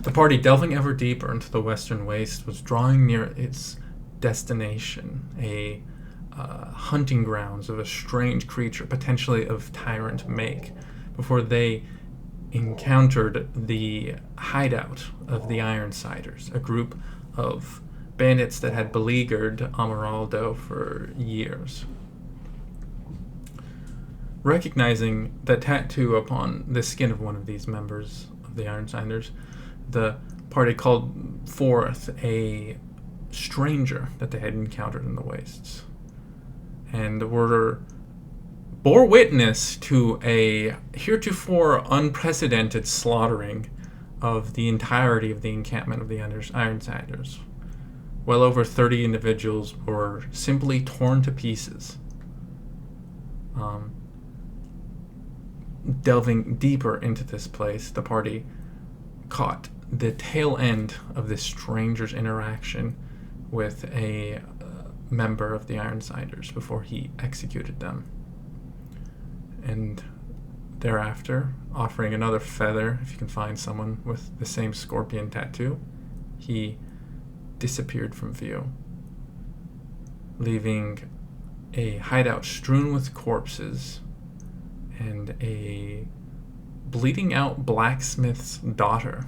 The party, delving ever deeper into the western waste, was drawing near its destination, a hunting grounds of a strange creature, potentially of tyrant make, before they encountered the hideout of the Ironsiders, a group of bandits that had beleaguered Amaraldo for years. Recognizing the tattoo upon the skin of one of these members of the Ironsiders, the party called forth a stranger that they had encountered in the wastes, and bore witness to a heretofore unprecedented slaughtering of the entirety of the encampment of the Ironsiders. Well over 30 individuals were simply torn to pieces. Delving deeper into this place, the party caught the tail end of this stranger's interaction with a member of the Ironsiders before he executed them. And thereafter, offering another feather if you can find someone with the same scorpion tattoo, he disappeared from view, leaving a hideout strewn with corpses and a bleeding out blacksmith's daughter.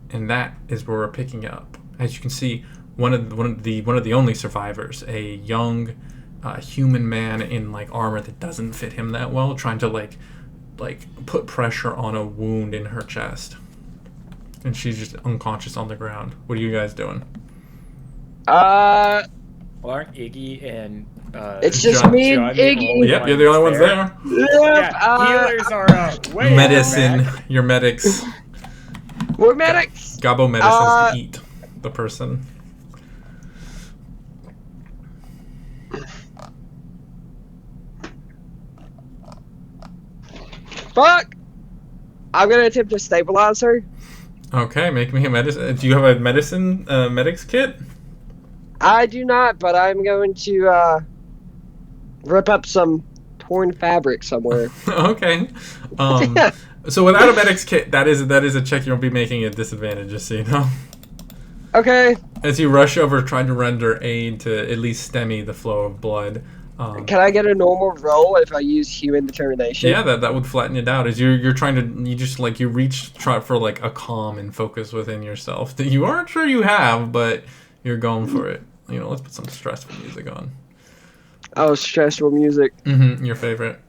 And that is where we're picking up. As you can see, one of the only survivors, a young human man in like armor that doesn't fit him that well, trying to like put pressure on a wound in her chest, and she's just unconscious on the ground. What are you guys doing? Well, aren't Iggy and it's just John, me and Iggy. Yep, you're the only ones there. Yeah, healers are way medicine. back. Your medics. We're medics. Gabo medicines to eat the person. Fuck! I'm gonna attempt to stabilize her. Okay, make me a medicine. Do you have a medicine medics kit? I do not, but I'm going to rip up some torn fabric somewhere. Okay. So without a medics kit, that is a check you'll be making at disadvantage, just so you know. Okay. As you rush over, trying to render aid to at least stem the flow of blood. Can I get a normal roll if I use human determination? Yeah, that would flatten it out. As you're trying to, you try for like a calm and focus within yourself that you aren't sure you have, but you're going for it. You know, let's put some stressful music on. Oh, stressful music. Your favorite.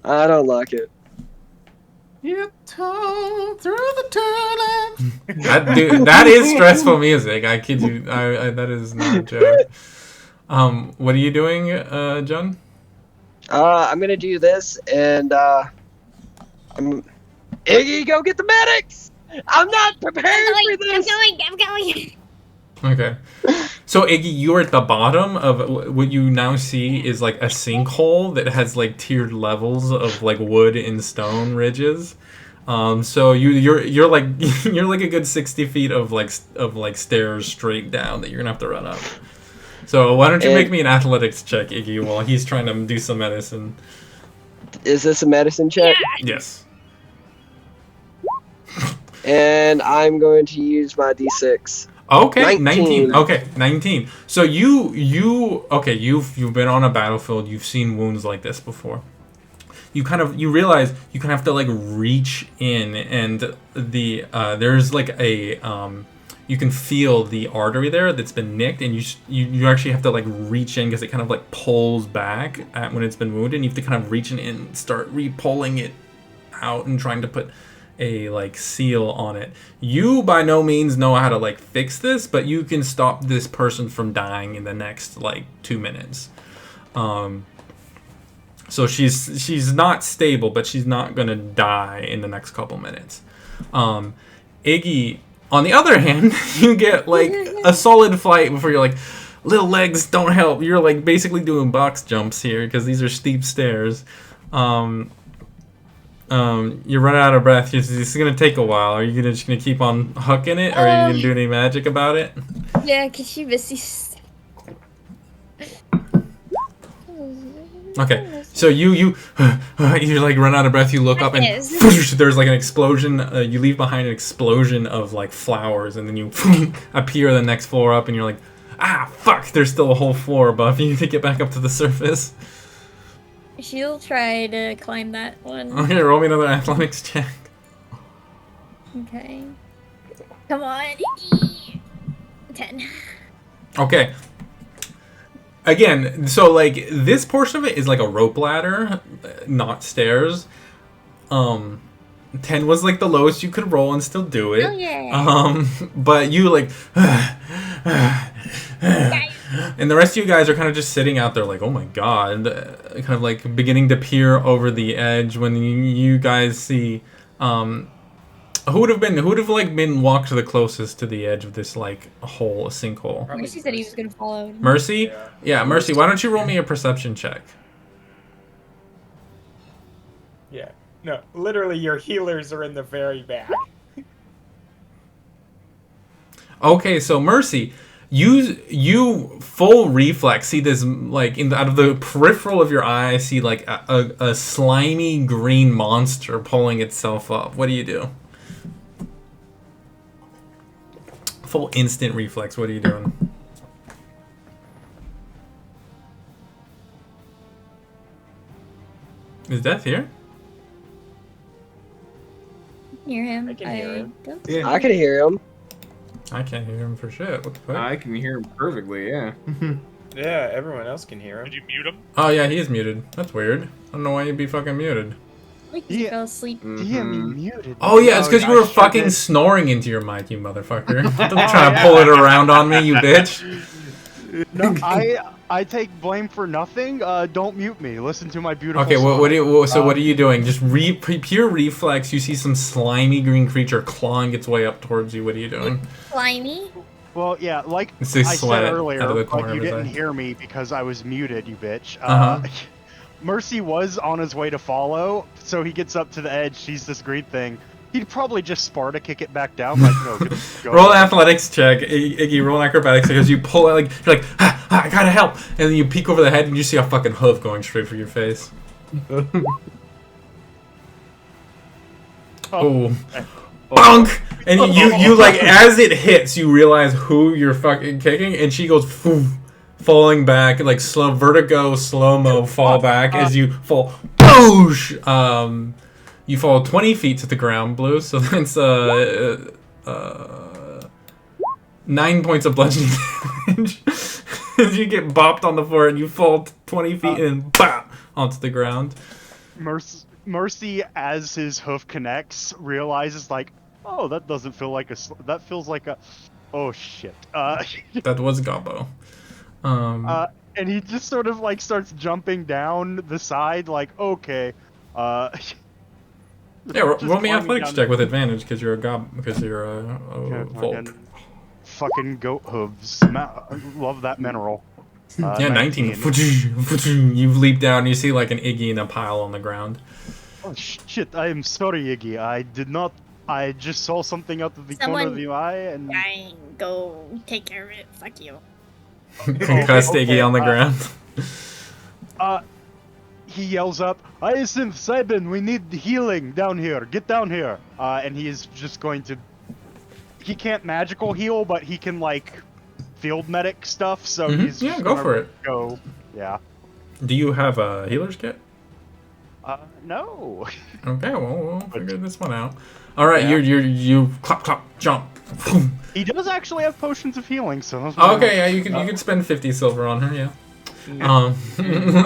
I don't like it. You tore through the tulips. that is stressful music. I kid you. That is not a joke. What are you doing, John? I'm gonna do this, and Iggy, go get the medics. I'm not prepared for this. I'm going. Okay. So Iggy, you're at the bottom of what you now see is like a sinkhole that has like tiered levels of like wood and stone ridges. So you're like you're like a good 60 feet of stairs straight down that you're gonna have to run up. So why don't you make me an athletics check, Iggy, while he's trying to do some medicine. Is this a medicine check? Yeah. Yes. And I'm going to use my D6. Okay, 19. Okay, 19. So you've been on a battlefield. You've seen wounds like this before. You realize you kind of have to like reach in, and there's like a you can feel the artery there that's been nicked, and you actually have to like reach in because it kind of like pulls back when it's been wounded. And you have to kind of reach in and start re-pulling it out and trying to put a like seal on it. You by no means know how to like fix this, but you can stop this person from dying in the next like 2 minutes. So she's not stable, but she's not gonna die in the next couple minutes. Iggy, on the other hand, you get like a solid flight before you're like, little legs don't help. You're like basically doing box jumps here because these are steep stairs. You run out of breath. This is gonna take a while. Are you just gonna keep on hucking it, or are you gonna do any magic about it? Yeah, cause she missed. Okay, So you like run out of breath. You look up and there's like an explosion. You leave behind an explosion of like flowers, and then you appear the next floor up, and you're like, ah, fuck! There's still a whole floor above. You need to get back up to the surface. She'll try to climb that one. Okay, roll me another athletics check. Okay. Come on. 10. Okay. Again, so like this portion of it is like a rope ladder, not stairs. 10 was like the lowest you could roll and still do it. Oh yeah. But you like and the rest of you guys are kind of just sitting out there like, oh my god, kind of like beginning to peer over the edge when you guys see who would have been walked the closest to the edge of this like hole, a sinkhole? Mercy said he was gonna follow. Mercy? Yeah, Mercy, why don't you roll me a perception check? Yeah. No, literally your healers are in the very back. Okay, so Mercy, you full reflex see this like out of the peripheral of your eye, see like a slimy green monster pulling itself up. What do you do? Full instant reflex. What are you doing? Is Death here? Hear him? I can hear him. Don't. Yeah. I can hear him. I can't hear him for shit. What the fuck? I can hear him perfectly, yeah. Yeah, everyone else can hear him. Did you mute him? Oh yeah, he is muted. That's weird. I don't know why you'd be fucking muted. Like he Yeah. fell asleep. Damn, you muted. Oh yeah, it's because you I were sure fucking did. snoring into your mic, you motherfucker. Don't try to pull it around on me, you bitch. No, I take blame for nothing. Don't mute me. Listen to my beautiful. Okay, song. what are you doing? Just pure reflex. You see some slimy green creature clawing its way up towards you. What are you doing? Slimy. Well, yeah, like It's I a said sweat earlier, out of the but corner you of his didn't eye. hear me because I was muted, you bitch. Uh-huh. Mercy was on his way to follow, so he gets up to the edge, sees this green thing. He'd probably just Sparta kick it back down, like, no, go. Roll an athletics check, Iggy. Roll an acrobatics because you pull it like you're like, I gotta help, and then you peek over the head and you see a fucking hoof going straight for your face. Oh, bonk! And you like as it hits, you realize who you're fucking kicking, and she goes poof, falling back like vertigo slow mo fall back as you fall. Boosh! You fall 20 feet to the ground, Blue. So that's 9 points of bludgeoning damage. As you get bopped on the floor and you fall 20 feet and bop onto the ground. Mercy, as his hoof connects, realizes like, oh, that doesn't feel like that feels like a, oh shit. That was Gobbo. And he just sort of like starts jumping down the side, like, okay, Yeah, roll just me climbing athletics down check with advantage because you're a Volk. fucking goat hooves. Love that mineral. Yeah, 19. You've leaped down and you see like an Iggy in a pile on the ground. Oh shit! I am sorry, Iggy. I did not. I just saw something out of the corner of the eye, and Dying. Go take care of it. Fuck you. Concussed Iggy on the ground. he yells up, "Hyacinth, Sabin, we need healing down here. Get down here!" And he is just going to. He can't magical heal, but he can like field medic stuff. So he's Yeah, just go gonna for it. Go, yeah. Do you have a healer's kit? No. Okay, well, we'll figure this one out. All right, Yeah. you clap, jump. He does actually have potions of healing, so. Okay, yeah, you can spend 50 silver on her, yeah.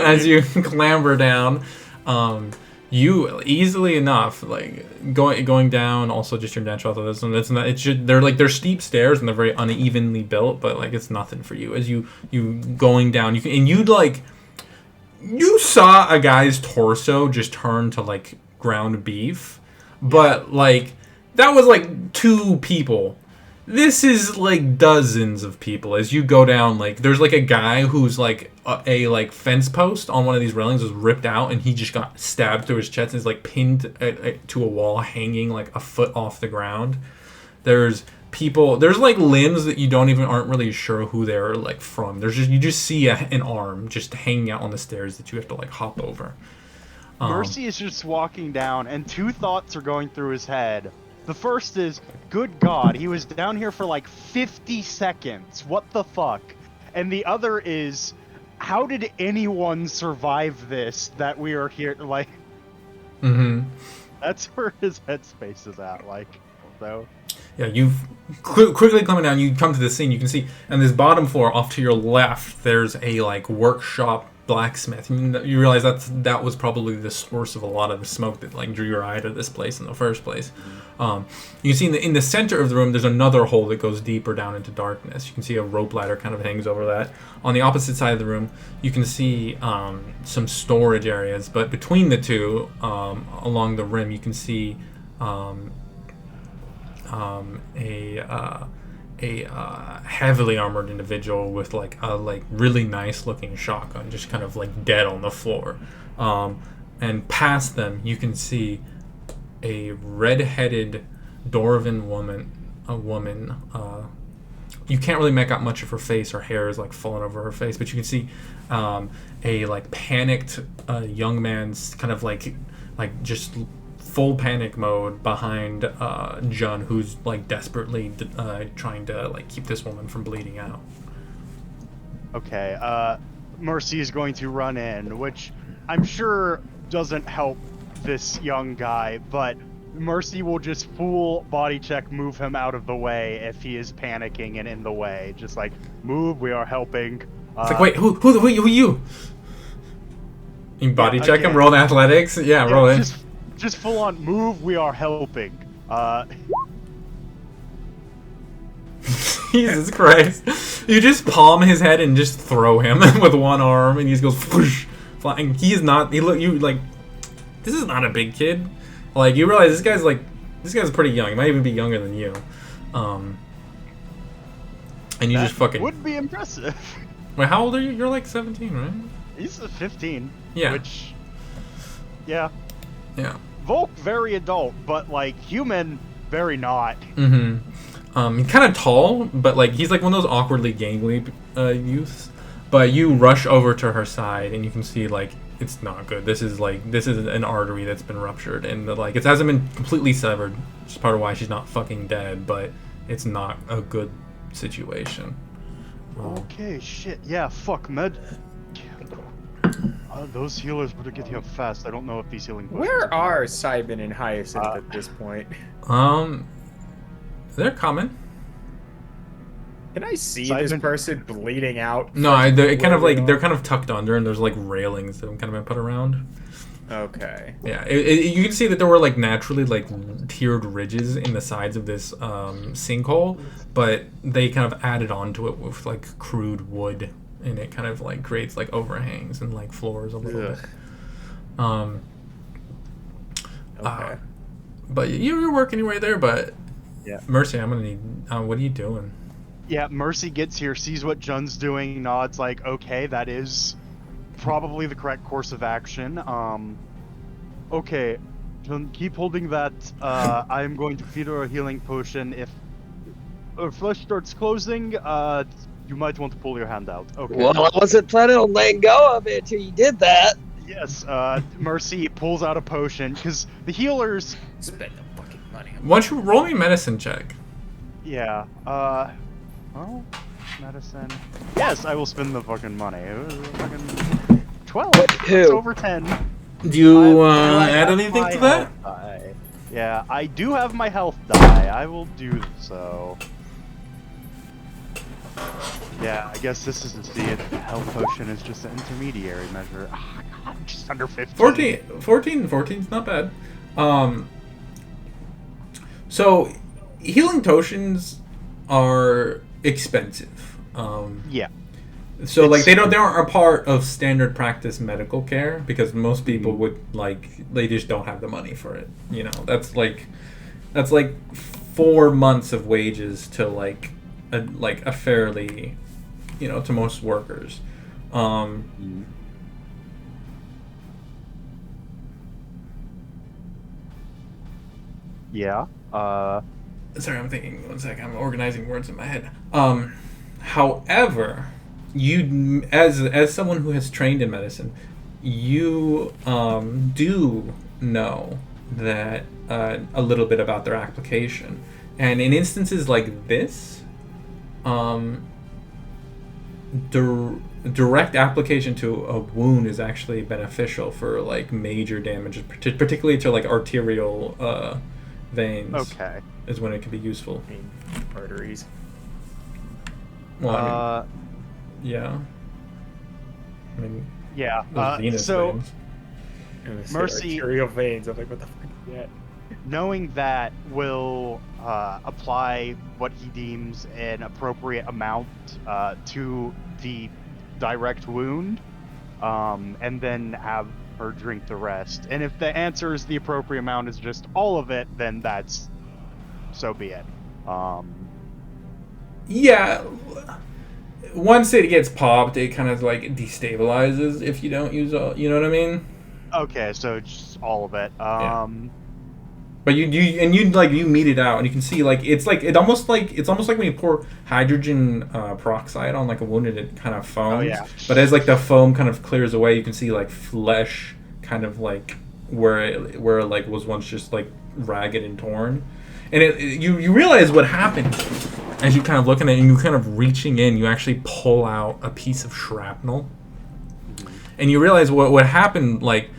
As you clamber down, you easily enough like going down. Also, just your natural athleticism. They're steep stairs and they're very unevenly built, but like it's nothing for you. As you going down, you saw a guy's torso just turn to like ground beef, but like that was like 2 people. This is like dozens of people. As you go down, like there's like a guy who's like a like fence post on one of these railings was ripped out, and he just got stabbed through his chest and is like pinned to a wall, hanging like a foot off the ground. There's people. There's like limbs that you aren't really sure who they're like from. You just see an arm just hanging out on the stairs that you have to like hop over. Mercy is just walking down, and two thoughts are going through his head. The first is, good God, he was down here for like 50 seconds. What the fuck? And the other is, how did anyone survive this that we are here? Like, that's where his headspace is at. Like, so. Yeah, you've quickly coming down. You come to the scene. You can see on this bottom floor, off to your left, there's a like workshop blacksmith. You realize that was probably the source of a lot of the smoke that like drew your eye to this place in the first place. You can see in the center of the room, there's another hole that goes deeper down into darkness. You can see a rope ladder kind of hangs over that. On the opposite side of the room, you can see some storage areas, but between the two, along the rim, you can see a heavily armored individual with like a really nice looking shotgun just kind of like dead on the floor, and past them you can see a red-headed Dwarven woman. You can't really make out much of her face. Her hair is like falling over her face, but you can see a like panicked young man's kind of like just full panic mode behind Jun, who's like desperately trying to like keep this woman from bleeding out. Okay, Mercy is going to run in, which I'm sure doesn't help this young guy, but Mercy will just full body check move him out of the way if he is panicking and in the way. Just like, move, we are helping. It's like, wait, who are you? You body check him, roll athletics? Yeah, roll in. Just full on move, we are helping. Jesus Christ. You just palm his head and just throw him with one arm and he just goes whoosh, flying. This is not a big kid. Like, you realize this guy's pretty young. He might even be younger than you. And you that just fucking would be impressive. Wait, how old are you? You're like 17, right? He's 15. Yeah. Which, yeah. Yeah. Volk, very adult, but like human, very not. He's kind of tall, but like he's like one of those awkwardly gangly youths. But you rush over to her side, and you can see like it's not good. This is an artery that's been ruptured, and like it hasn't been completely severed. Which is part of why she's not fucking dead, but it's not a good situation. Okay, shit. Yeah, fuck med. Those healers better get here fast. I don't know if these healing. Where are Cybin and Hyacinth at this point? They're coming. Can I see this person bleeding out? No, they're kind of tucked under, and there's like railings that have kind of been put around. Okay. Yeah, you can see that there were like naturally like tiered ridges in the sides of this sinkhole, but they kind of added onto it with like crude wood, and it kind of like creates like overhangs and like floors a little bit. Okay. But you're working your way there. But yeah, Mercy, I'm gonna need. What are you doing? Yeah, Mercy gets here, sees what Jun's doing, nods like, okay, that is probably the correct course of action. Okay, Jun, keep holding that. I'm going to feed her a healing potion. If her flesh starts closing, you might want to pull your hand out. Okay. Well, I wasn't planning on letting go of it till you did that. Yes, Mercy pulls out a potion, because the healers... Spend the fucking money. Why don't you roll me a medicine check? Yeah, well, medicine... Yes, I will spend the fucking money. Fucking 12. It's over 10. Do you add anything to that? Yeah, I do have my health die. I will do so. Yeah, I guess this is to see if health potion is just an intermediary measure. Oh, God, I'm just under 15. 14's not bad. So healing potions are expensive. Yeah. So like they aren't a part of standard practice medical care because most people would they just don't have the money for it. You know, that's like 4 months of wages to like a fairly, to most workers. Yeah. Sorry, I'm thinking. One sec. I'm organizing words in my head. However, you, as someone who has trained in medicine, you do know that a little bit about their application, and in instances like this, direct application to a wound is actually beneficial for like major damage, particularly to like arterial veins. Okay. Is when it can be useful. I mean, arteries. Well, I mean, yeah. I mean, Yeah. those venous So veins. I'm gonna say Mercy- arterial veins. I'm like, what the fuck is that? knowing that will apply what he deems an appropriate amount to the direct wound, and then have her drink the rest. And if the answer is the appropriate amount is just all of it, then that's so be it. Yeah. Once it gets popped, it kind of like destabilizes if you don't use all. You know what I mean? Okay, so just all of it. But you meet it out, and you can see like it's almost like when you pour hydrogen peroxide on like a wound and it kind of foams. Oh, yeah. But as like the foam kind of clears away, you can see like flesh kind of like where it like was once just like ragged and torn, and you realize what happened as you kind of look at it and you kind of reaching in, you actually pull out a piece of shrapnel, and you realize what happened. Like,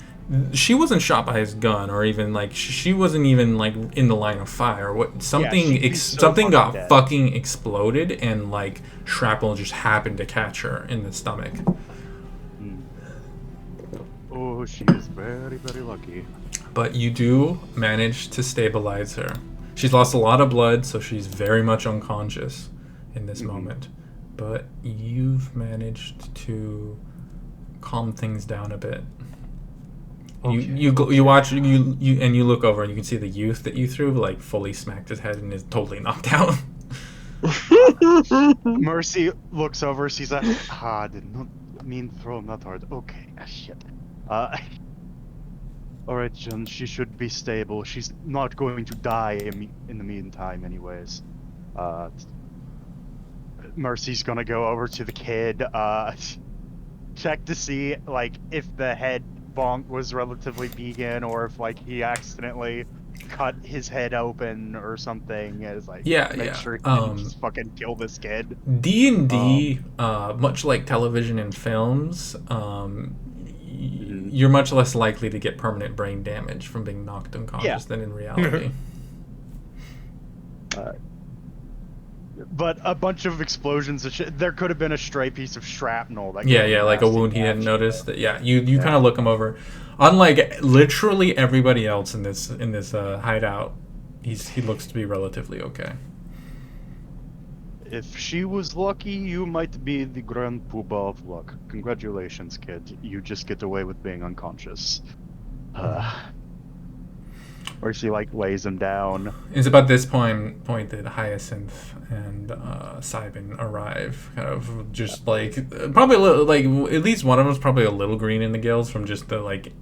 she wasn't shot by his gun, or even like she wasn't even like in the line of fire. Something got dead. fucking exploded, and like shrapnel just happened to catch her in the stomach. Oh, she is very, very lucky. But you do manage to stabilize her. She's lost a lot of blood, so she's very much unconscious in this moment. But you've managed to calm things down a bit. You watch and you look over and you can see the youth that you threw like fully smacked his head and is totally knocked out. Mercy looks over, sees that. I did not mean throw him that hard. Okay, shit. Alright, John, she should be stable. She's not going to die in the meantime, anyways. Mercy's gonna go over to the kid, check to see, like, if the head bonk was relatively vegan, or if, like, he accidentally cut his head open or something. As like, make sure he didn't just fucking kill this kid. D&D, much like television and films, you're much less likely to get permanent brain damage from being knocked unconscious than in reality. But a bunch of explosions and shit. There could have been a stray piece of shrapnel. That Like a wound he hadn't noticed. That you kind of look him over. Unlike literally everybody else in this hideout, he looks to be relatively okay. If she was lucky, you might be the grand poobah of luck. Congratulations, kid. You just get away with being unconscious. Or she like lays him down. It's about this point that Hyacinth and Cybin arrive, kind of just like probably a little, like at least one of them's probably a little green in the gills from just the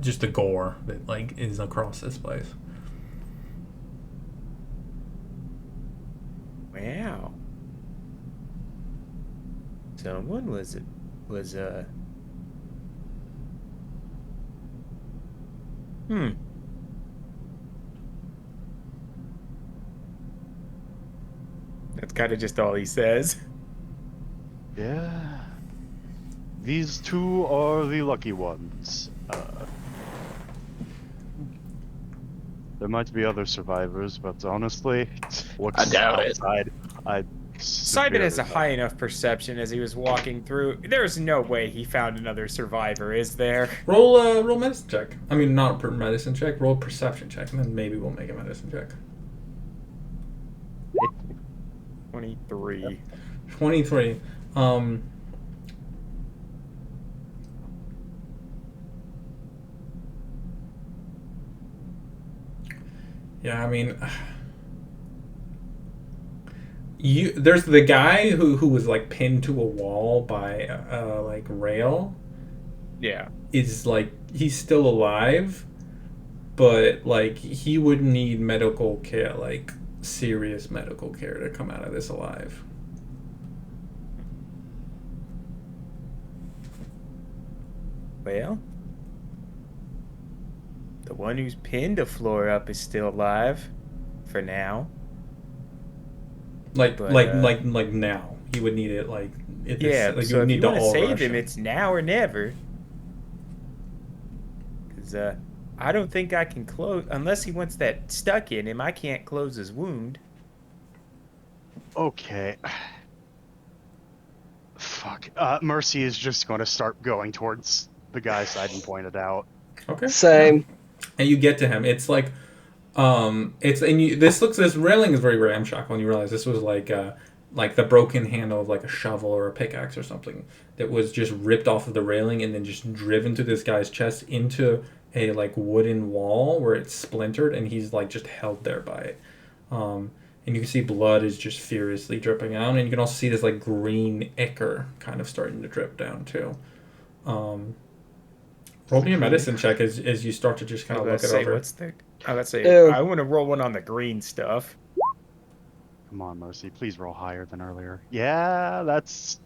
just the gore that like is across this place. Wow. Someone was That's kind of just all he says. Yeah. These two are the lucky ones. There might be other survivors, but honestly, I doubt it. Simon has a high enough perception as he was walking through. There's no way he found another survivor, is there? Roll medicine check. I mean, not a medicine check. Roll perception check, and then maybe we'll make a medicine check. 23. 23. Yeah, I mean, there's the guy who was like pinned to a wall by like rail. Yeah. Is like he's still alive, but like he would need medical care like serious medical care to come out of this alive. Well, the one who's pinned the floor up is still alive, for now. Like But, like now. He would need it like it Yeah, like so would if you to want to all save rush him, it's now or never. Because I don't think I can close unless he wants that stuck in him. I can't close his wound. Okay. Fuck. Mercy is just going to start going towards the guy Sidon pointed out. Okay. Same. And you get to him. It's like this railing is very ramshackle, and you realize this was like the broken handle of like a shovel or a pickaxe or something that was just ripped off of the railing and then just driven to this guy's chest into a like wooden wall where it's splintered, and he's like just held there by it. And you can see blood is just furiously dripping out, and you can also see this like green ichor kind of starting to drip down too. Roll me a medicine check as you start to just kind of look it over. Let's say Ew. I want to roll one on the green stuff. Come on, Mercy. Please roll higher than earlier. Yeah, that's...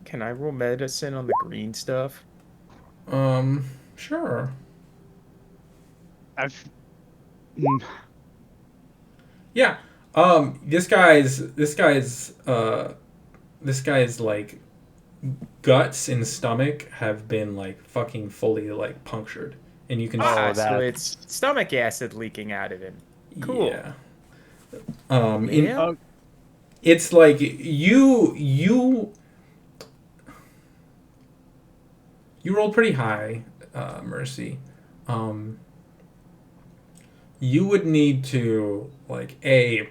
Can I roll medicine on the green stuff? Sure. I've... Yeah. This guy's like guts and stomach have been like fucking fully like punctured, and you can So that's- it's stomach acid leaking out of him. Cool. Yeah. Yeah. It's like you rolled pretty high, Mercy. You would need to like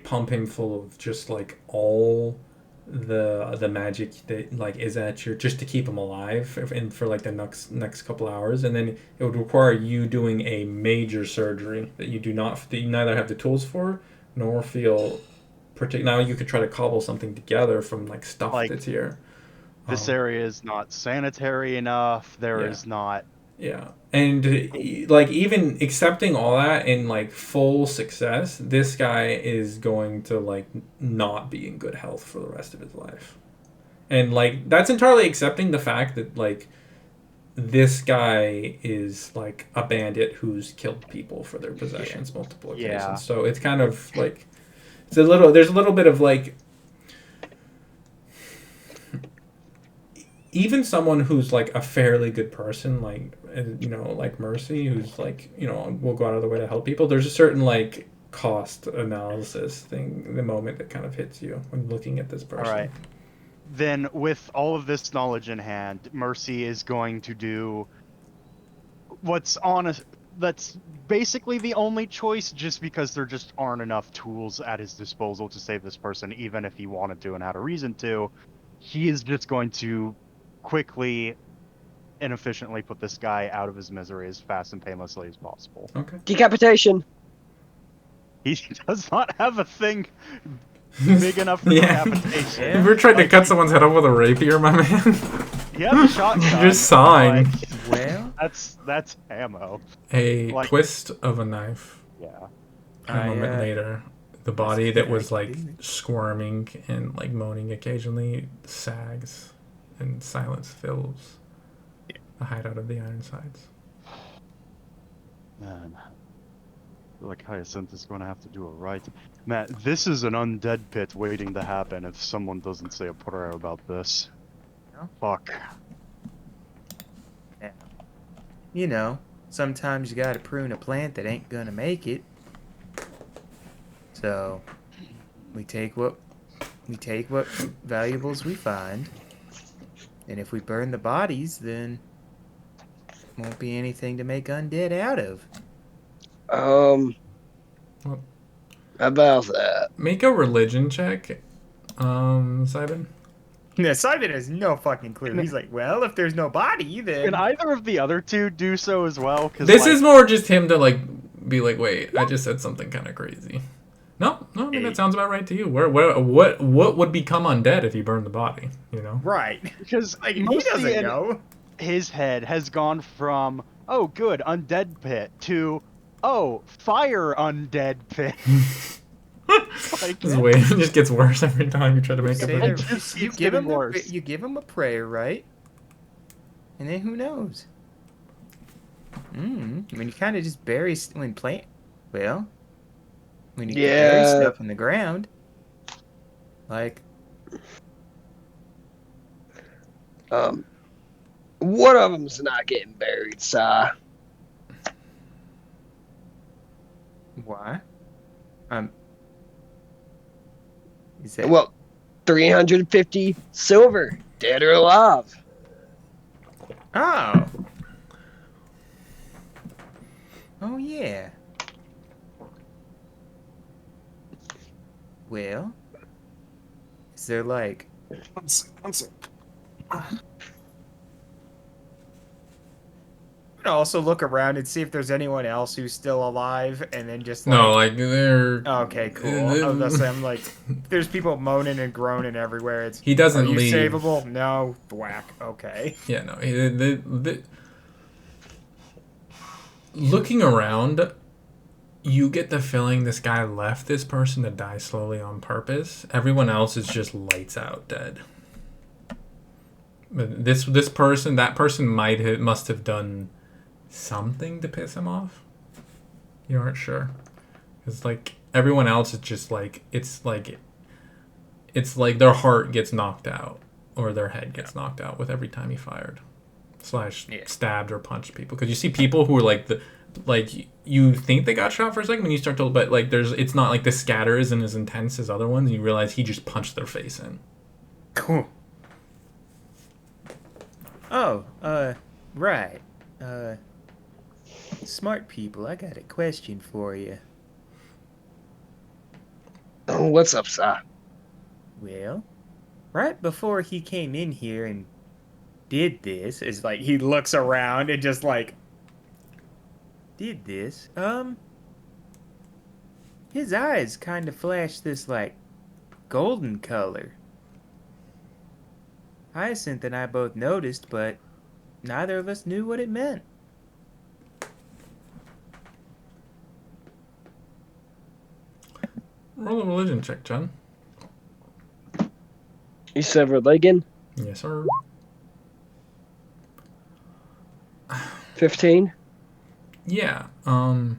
pump him full of just like all the magic that like is at your, just to keep him alive and for like the next couple hours, and then it would require you doing a major surgery that you neither have the tools for nor feel now you could try to cobble something together from like stuff Like, that's here. This area is not sanitary enough. There is not... Yeah. And like even accepting all that in like full success, this guy is going to like not be in good health for the rest of his life. And like that's entirely accepting the fact that like this guy is like a bandit who's killed people for their possessions multiple occasions. Yeah. So it's kind of like there's a little bit of like even someone who's like a fairly good person, like like Mercy, who's like will go out of the way to help people. There's a certain like cost analysis thing, the moment that kind of hits you when looking at this person. All right. Then, with all of this knowledge in hand, Mercy is going to do that's basically the only choice, just because there just aren't enough tools at his disposal to save this person, even if he wanted to and had a reason to. He is just going to quickly and efficiently put this guy out of his misery as fast and painlessly as possible. Okay. Decapitation. He does not have a thing big enough for Yeah. decapitation. You ever tried to cut someone's head off with a rapier, my man? He has a shotgun. Just sawing. like, Well, that's ammo. A Like- twist of a knife. Yeah. A moment later, the body that was like didn't it? squirming and like moaning occasionally sags, and silence fills the hideout of the Ironsides. Man. I feel like Hyacinth is going to have to do it right. Man, this is an undead pit waiting to happen if someone doesn't say a prayer about this. No? Fuck. Sometimes you gotta prune a plant that ain't gonna make it. So, we take what valuables we find, and if we burn the bodies, then won't be anything to make undead out of. What? About that. Make a religion check, Simon. Yeah, Simon has no fucking clue. He's like, well, if there's no body, then Can either of the other two do so as well? Cause, This like, is more just him to like be like, wait, I just said something kind of crazy. No, I mean that sounds about right to you. What would become undead if you burned the body? right. because Like he Mercy doesn't in know. his head has gone from, oh good, undead pit, to, oh, fire undead pit. This way it just gets worse every time you try to make Say it there- better. you It's give getting him worse. you give him a prayer, right? And then who knows? When you kind of just bury when plant, well, when you bury Yeah. stuff in the ground, like One of them's not getting buried, sir. why? Is that Well, 350 silver, dead or alive. oh oh yeah. Well, is there like One sec. also look around and see if there's anyone else who's still alive, and then just like No, like they're. okay, cool. I was gonna say, I'm like, there's people moaning and groaning everywhere. It's He doesn't are you leave. savable? No, thwack. Okay. Yeah, no. Looking around, you get the feeling this guy left this person to die slowly on purpose. Everyone else is just lights out dead. But that person must have done something to piss him off. You aren't sure. It's like everyone else is just like it's like their heart gets knocked out or their head gets knocked out with every time he fired / stabbed or punched people. Because you see people who are like you think they got shot for a second when you start to, but like it's not like the scatter isn't as intense as other ones. And you realize he just punched their face in. Cool. Oh, right. Smart people, I got a question for you. Oh, what's up, sir? Well, right before he came in here and did this, is like he looks around and just like did this. His eyes kind of flashed this like golden color. Hyacinth and I both noticed, but neither of us knew what it meant. Roll a religion check, John. You said religion? Yes, sir. 15? Yeah. I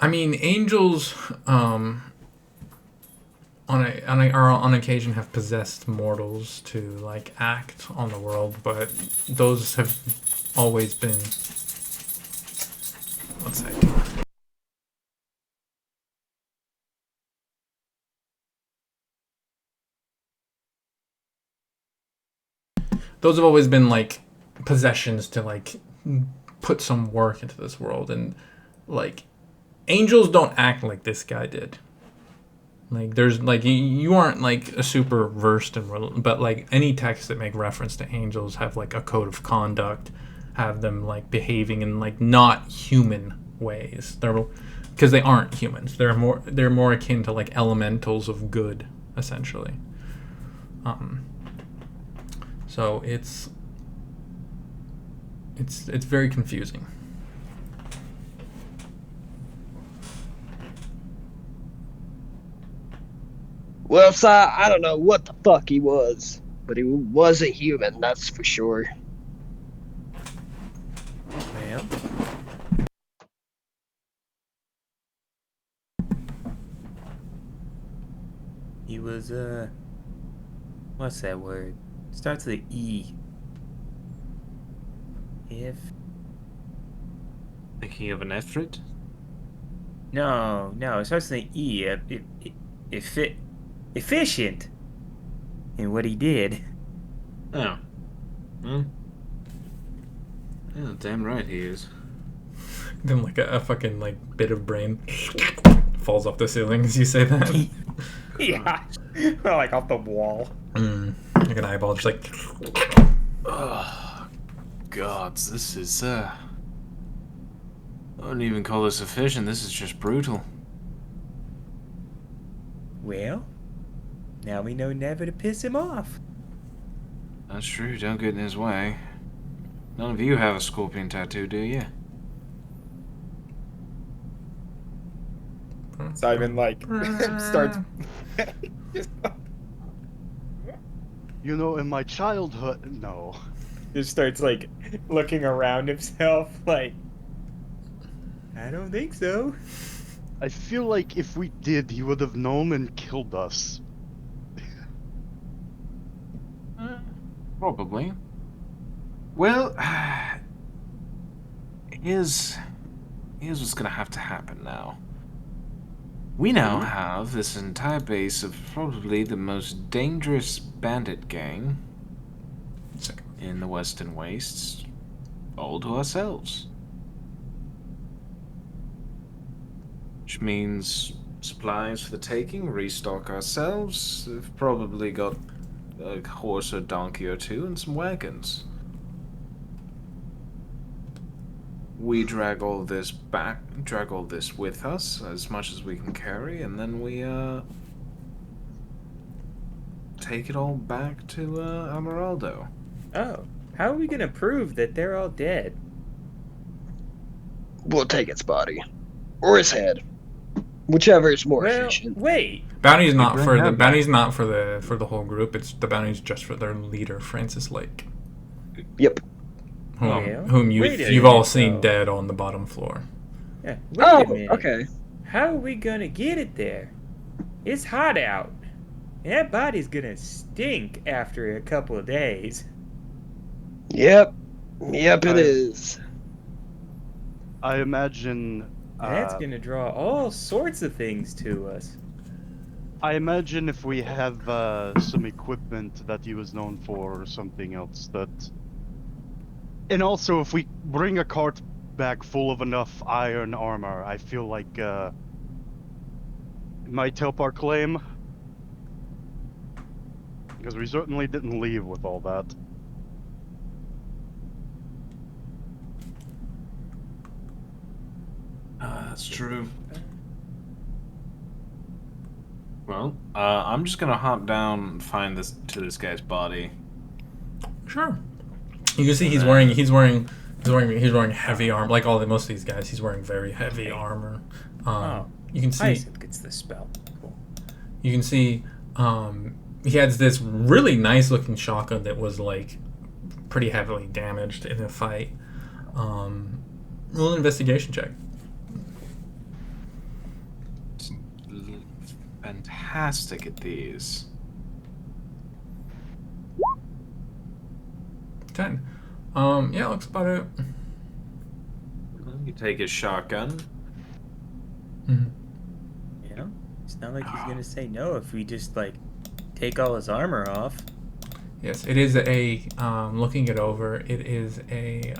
mean, angels, on occasion have possessed mortals to like act on the world, but those have always been. One sec. Those have always been like possessions to like put some work into this world, and like angels don't act like this guy did. Like there's like you aren't like a super versed in, but like any texts that make reference to angels have like a code of conduct, have them like behaving in like not human ways. They're because they aren't humans. They're more akin to like elementals of good, essentially. So it's very confusing. Well, sir, I don't know what the fuck he was, but he wasn't human, that's for sure. Well, he was what's that word? Starts with E. If Thinking of an Ifrit? no, it starts with an E. Efficient in what he did. Oh. Hmm. Yeah, damn right he is. Then like a fucking like bit of brain falls off the ceiling as you say that. Yeah, like off the wall. Like an eyeball just like. Oh, gods, this is, I wouldn't even call this efficient, this is just brutal. Well, now we know never to piss him off. That's true, don't get in his way. None of you have a scorpion tattoo, do you? Simon like starts. You know, in my childhood, no. Just starts like looking around himself like, I don't think so. I feel like if we did, he would have known and killed us. Probably. Well, here's what's gonna have to happen now. We now have this entire base of probably the most dangerous bandit gang in the Western Wastes all to ourselves. Which means supplies for the taking, restock ourselves. We've probably got a horse or donkey or two and some wagons. We drag all this with us as much as we can carry, and then we take it all back to Amaraldo. Oh, how are we gonna prove that they're all dead? We'll take its body. Or its head. Whichever is more Well, efficient. wait. Bounty's not bring for the them bounty's not for the whole group. It's the bounty's just for their leader, Francis Lake, Yep. whom Wait a you've all minute, seen though. dead on the bottom floor. Yeah, wait Oh, a minute. okay. How are we gonna get it there? It's hot out. And that body's gonna stink after a couple of days. Yep. Yep, it is. I imagine. That's gonna draw all sorts of things to us. I imagine if we have some equipment that he was known for or something else that. And also, if we bring a cart back full of enough iron armor, I feel like it might help our claim. Because we certainly didn't leave with all that. That's true. Well, I'm just gonna hop down and find this guy's body. Sure. You can see he's wearing heavy armor, like most of these guys. He's wearing very heavy armor. You can see. Hyacinth gets the spell. Cool. You can see. He has this really nice looking shotgun that was like pretty heavily damaged in a fight. Roll an investigation check. Fantastic at these. 10. Yeah, looks about it. You take his shotgun. Mhm. You know, it's not like he's gonna say no if we just like take all his armor off. Yes, it is a. Looking it over, it is a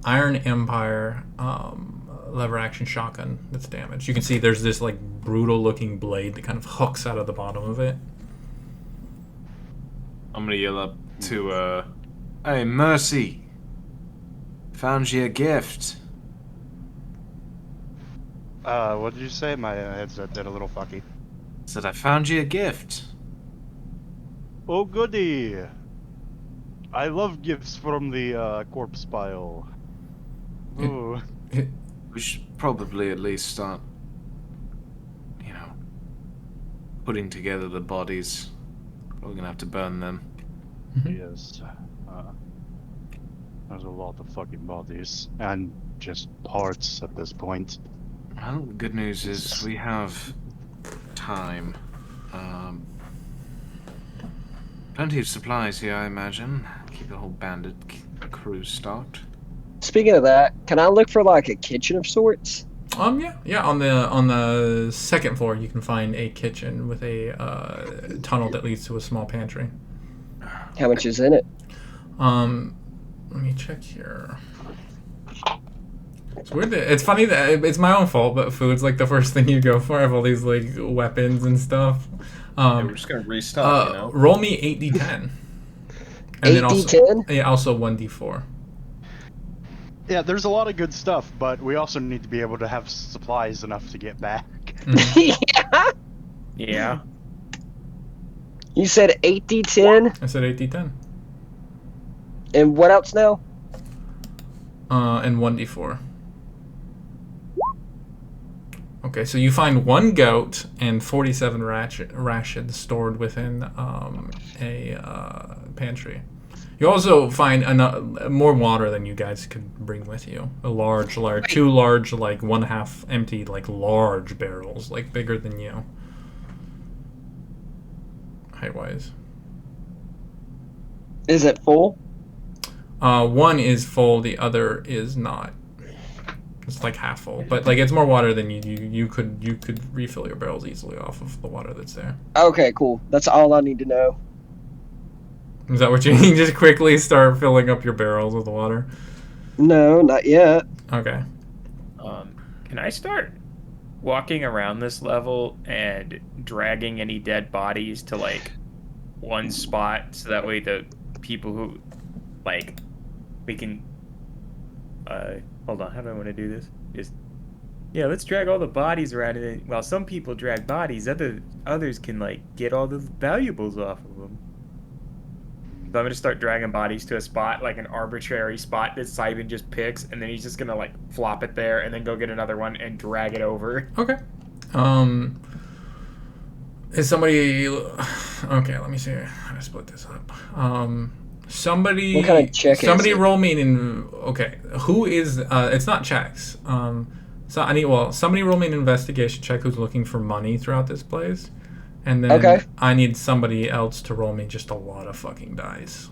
Iron Empire lever action shotgun that's damaged. You can see there's this like brutal looking blade that kind of hooks out of the bottom of it. I'm gonna yell up to, hey, Mercy! Found you a gift. What did you say? My headset did a little fucky. Said I found you a gift. Oh, goody! I love gifts from the corpse pile. Ooh. We should probably at least start, putting together the bodies. We're gonna have to burn them. Yes. There's a lot of fucking bodies. And just parts at this point. Well, the good news is we have time. Plenty of supplies here, I imagine. Keep the whole bandit crew stocked. Speaking of that, can I look for like a kitchen of sorts? Yeah. On the second floor, you can find a kitchen with a tunnel that leads to a small pantry. How much is in it? Let me check here. It's weird. It's funny that it's my own fault, but food's like the first thing you go for. I have all these like weapons and stuff. Yeah, we're just gonna restock, Roll me 8d10. And then also, 8d10? yeah, also 1d4. Yeah, there's a lot of good stuff, but we also need to be able to have supplies enough to get back. Yeah. Yeah. You said 8d10? I said 8d10. And what else now? And 1d4. Okay, so you find 1 goat and 47 rations stored within a pantry. You also find more water than you guys could bring with you. Two large, like 1/2 empty, like large barrels, like bigger than you, height-wise. Is it full? One is full, the other is not. It's like half full, but like it's more water than you could refill your barrels easily off of the water that's there. Okay, cool. That's all I need to know. Is that what you need? Just quickly start filling up your barrels with water. No, not yet. Okay. Can I start walking around this level and dragging any dead bodies to like one spot so that way the people who like we can hold on, how do I want to do this? Yeah, let's drag all the bodies around, and then while some people drag bodies, others can like get all the valuables off of them. So I'm gonna start dragging bodies to a spot, like an arbitrary spot that Simon just picks, and then he's just gonna like flop it there, and then go get another one and drag it over. Okay. Is somebody? Okay, let me see how to split this up. Somebody. What kind of check is Somebody it? roll me in. Okay, who is? It's not checks. Somebody roll me an investigation check who's looking for money throughout this place, and then Okay. I need somebody else to roll me just a lot of fucking dice.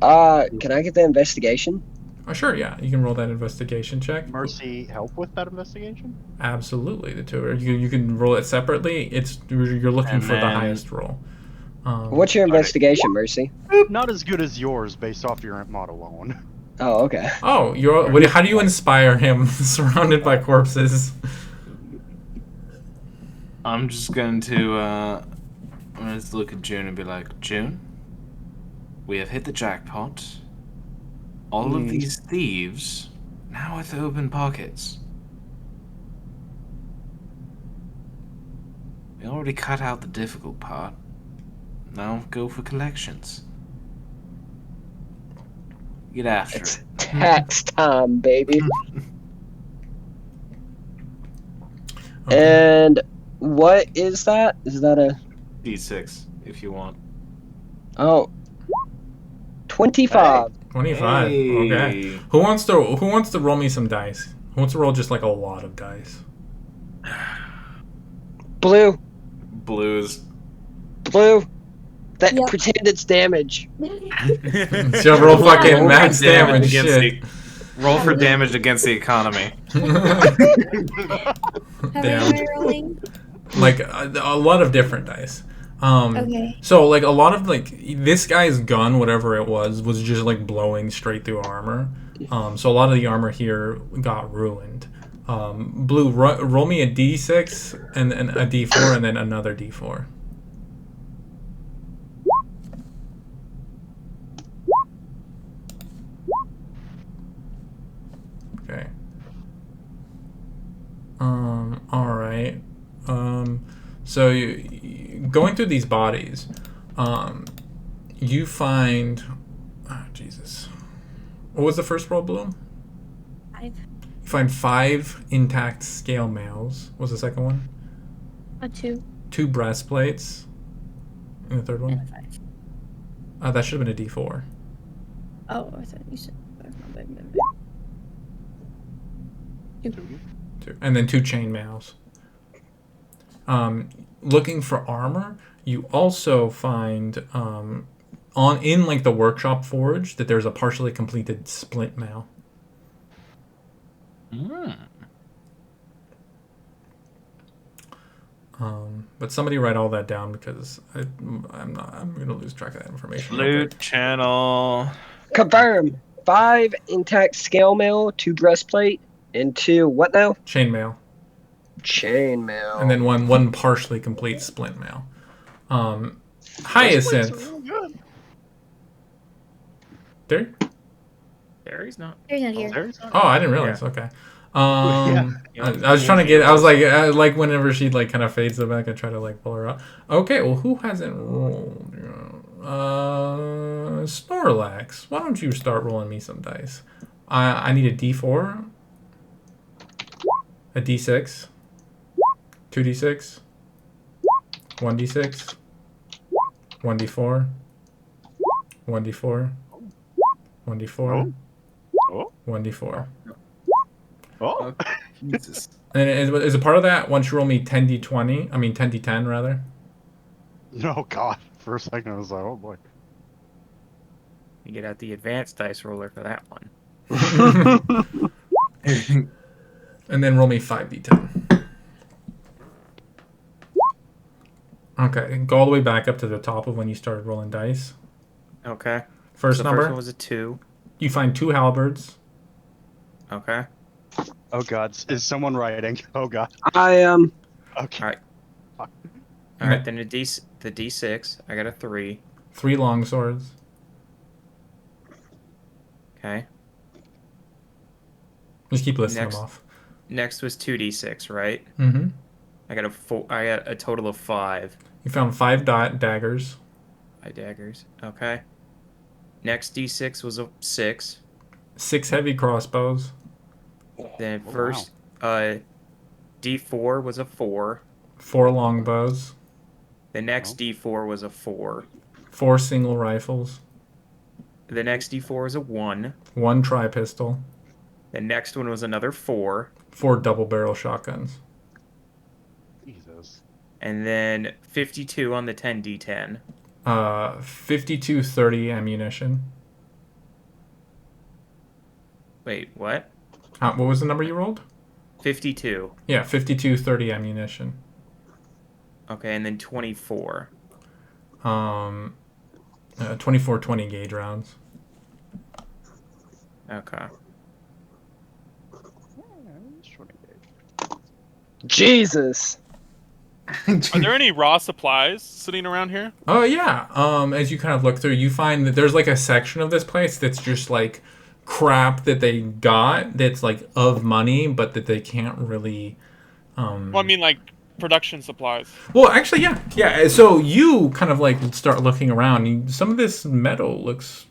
Can I get the investigation? Oh, sure, yeah, you can roll that investigation check. Mercy help with that investigation? Absolutely, the two. Or you can roll it separately. You're looking And for the then- highest roll. What's your investigation, Mercy? Not as good as yours based off your mod alone. Oh, okay. Oh, how do you inspire him surrounded by corpses? I'm just going to look at June and be like, June, we have hit the jackpot. All of these thieves now with open pockets. We already cut out the difficult part. Now go for collections. Get after It's it. tax time, baby. Okay. And what is that? Is that a... D6 if you want. Oh. 25. 25. Okay. Hey. Who wants to roll me some dice? Who wants to roll just like a lot of dice? Blue. Blues. Blue. That Yep. pretend it's damage. So roll fucking max damage. against Shit. roll for damage against the economy. How many am I rolling? Like a lot of different dice. Okay. So like a lot of like this guy's gun, whatever it was just like blowing straight through armor. So a lot of the armor here got ruined. Blue, roll me a d6 and a d4 and then another d4. Okay. All right. So going through these bodies, you find, oh, Jesus. What was the first roll, Bloom? 5. You find 5 intact scale mails. What was the second one? A 2. 2 breastplates. And the third And a one? 5. That should have been a d4. Oh, I thought you said 5. Two. And then 2 chain mails. Looking for armor, you also find in like the workshop forge that there's a partially completed splint mail. But somebody write all that down because I'm gonna lose track of that information. real Loot quick. channel. Confirm. 5 intact scale mail, 2 breastplate, and 2 what now? Chain mail, Chain mail. and then one partially complete splint mail. Hyacinth. There. Barry's not. Here's not here. Oh, I didn't realize. Okay. Yeah. I was trying to get. I was like whenever she like kind of fades to the back, I try to like pull her out. Okay. Well, who hasn't rolled? Snorlax. Why don't you start rolling me some dice? I need a D4, a D6, 2d6. 1d6. 1d4. 1d4. 1d4. Oh. 1d4. Oh. Jesus. And is a part of that once you roll me 10d20? I mean 10d10 rather. No, God. For a second, I was like, oh boy. You get out the advanced dice roller for that one. And then roll me 5d10. Okay, go all the way back up to the top of when you started rolling dice. Okay. First So the number, first one was a 2. you find 2 halberds. Okay. Oh God, is someone writing? Oh God. I am. Okay. Alright. All right, then the D6. I got a 3. 3 long swords. Okay. Just keep listing Next. them off. Next was 2D6, right? Mm-hmm. I got a total of 5. You found 5 daggers. 5 daggers. Okay. Next D6 was a 6. 6 heavy crossbows. Then Oh, first D4 was a 4. 4 longbows. The next D4 was a 4. 4 single rifles. The next D4 was a 1. 1 tri-pistol. The next one was another 4. 4 double barrel shotguns. Jesus. And then 52 on the 10D10. 52-30 ammunition. Wait, what? What was the number you rolled? 52. Yeah, 52-30 ammunition. Okay, and then 24. 24-20 gauge rounds. Okay. Jesus. Are there any raw supplies sitting around here? Oh yeah. As you kind of look through, you find that there's like a section of this place that's just like crap that they got that's like of money, but that they can't really. Well, I mean, like production supplies. Well, actually, yeah. So you kind of like start looking around. Some of this metal looks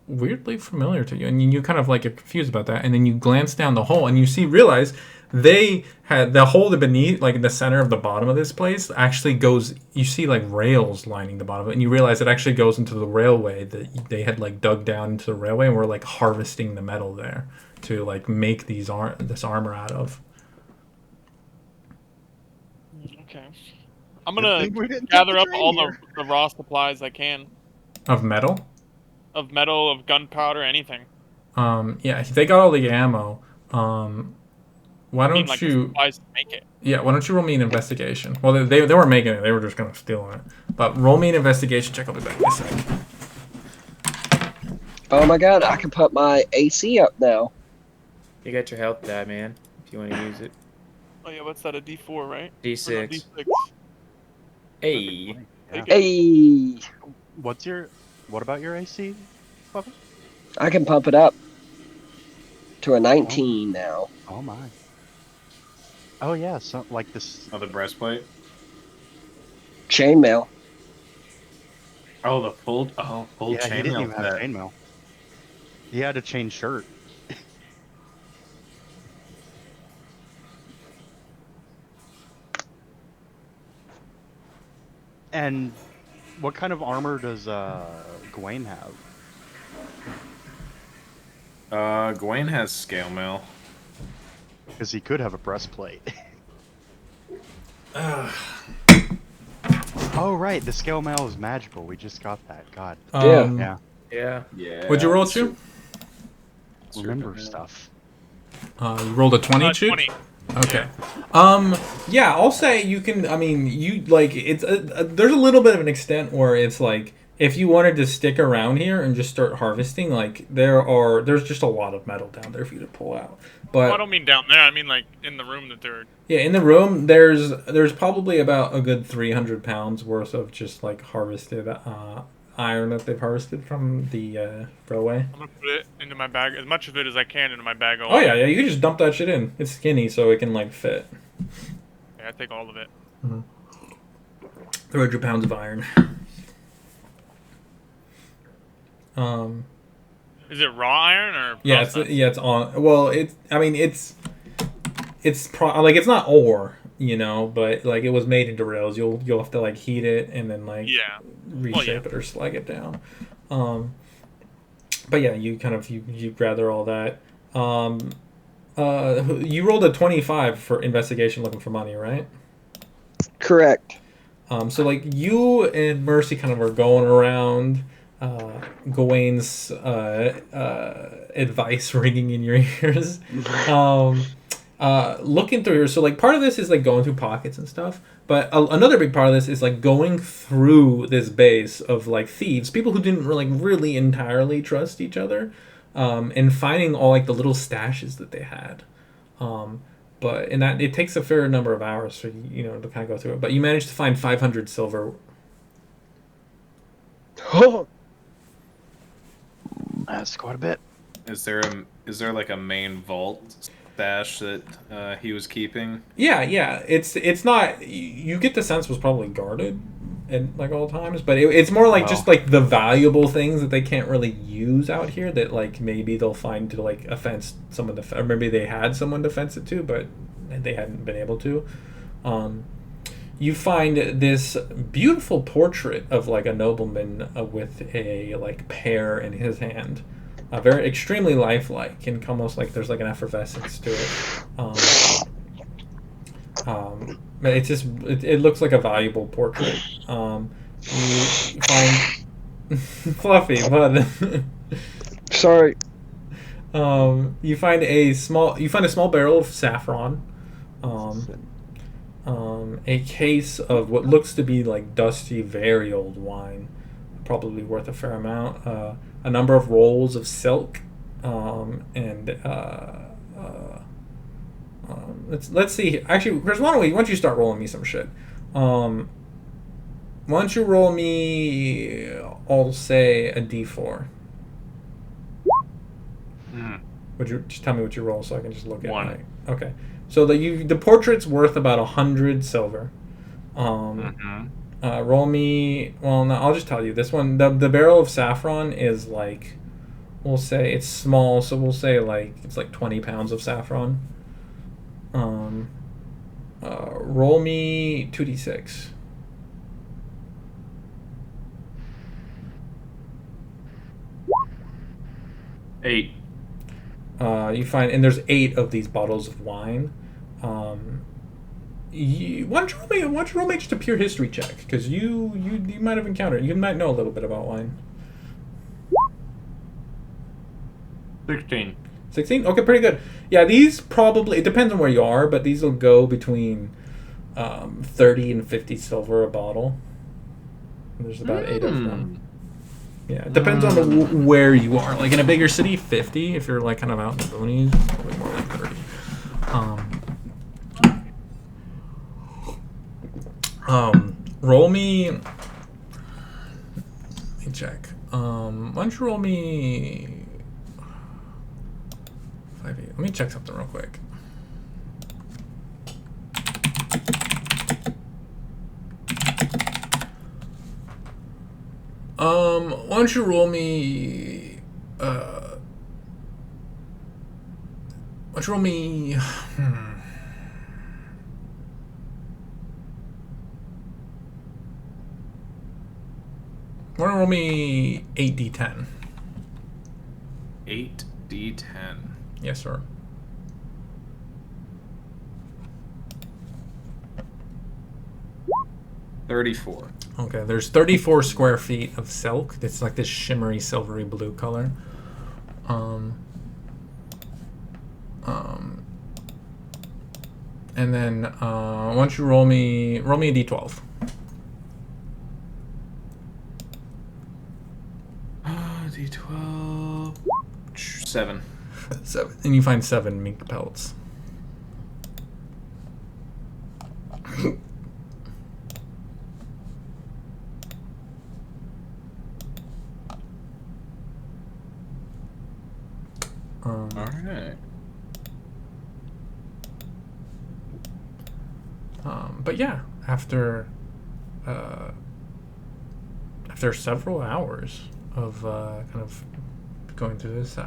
weirdly familiar to you, and you kind of like get confused about that. And then you glance down the hole, and you realize they had the hole beneath, like in the center of the bottom of this place, actually goes. You see like rails lining the bottom of it, and you realize it actually goes into the railway that they had like dug down into the railway, and were like harvesting the metal there to like make this armor out of. Okay. I'm gonna think we didn't gather take up the all train the raw supplies I can Of metal? of metal, of gunpowder, anything. Yeah, they got all the ammo. Why I mean, don't like the you? supplies to make it. Yeah, why don't you roll me an investigation? Well, they weren't making it; they were just gonna steal it. But roll me an investigation check. I'll be back in a sec. Oh my God, I can put my AC up now. You got your health die, man, if you want to use it. Oh yeah, what's that? A D4, right? Or no, D6. D6. Hey. Yeah. Take it. Hey, What about your AC, Bubba? I can pump it up to a 19 now. Oh my. Oh yeah, so like this. Oh, the breastplate. Chainmail. Oh, the full Yeah, he chainmail didn't even have set. chainmail. He had to change shirt. And what kind of armor does Gawain have? Gawain has scale mail. Because he could have a breastplate. Oh right, the scale mail is magical. We just got that. God. Yeah. Yeah. Yeah. What'd you roll, Chew? Remember stuff. You rolled a 20, Chew? 20. Okay. Yeah, I'll say you can. I mean, you like it's. There's a little bit of an extent where it's like if you wanted to stick around here and just start harvesting, like there's just a lot of metal down there for you to pull out. But Well, I don't mean down there. I mean like in the room that they're. yeah, in the room there's probably about a good 300 pounds worth of just like harvested iron that they've harvested from the railway. I'm gonna put it into my bag, as much of it as I can into my bag. Oh yeah, you can just dump that shit in. It's skinny, so it can like fit. Yeah, I take all of it. 300 pounds of iron. Is it raw iron or? Yeah, it's processed? on. Well, it's. I mean, it's it's like it's not ore, you know, but like it was made into rails. You'll have to like heat it and then like Yeah. reshape it or slag it down. But yeah, you kind of you gather all that. You rolled a 25 for investigation, looking for money, right? Correct. So like you and Mercy kind of are going around. Gawain's advice ringing in your ears. Looking through here. So like part of this is like going through pockets and stuff. But another big part of this is like going through this base of like thieves, people who didn't really entirely trust each other, and finding all like the little stashes that they had. But in that it takes a fair number of hours for you know to kind of go through it. But you managed to find 500 silver. Oh, That's quite a bit. Is there like a main vault stash that he was keeping? Yeah. It's not. You get the sense it was probably guarded at like all times, but it's more like just like the valuable things that they can't really use out here that like maybe they'll find to like offense someone or maybe they had someone to fence it to, but they hadn't been able to. You find this beautiful portrait of like a nobleman with a like pear in his hand, very extremely lifelike and almost like there's like an effervescence to it. It's just it looks like a valuable portrait. You find Fluffy, but sorry. you find a small barrel of saffron. A case of what looks to be like dusty, very old wine, probably worth a fair amount. A number of rolls of silk, and let's see. Actually, Chris, why don't you start rolling me some shit? Why don't you roll me? I'll say a D4. Would you just tell me what you roll so I can just look at it? 1. Okay. So the portrait's worth about 100 silver. Roll me. Well, no, I'll just tell you this one. The barrel of saffron is like, we'll say it's small, so we'll say like it's like 20 pounds of saffron. Roll me 2d6. Eight. You find, and there's 8 of these bottles of wine. Why don't you roll me just a pure history check? Because you might have encountered, you might know a little bit about wine. 16. 16? Okay, pretty good. Yeah, these probably, it depends on where you are, but these will go between 30 and 50 silver a bottle. There's about 8 of them. Yeah, it depends on where you are. Like in a bigger city, 50. If you're like kind of out in the boonies, probably more like 30. Roll me. Let me check. Why don't you roll me 5 8. Let me check something real quick. Why don't you roll me? Why don't you roll me? Why don't you roll me 8d10? 8d10. Yes, sir. $34. Okay, there's 34 square feet of silk. It's like this shimmery, silvery blue color. And then why don't you roll me a d12? D12. 7. 7. And you find 7 mink pelts. All right. But yeah, after several hours of kind of going through this,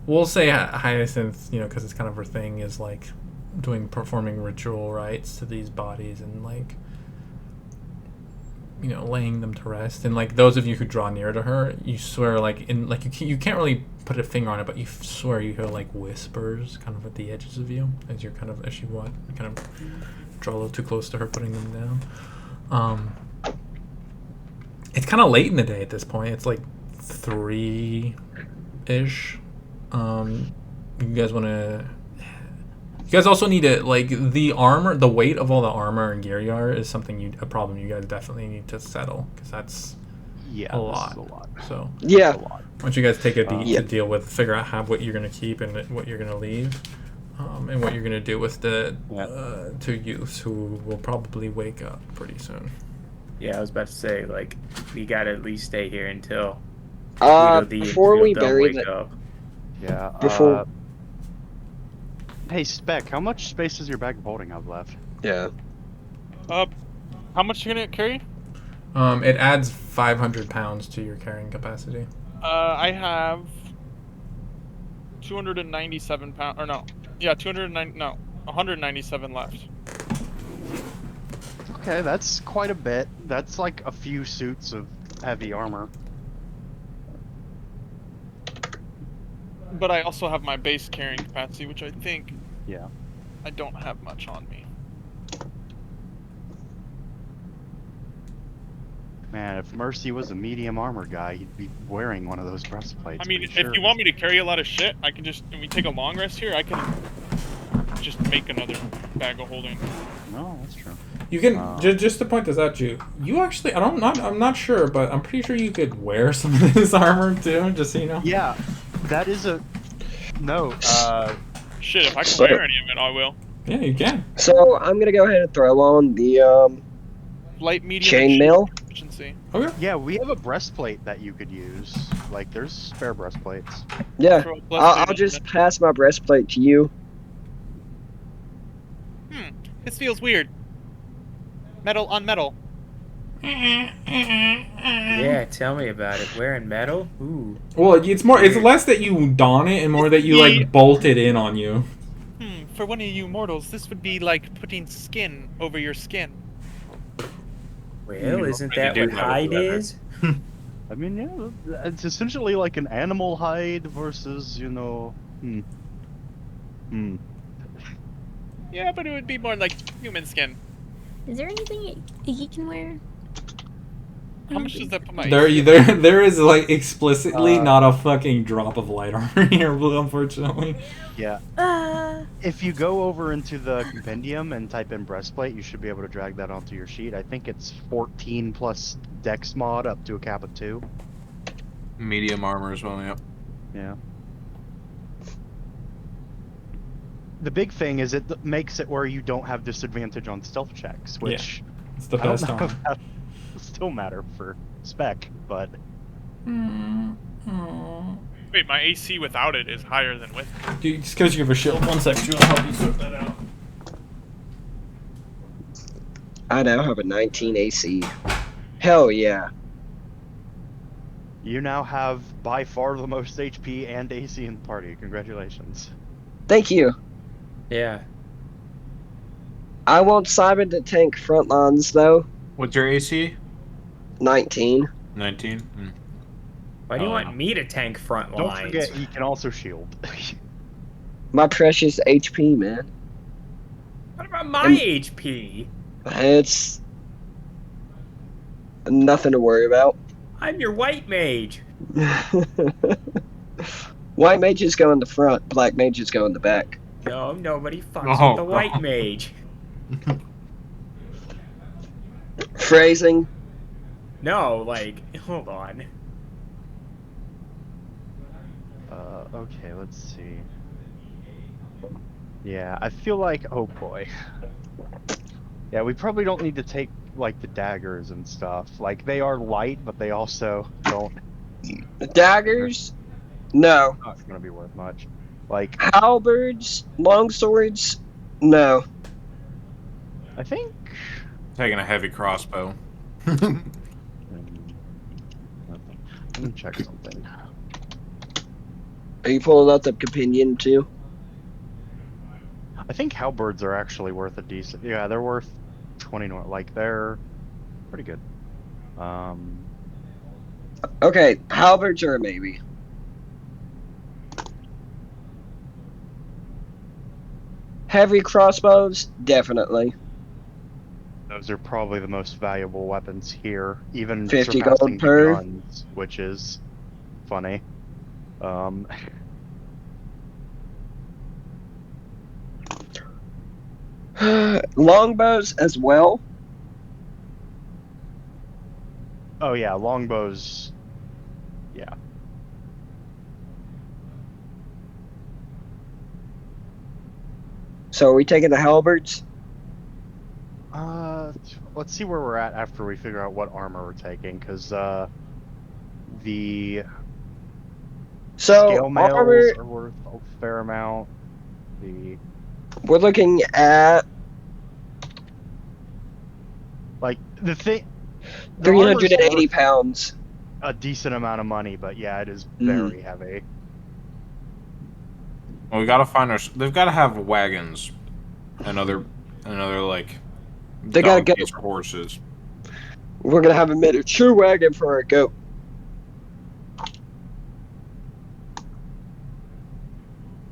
we'll say Hyacinth, you know, because it's kind of her thing, is like performing ritual rites to these bodies and like, you know, laying them to rest. And like those of you who draw near to her, you swear like you can't really put a finger on it, but you swear you hear like whispers kind of at the edges of you as you're kind of kind of draw a little too close to her, putting them down. It's kind of late in the day at this point. It's like 3-ish. You guys want to? You guys also need to, like, the armor, the weight of all the armor and gear is something a problem you guys definitely need to settle, because that's a lot. So Yeah. once you guys take a beat to deal with, figure out what you're gonna keep and what you're gonna leave, and what you're gonna do with the 2 youths who will probably wake up pretty soon. Yeah, I was about to say, like, we gotta at least stay here until Before we bury wake the up. Yeah. Before- Hey, Spec, how much space does your bag of holding have left? Yeah. How much you gonna carry? It adds 500 pounds to your carrying capacity. I have 297 pounds. Or no, yeah, 197 left. Okay, that's quite a bit. That's like a few suits of heavy armor. But I also have my base carrying capacity, which I think Yeah. I don't have much on me. Man, if Mercy was a medium armor guy, he'd be wearing one of those breastplates. I mean, pretty if sure. you want me to carry a lot of shit, I can when we take a long rest here, I can just make another bag of holding. No, that's true. You can just to point this out, you actually I'm not sure, but I'm pretty sure you could wear some of this armor too, just so you know. Yeah, that is a no. Shit, if I can wear any of it, I will. Yeah, you can. So I'm gonna go ahead and throw on the Light, medium, and chainmail. efficiency. Okay. Yeah, we have a breastplate that you could use. Like, there's spare breastplates. Yeah. Throw a I'll plus just pass my breastplate to you. This feels weird. Metal on metal. Yeah, tell me about it. Wearing metal? Ooh. Well, it's less that you don it and more that you like bolt it in on you. For one of you mortals, this would be like putting skin over your skin. Well, isn't you that do what have a hide leather. is? I mean, yeah, it's essentially like an animal hide versus, Yeah, but it would be more like human skin. Is there anything he can wear? How much does that put my There is like explicitly Uh, not a fucking drop of light armor here, unfortunately. Yeah. If you go over into the compendium and type in breastplate, you should be able to drag that onto your sheet. I think it's 14 plus dex mod up to a cap of 2. Medium armor as well, yep. Yeah. The big thing is it makes it where you don't have disadvantage on stealth checks, which It's the I don't best know armor. if that will still matter for spec, but Wait, my AC without it is higher than with it. Dude, just because you have a shield, 1 sec, I'll help you sort that out. I now have a 19 AC. Hell yeah. you now have by far the most HP and AC in the party. Congratulations. Thank you. Yeah. I want Simon to tank front lines though. What's your AC? 19. 19? Why do you Oh, want wow. me to tank front Don't lines? forget, he can also shield. My precious HP, man. What about my And- HP? It's nothing to worry about. I'm your white mage. White mages go in the front, black mages go in the back. No, nobody fucks Oh, with the white God. mage. Phrasing. No, like, hold on. Okay, let's see. Yeah, I feel like, oh boy. Yeah, we probably don't need to take, like, the daggers and stuff. Like, they are light, but they also don't, Daggers? No. not gonna be worth much. Like, Halberds? Longswords? No. I think... Taking a heavy crossbow. Let me check something. Are you pulling out the companion too? I think halberds are actually worth a decent. Yeah, they're worth 20. Like they're pretty good. Okay, halberds are a maybe. Heavy crossbows, definitely. Those are probably the most valuable weapons here, even 50 gold surpassing the per. guns, which is funny. Longbows as well. Oh yeah, longbows. Yeah. So are we taking the halberds? Let's see where we're at after we figure out what armor we're taking, because the So scale mails armor, are worth a fair amount. we're looking at Like the thing, the 380 armor's worth pounds. a decent amount of money, but yeah, it is Mm. very heavy. Well, we gotta find our. They've got to have wagons, and other like. They gotta go. donkeys or horses. We're gonna have a miniature wagon for our goat.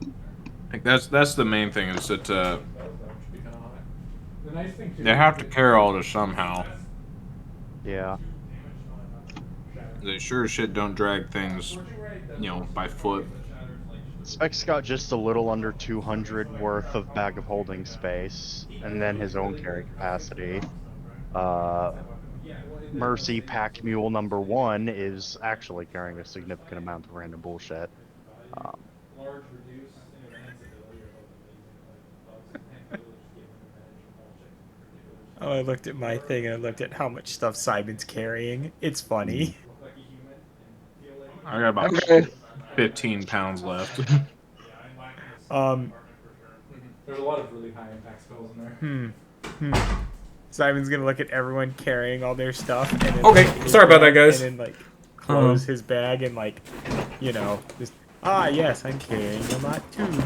I think that's the main thing is that they have to carry all this somehow. Yeah. They sure as shit don't drag things, by foot. Spec's got just a little under 200 worth of bag of holding space, and then his own carry capacity. Mercy Pack Mule number 1 is actually carrying a significant amount of random bullshit. Oh, I looked at my thing and I looked at how much stuff Simon's carrying. It's funny. I got about Okay. 15 pounds left. There's a lot of really high impact spells in there. Simon's gonna look at everyone carrying all their stuff. And then Okay, look at his sorry about bag that, guys. And then close his bag and just yes, I'm carrying a lot too.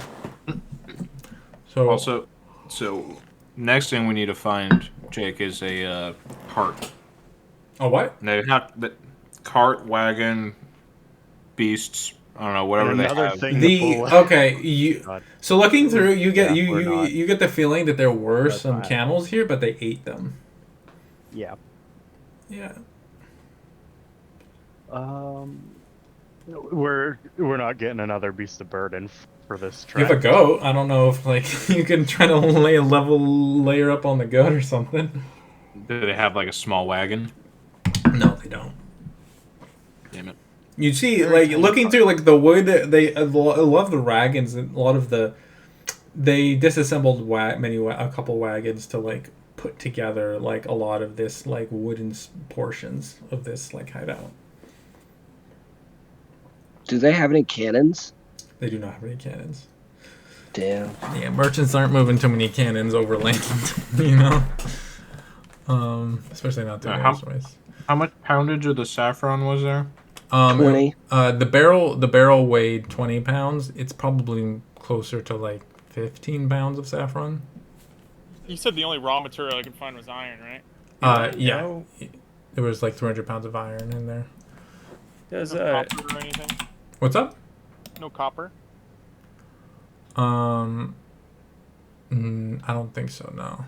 So Also, next thing we need to find, Jake, is a cart. oh what? They have the cart, wagon, beasts. I don't know, whatever And they another have. thing The to pull- okay, God. so looking through, you get Yeah, we're not. you get the feeling that there were That's some fine. camels here, but they ate them. Yeah. Yeah. We're not getting another beast of burden for this You trip. have a goat. I don't know if you can try to lay a layer up on the goat or something. Do they have like a small wagon? No, they don't. Damn it. You see, looking through the wood, they a lot of the wagons and a lot of they disassembled a couple wagons to put together a lot of this wooden portions of this hideout. Do they have any cannons? They do not have any cannons. Damn. Yeah, merchants aren't moving too many cannons over land, especially not through ways. How much poundage of the saffron was there? 20. The barrel weighed 20 pounds. It's probably closer to 15 pounds of saffron. You said the only raw material I could find was iron, right? Yeah. No. There was 300 pounds of iron in there. Does No copper or anything? What's up? No copper? I don't think so, no.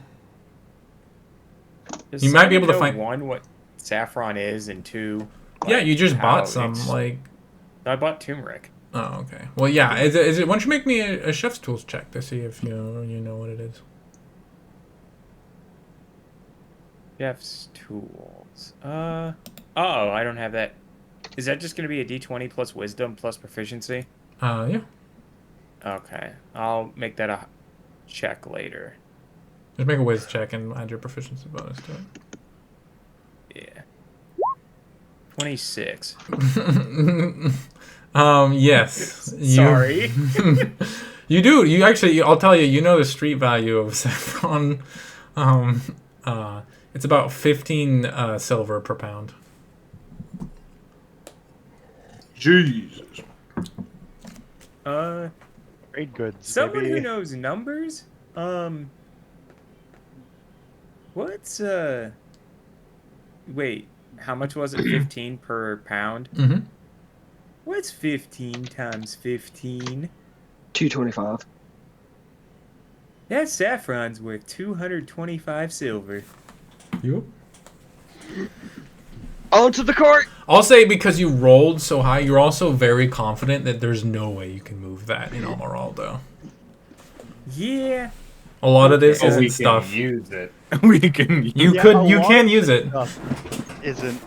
does You might be Simon able to know, find- one, what saffron is, and two, Yeah, you just how bought some, it's- I bought turmeric. Oh, okay. Well, yeah. Is it? Why don't you make me a chef's tools check to see if you know what it is? Chef's tools. Oh, I don't have that. Is that just gonna be a D20 plus wisdom plus proficiency? Yeah. Okay, I'll make that a check later. Just make a whiz check and add your proficiency bonus to it. Yeah. 26. Yes. Sorry. You do. You actually. I'll tell you. You know the street value of saffron. It's about 15 silver per pound. Jesus. Trade goods. Someone baby. who knows numbers. What's Wait, how much was it? 15 per pound. Mm-hmm. What's 15 times 15? 225. That saffron's worth 225 silver. You. Onto the court. I'll say because you rolled so high, you're also very confident that there's no way you can move that in Almeraldo. Yeah. A lot of this Oh, isn't we stuff. can use it. We can use You Yeah, could, a you lot can of use it. Stuff isn't.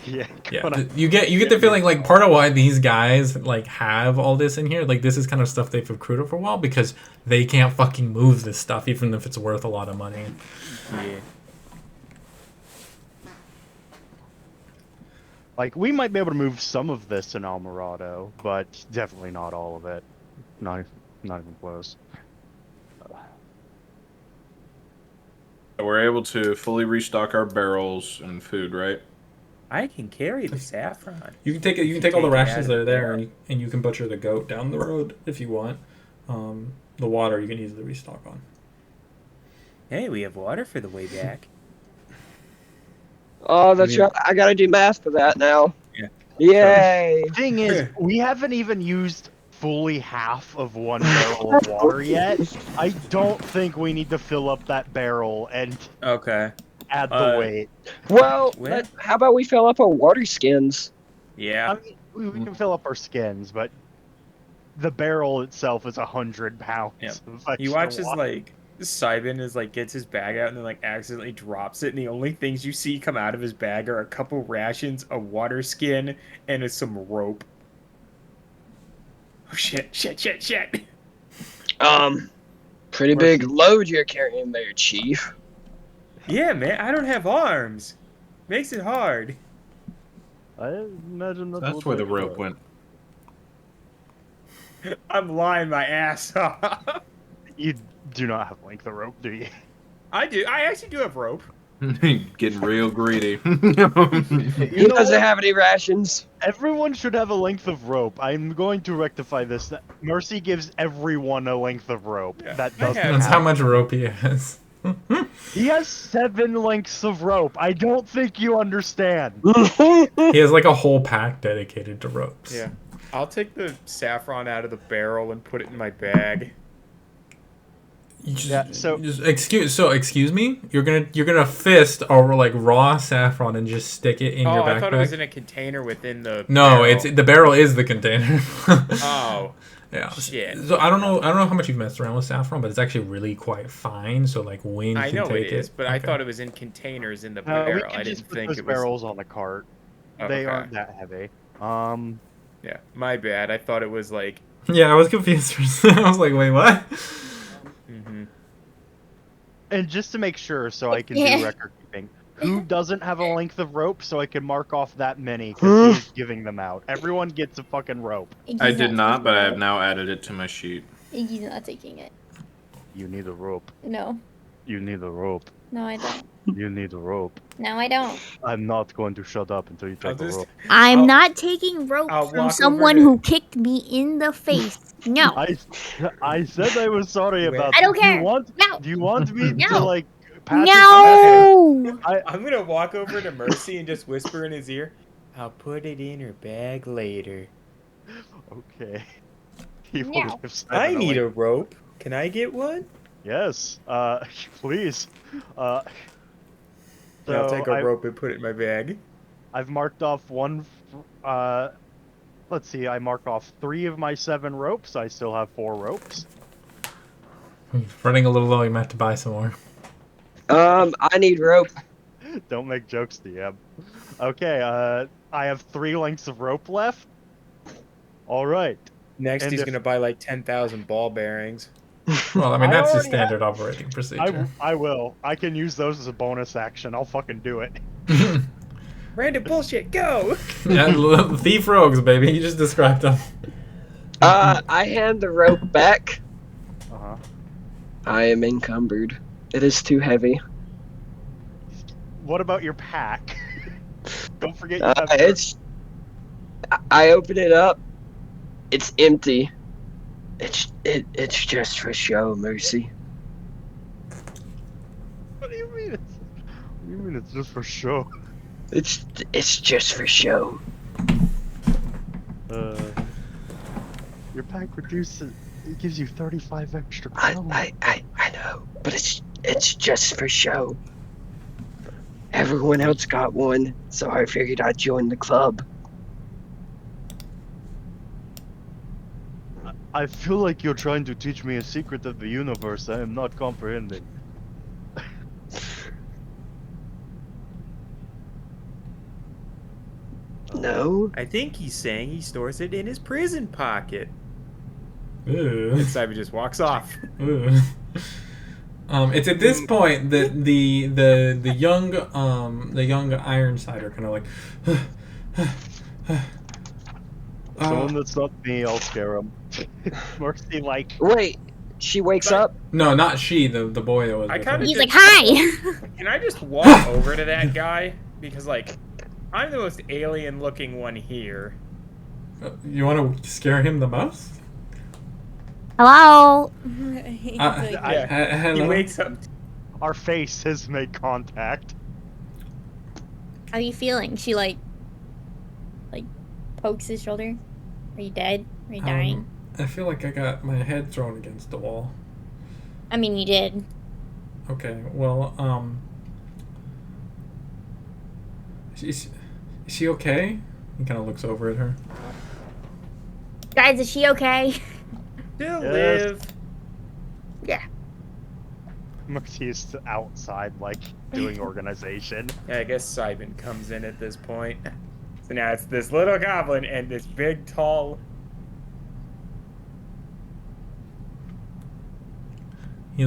Yeah. Yeah, gonna- you get the feeling like part of why these guys like have all this in here, like this is kind of stuff they've accrued for a while because they can't fucking move this stuff even if it's worth a lot of money. Yeah. Like, we might be able to move some of this in Almerado, but definitely not all of it. Not even close. We're able to fully restock our barrels and food, right? I can carry the saffron. You can take it. You can take all the Take it rations out that of are the there, barrel. and you can butcher the goat down the road if you want. The water you can easily restock on. Hey, we have water for the way back. Oh, that's Yeah. right. I gotta do math for that now. Yeah. Yay. Thing is, we haven't even used fully half of one barrel of water yet. I don't think we need to fill up that barrel and Okay. add the weight. Well, Where? how about we fill up our water skins? Yeah. I mean, we can fill up our skins, but the barrel itself is 100 pounds. Yeah. of You extra watch as water. like Simon is like gets his bag out and then like accidentally drops it, and the only things you see come out of his bag are a couple rations, a water skin, and some rope. Oh shit! Pretty big load you're carrying there, Chief. Yeah, man, I don't have arms. Makes it hard. I imagine That's where the rope went. I'm lying my ass off. You do not have length of rope, do you? I do. I actually do have rope. Getting real greedy. He know doesn't what? have any rations. Everyone should have a length of rope. I'm going to rectify this. Mercy gives everyone a length of rope. Yeah, That I doesn't have- That's how happen. much rope he has. He has 7 lengths of rope. I don't think you understand. He has like a whole pack dedicated to ropes. Yeah. I'll take the saffron out of the barrel and put it in my bag. You just, Yeah, so- excuse me. You're gonna fist or like raw saffron and just stick it in Oh, your backpack. I thought it was in a container within the. No, barrel. it's the barrel is the container. Oh. Yeah. Shit. So I don't know how much you've messed around with saffron, but it's actually really quite fine. So like wind I can know take it is, but I Okay. thought it was in containers in the We barrel. can I just didn't put think those it was. barrels on the cart. Oh, They okay. aren't that heavy. Yeah, my bad. I thought it was like. Yeah, I was confused for a second. I was like, wait, what? Mm-hmm. And just to make sure, so I can Yeah. do record keeping, who doesn't have a length of rope so I can mark off that many because he's giving them out. Everyone gets a fucking rope. I did not, but I have now added it to my sheet. Iggy's not taking it. You need a rope. No. You need a rope. No, I don't. You need a rope. No, I don't. I'm not going to shut up until you I'll take a just. rope. I'm I'll- not taking rope I'll from walk someone over to- who kicked me in the face. No. I said I was sorry Wait. about I don't that. care. Do No. you want me to No. like pat No. I'm gonna walk over to Mercy and just whisper in his ear. I'll put it in her bag later. Okay. He No. would have said I it need like- a rope. Can I get one? Yes. Please. Yeah, I'll take a I- rope and put it in my bag. I've marked off one. Let's see. I marked off 3 of my 7 ropes. I still have 4 ropes. Running a little low. You might have to buy some more. I need rope. Don't make jokes, DM. Okay. I have 3 lengths of rope left. All right. Next, And he's if- gonna buy like 10,000 ball bearings. Well, I mean I that's the already have- standard operating procedure. I will. I can use those as a bonus action. I'll fucking do it. Random bullshit, go! Yeah, thief rogues, baby. You just described them. I hand the rope back. Uh-huh. I am encumbered. It is too heavy. What about your pack? Don't forget you have. your- I open it up. It's empty. Okay. I open it up. It's empty. All right. It's empty. All right. It's just for show, Mercy. What do you mean? What do you mean it's just for show? It's just for show. Your pack reduces. It gives you 35 extra I crowns. I know, but it's just for show. Everyone else got one, so I figured I'd join the club. I feel like you're trying to teach me a secret of the universe I am not comprehending. No? I think he's saying he stores it in his prison pocket. Ew. And Simon just walks off. Ew. It's at this point that the young Ironsider kind of like. Someone that's not me, I'll scare him. Mercy, like, Wait, she wakes up? No, not she. The boy that was. I with kinda her. He's like, hi! Can I just walk over to that guy? Because, like, I'm the most alien looking one here. You want to scare him the most? Hello? He He's like, He hello. wakes up. our face has made contact. how are you feeling? She like pokes his shoulder. Are you dead? Are you dying? I feel like I got my head thrown against the wall. I mean, you did. Okay, well, is she okay? He kind of looks over at her. Guys, is she okay? Still Yes. live. Yeah. Mercy is outside, like, doing organization. Yeah, I guess Simon comes in at this point. So now it's this little goblin and this big, tall. He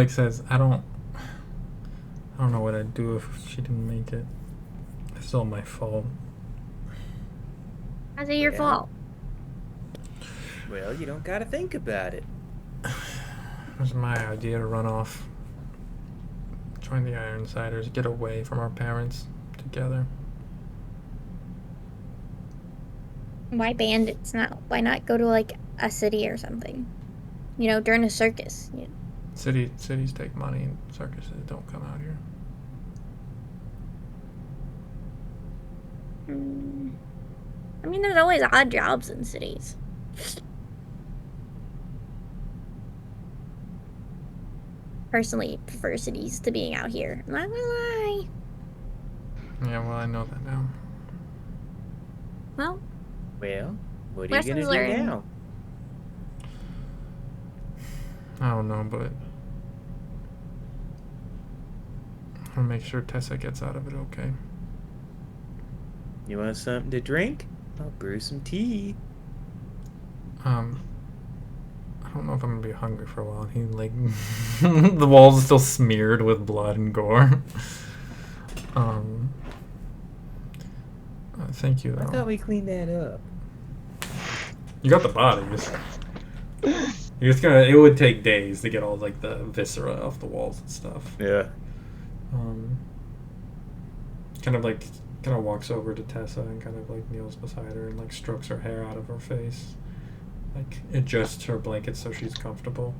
says, I don't know what I'd do if she didn't make it. It's still my fault. How's it your Yeah. fault? Well, you don't gotta think about it. It was my idea to run off. Join the Ironsiders, get away from our parents together. Why bandits? Why not go to like a city or something? You know, during a circus. Cities take money and circuses don't come out here. I mean, there's always odd jobs in cities. Personally, prefer cities to being out here. I'm not gonna lie. Yeah, well, I know that now. Well, Well, what are Lessons you gonna learned. do now? I don't know, but I'll make sure Tessa gets out of it okay. You want something to drink? I'll brew some tea. I don't know if I'm gonna be hungry for a while. He the walls are still smeared with blood and gore. Thank you I though. thought we cleaned that up. You got the bodies. You're just gonna. It would take days to get all like the viscera off the walls and stuff. Yeah. Kind of walks over to Tessa and kind of like kneels beside her and like strokes her hair out of her face, like adjusts her blanket so she's comfortable.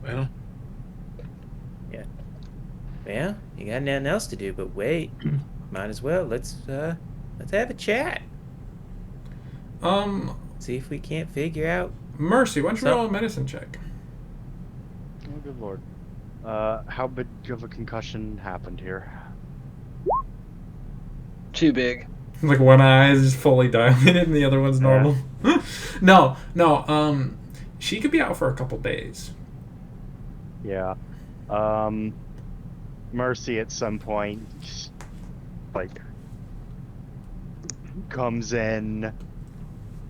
Well, Well, you got nothing else to do but wait. Might as well. Let's have a chat. See if we can't figure out. Mercy, why don't you So- roll a medicine check? Oh, good lord. How big of a concussion happened here? Too big. Like one eye is just fully dilated and the other one's normal. No. She could be out for a couple days. Yeah. Mercy at some point, like, comes in.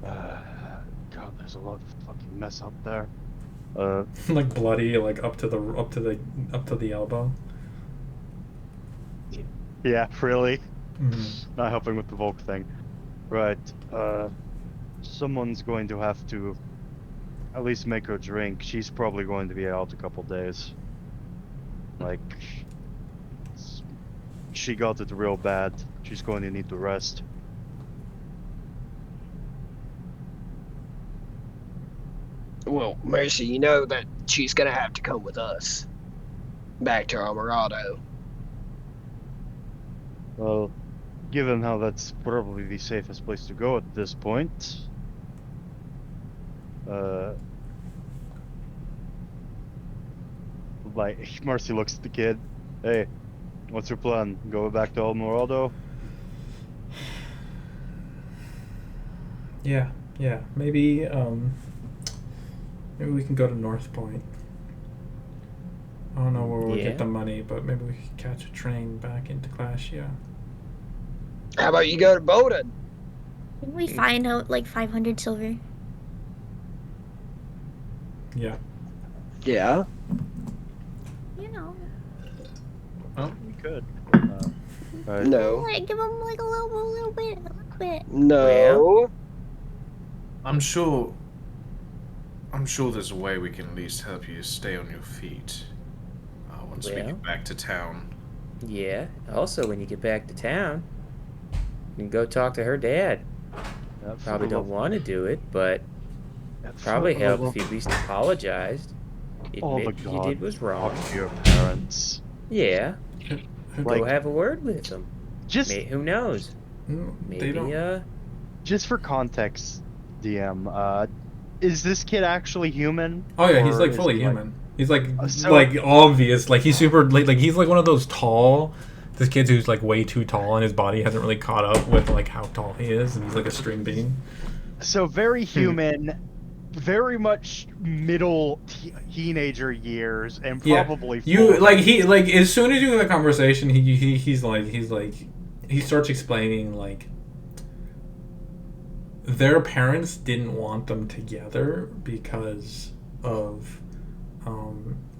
God, there's a lot of fucking mess up there. Like bloody, like up to the elbow. Yeah, really. Mhm. Not helping with the Volk thing. Right. Someone's going to have to at least make her drink. She's probably going to be out a couple days. Like, she got it real bad. She's going to need to rest. Well, Mercy, you know that she's gonna have to come with us back to Alvarado. Well, given how that's probably the safest place to go at this point, like Marcy looks at the kid. Hey, what's your plan? Go back to Alvarado? Yeah, maybe maybe we can go to North Point. I don't know where we'll Yeah. get the money, but maybe we can catch a train back into Clashia. How about you go to Bowden? Didn't we find out like 500 silver? Yeah. Yeah. You know, We could. Right. No. like give them like a little bit. No. I'm sure there's a way we can at least help you stay on your feet. Once we Well. get back to town. Yeah. Also, when you get back to town, you can go talk to her dad. Yeah, Probably don't want to do it, but probably help if you at least apologized. Oh my Admit you God. did was wrong. Talk to your parents. Yeah. Like- Go have a word with them. Just, Who knows? Mm, Maybe, They don't. just for context, DM. Is this kid actually human? Oh yeah, he's Or like is fully he, like- human. He's like So- like obvious. Like he's super like he's like one of those tall. This kid who's like way too tall and his body hasn't really caught up with like how tall he is, and he's like a string bean. So very human, very much middle teenager years, and Yeah. probably You full of- like he like as soon as you have the conversation, he's like he starts explaining like their parents didn't want them together because of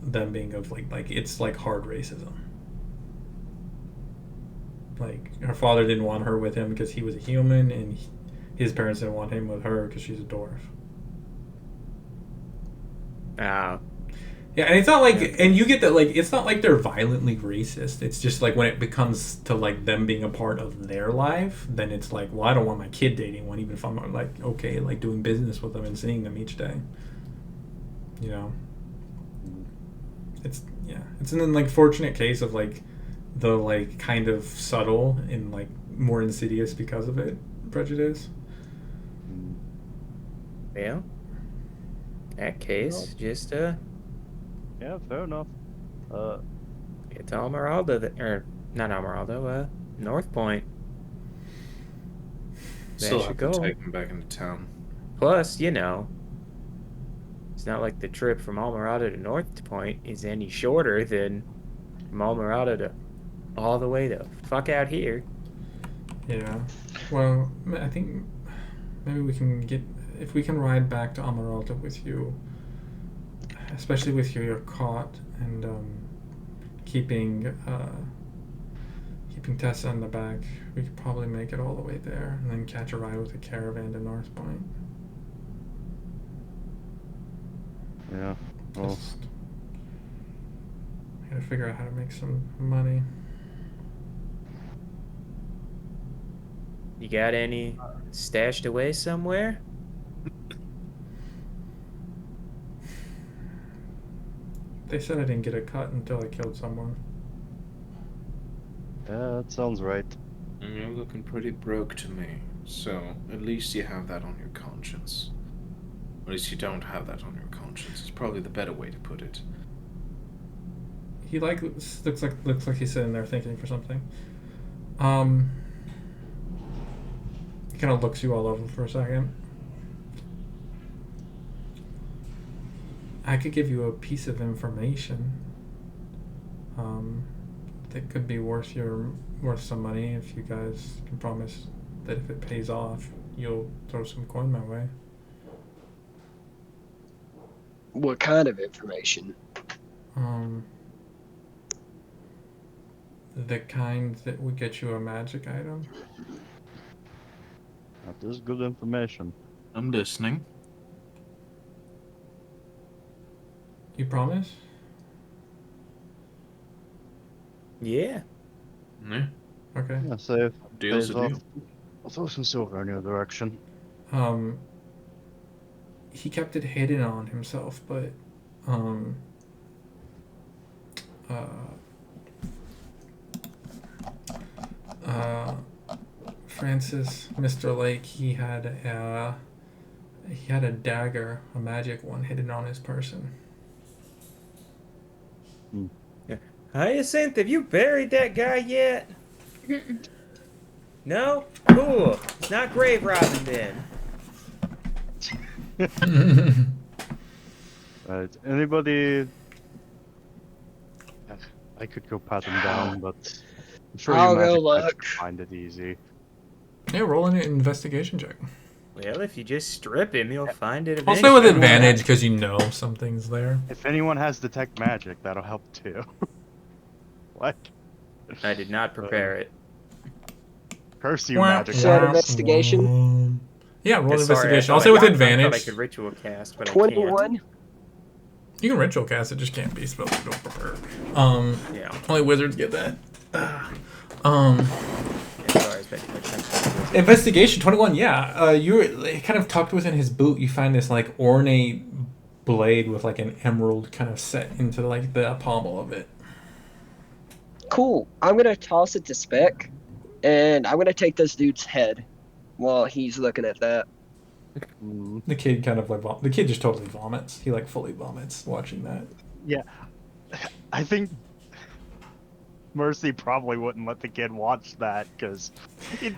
them being of like it's like hard racism. Like her father didn't want her with him because he was a human, and his parents didn't want him with her because she's a dwarf. Ah, Yeah, and it's not like, and you get that, like, it's not like they're violently racist. It's just like when it becomes to like them being a part of their life, then it's like, well, I don't want my kid dating one, even if I'm like okay, like doing business with them and seeing them each day. You know, it's it's an like fortunate case of like the like kind of subtle and like more insidious because of it prejudice. well. In that case, just Yeah, fair enough. get to Almeraldo, or not Almeraldo, North Point. Still should have go. to take him back into town. Plus, you know, it's not like the trip from Almeraldo to North Point is any shorter than from Almeraldo to all the way the fuck out here. Yeah. Well, I think maybe we can get if we can ride back to Amaralta with you, especially with your cot and keeping Tessa in the back. We could probably make it all the way there and then catch a ride with a caravan to North Point. Yeah. Well, Just I gotta figure out how to make some money. You got any stashed away somewhere? They said I didn't get a cut until I killed someone. yeah, that sounds right. You're looking pretty broke to me, so at least you have that on your conscience. Or at least you don't have that on your conscience. It's probably the better way to put it. He looks like he's sitting there thinking for something. He kind of looks you all over for a second. I could give you a piece of information. That could be worth some money if you guys can promise that if it pays off, you'll throw some coin my way. What kind of information? The kind that would get you a magic item. That is good information. I'm listening. You promise? Yeah. Yeah, Okay. Yeah, save. deal's a Pays off. deal. I'll throw some silver in your direction. He kept it hidden on himself, but uh, Francis, Mr. Lake, he had a dagger, a magic one, hidden on his person. Hyacinth, have you buried that guy yet? No? Cool. It's not grave robbing then. Right. Anybody? I could go pat him down, but I'm sure I'll you go magic guys look. can find it easy. Yeah, roll an investigation check. Well, if you just strip him, you'll find it I'll eventually. say with advantage because you know something's there. If anyone has detect magic, that'll help too. What? I did not prepare it. Curse you, Wah, magic. So guys. investigation? Yeah, roll Yeah, sorry, investigation. I I'll thought say I with got- I thought I advantage. could ritual cast, but I 21? You can ritual cast it, just can't be spelled to go prepared. can't. Yeah. Only wizards get that. Yeah, sorry, I was making my sense. Investigation 21. Yeah, you're kind of tucked within his boot. You find this like ornate blade with like an emerald kind of set into like the pommel of it. Cool. I'm gonna toss it to Spec, and I'm gonna take this dude's head while he's looking at that. Mm, The kid kind of like the kid just totally vomits. He like fully vomits watching that. yeah. I think Mercy probably wouldn't let the kid watch that because.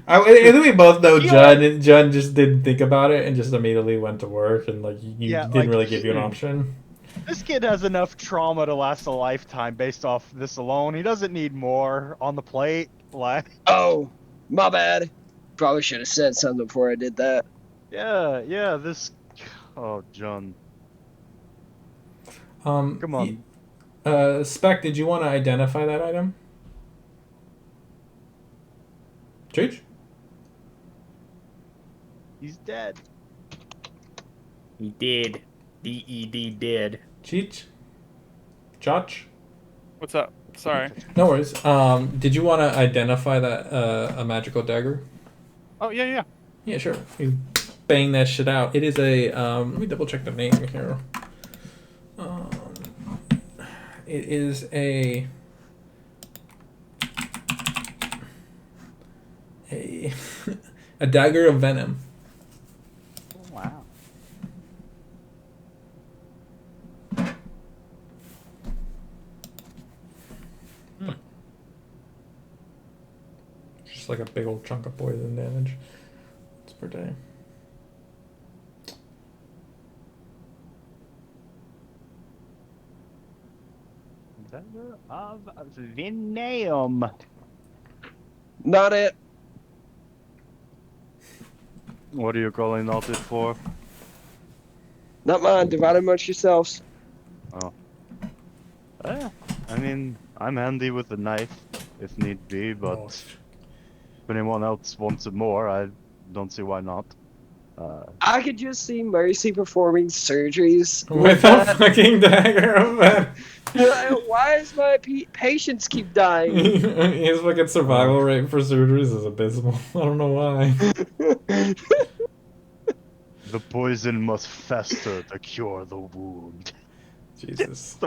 I think we both know Yeah. John just didn't think about it and just immediately went to work and like you Yeah, didn't like, really give you an option. This kid has enough trauma to last a lifetime based off this alone. He doesn't need more on the plate. Like, Oh, my bad. Probably should have said something before I did that. yeah, this. Oh, John. Come on. Spec, did you want to identify that item? Cheech? He's dead. He did. D-E-D did. Cheech? Chach? What's up? Sorry. No worries. Did you want to identify that a magical dagger? Oh yeah, yeah. Yeah, sure. You bang that shit out. It is a let me double check the name here. It is a a dagger of venom. Wow. Just like a big old chunk of poison damage. It's per day. Dagger of Venom. Not it. What are you calling out it for? Not mine. Divide amongst yourselves. I mean, I'm handy with a knife if need be, but Oh. if anyone else wants it more, I don't see why not. I could just see Mercy performing surgeries With a that. fucking dagger of venom. Why is my patients keep dying? His fucking survival rate for surgeries is abysmal. I don't know why. The poison must fester to cure the wound. Jesus.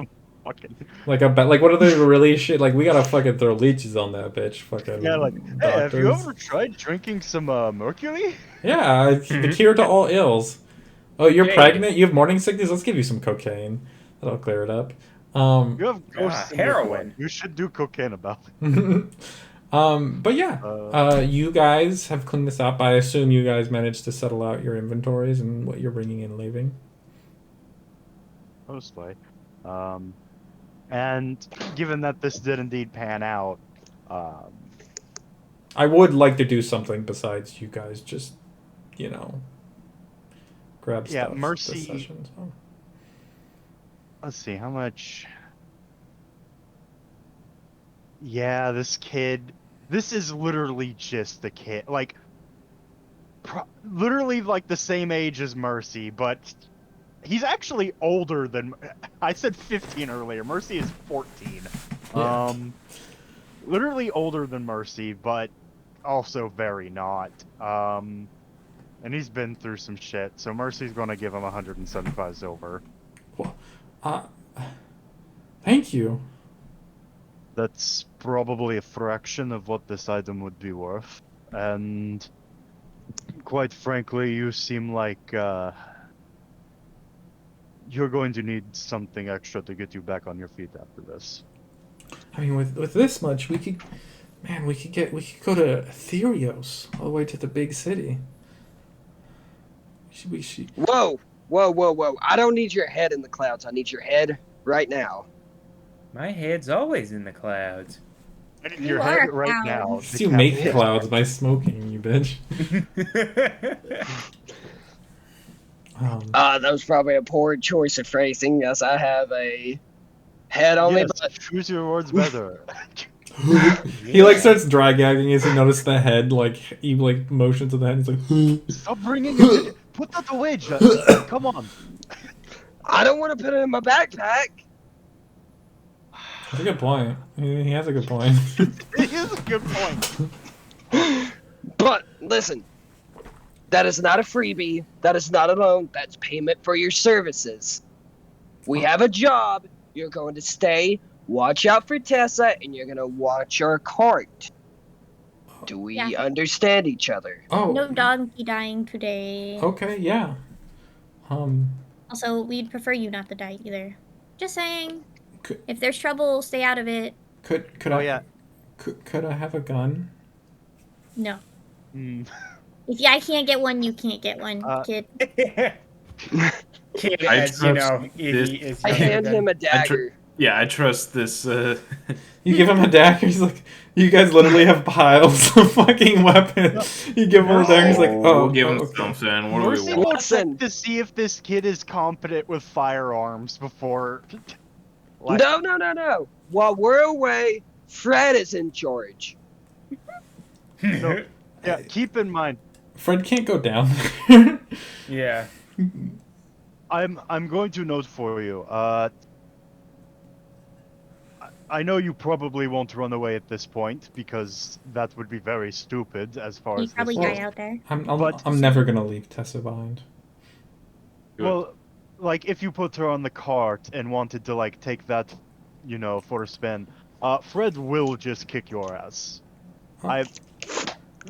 Fucking Like what are they really shit? Like we gotta fucking throw leeches on that bitch. Fucking yeah, like hey, have you doctors. ever tried drinking some mercury? Yeah, the cure to all ills. Oh, you're Hey. pregnant? You have morning sickness? Let's give you some cocaine. That'll clear it up. You have ghosts in your heroin. blood. You should do cocaine about it. But yeah, you guys have cleaned this up. I assume you guys managed to settle out your inventories and what you're bringing and leaving. Mostly. And given that this did indeed pan out, I would like to do something besides you guys just, grab Yeah, stuff. Mercy- This session, so. let's see how much. Yeah, this kid. This is literally just the kid. Like, literally like the same age as Mercy, but he's actually older than. I said 15 earlier. Mercy is 14. Yeah. literally older than Mercy, but also very not. And he's been through some shit, so Mercy's gonna give him 175 silver. Thank you. That's probably a fraction of what this item would be worth. And quite frankly, you seem like you're going to need something extra to get you back on your feet after this. I mean, with this much, we could go to Therios, all the way to the big city. We should. Whoa. I don't need your head in the clouds. I need your head right now. My head's always in the clouds. I need You your are head a right clown. now. You make clouds by smoking, you bitch. That was probably a poor choice of phrasing. Yes, I have a head on me, Yes, but choose your words better. He like starts dry gagging as he noticed the head, like he like motions to the head. He's like, Stop bringing it. Put that away, Jeff. Come on. I don't want to put it in my backpack. That's a good point. He has a good point. It is a good point. But listen, that is not a freebie. That is not a loan. That's payment for your services. We have a job. You're going to stay, watch out for Tessa, and you're going to watch our cart. Do we Yeah. understand each other? Oh, No donkey dying today. okay, yeah. Also, we'd prefer you not to die either. Just saying. Could- If there's trouble, stay out of it. Could Oh I? yeah. Could I have a gun? No. Mm. If I can't get one, you can't get one, kid. Kid, I as you trust know, Iggy is I younger hand than- him a dagger. Yeah, I trust this. You give him a dagger. He's like, you guys literally have piles of fucking weapons. You give him a dagger. He's like, oh, we'll give him okay. something. What do Mercy we want? will Listen. check to see if this kid is competent with firearms before. Like, No. While we're away, Fred is in charge. No. Yeah, keep in mind, Fred can't go down there. Yeah. I'm going to note for you. I know you probably won't run away at this point because that would be very stupid as far You as probably this die goes. out there. I'm never gonna leave Tessa behind. Well, like if you put her on the cart and wanted to like take that, for a spin, Fred will just kick your ass. Huh?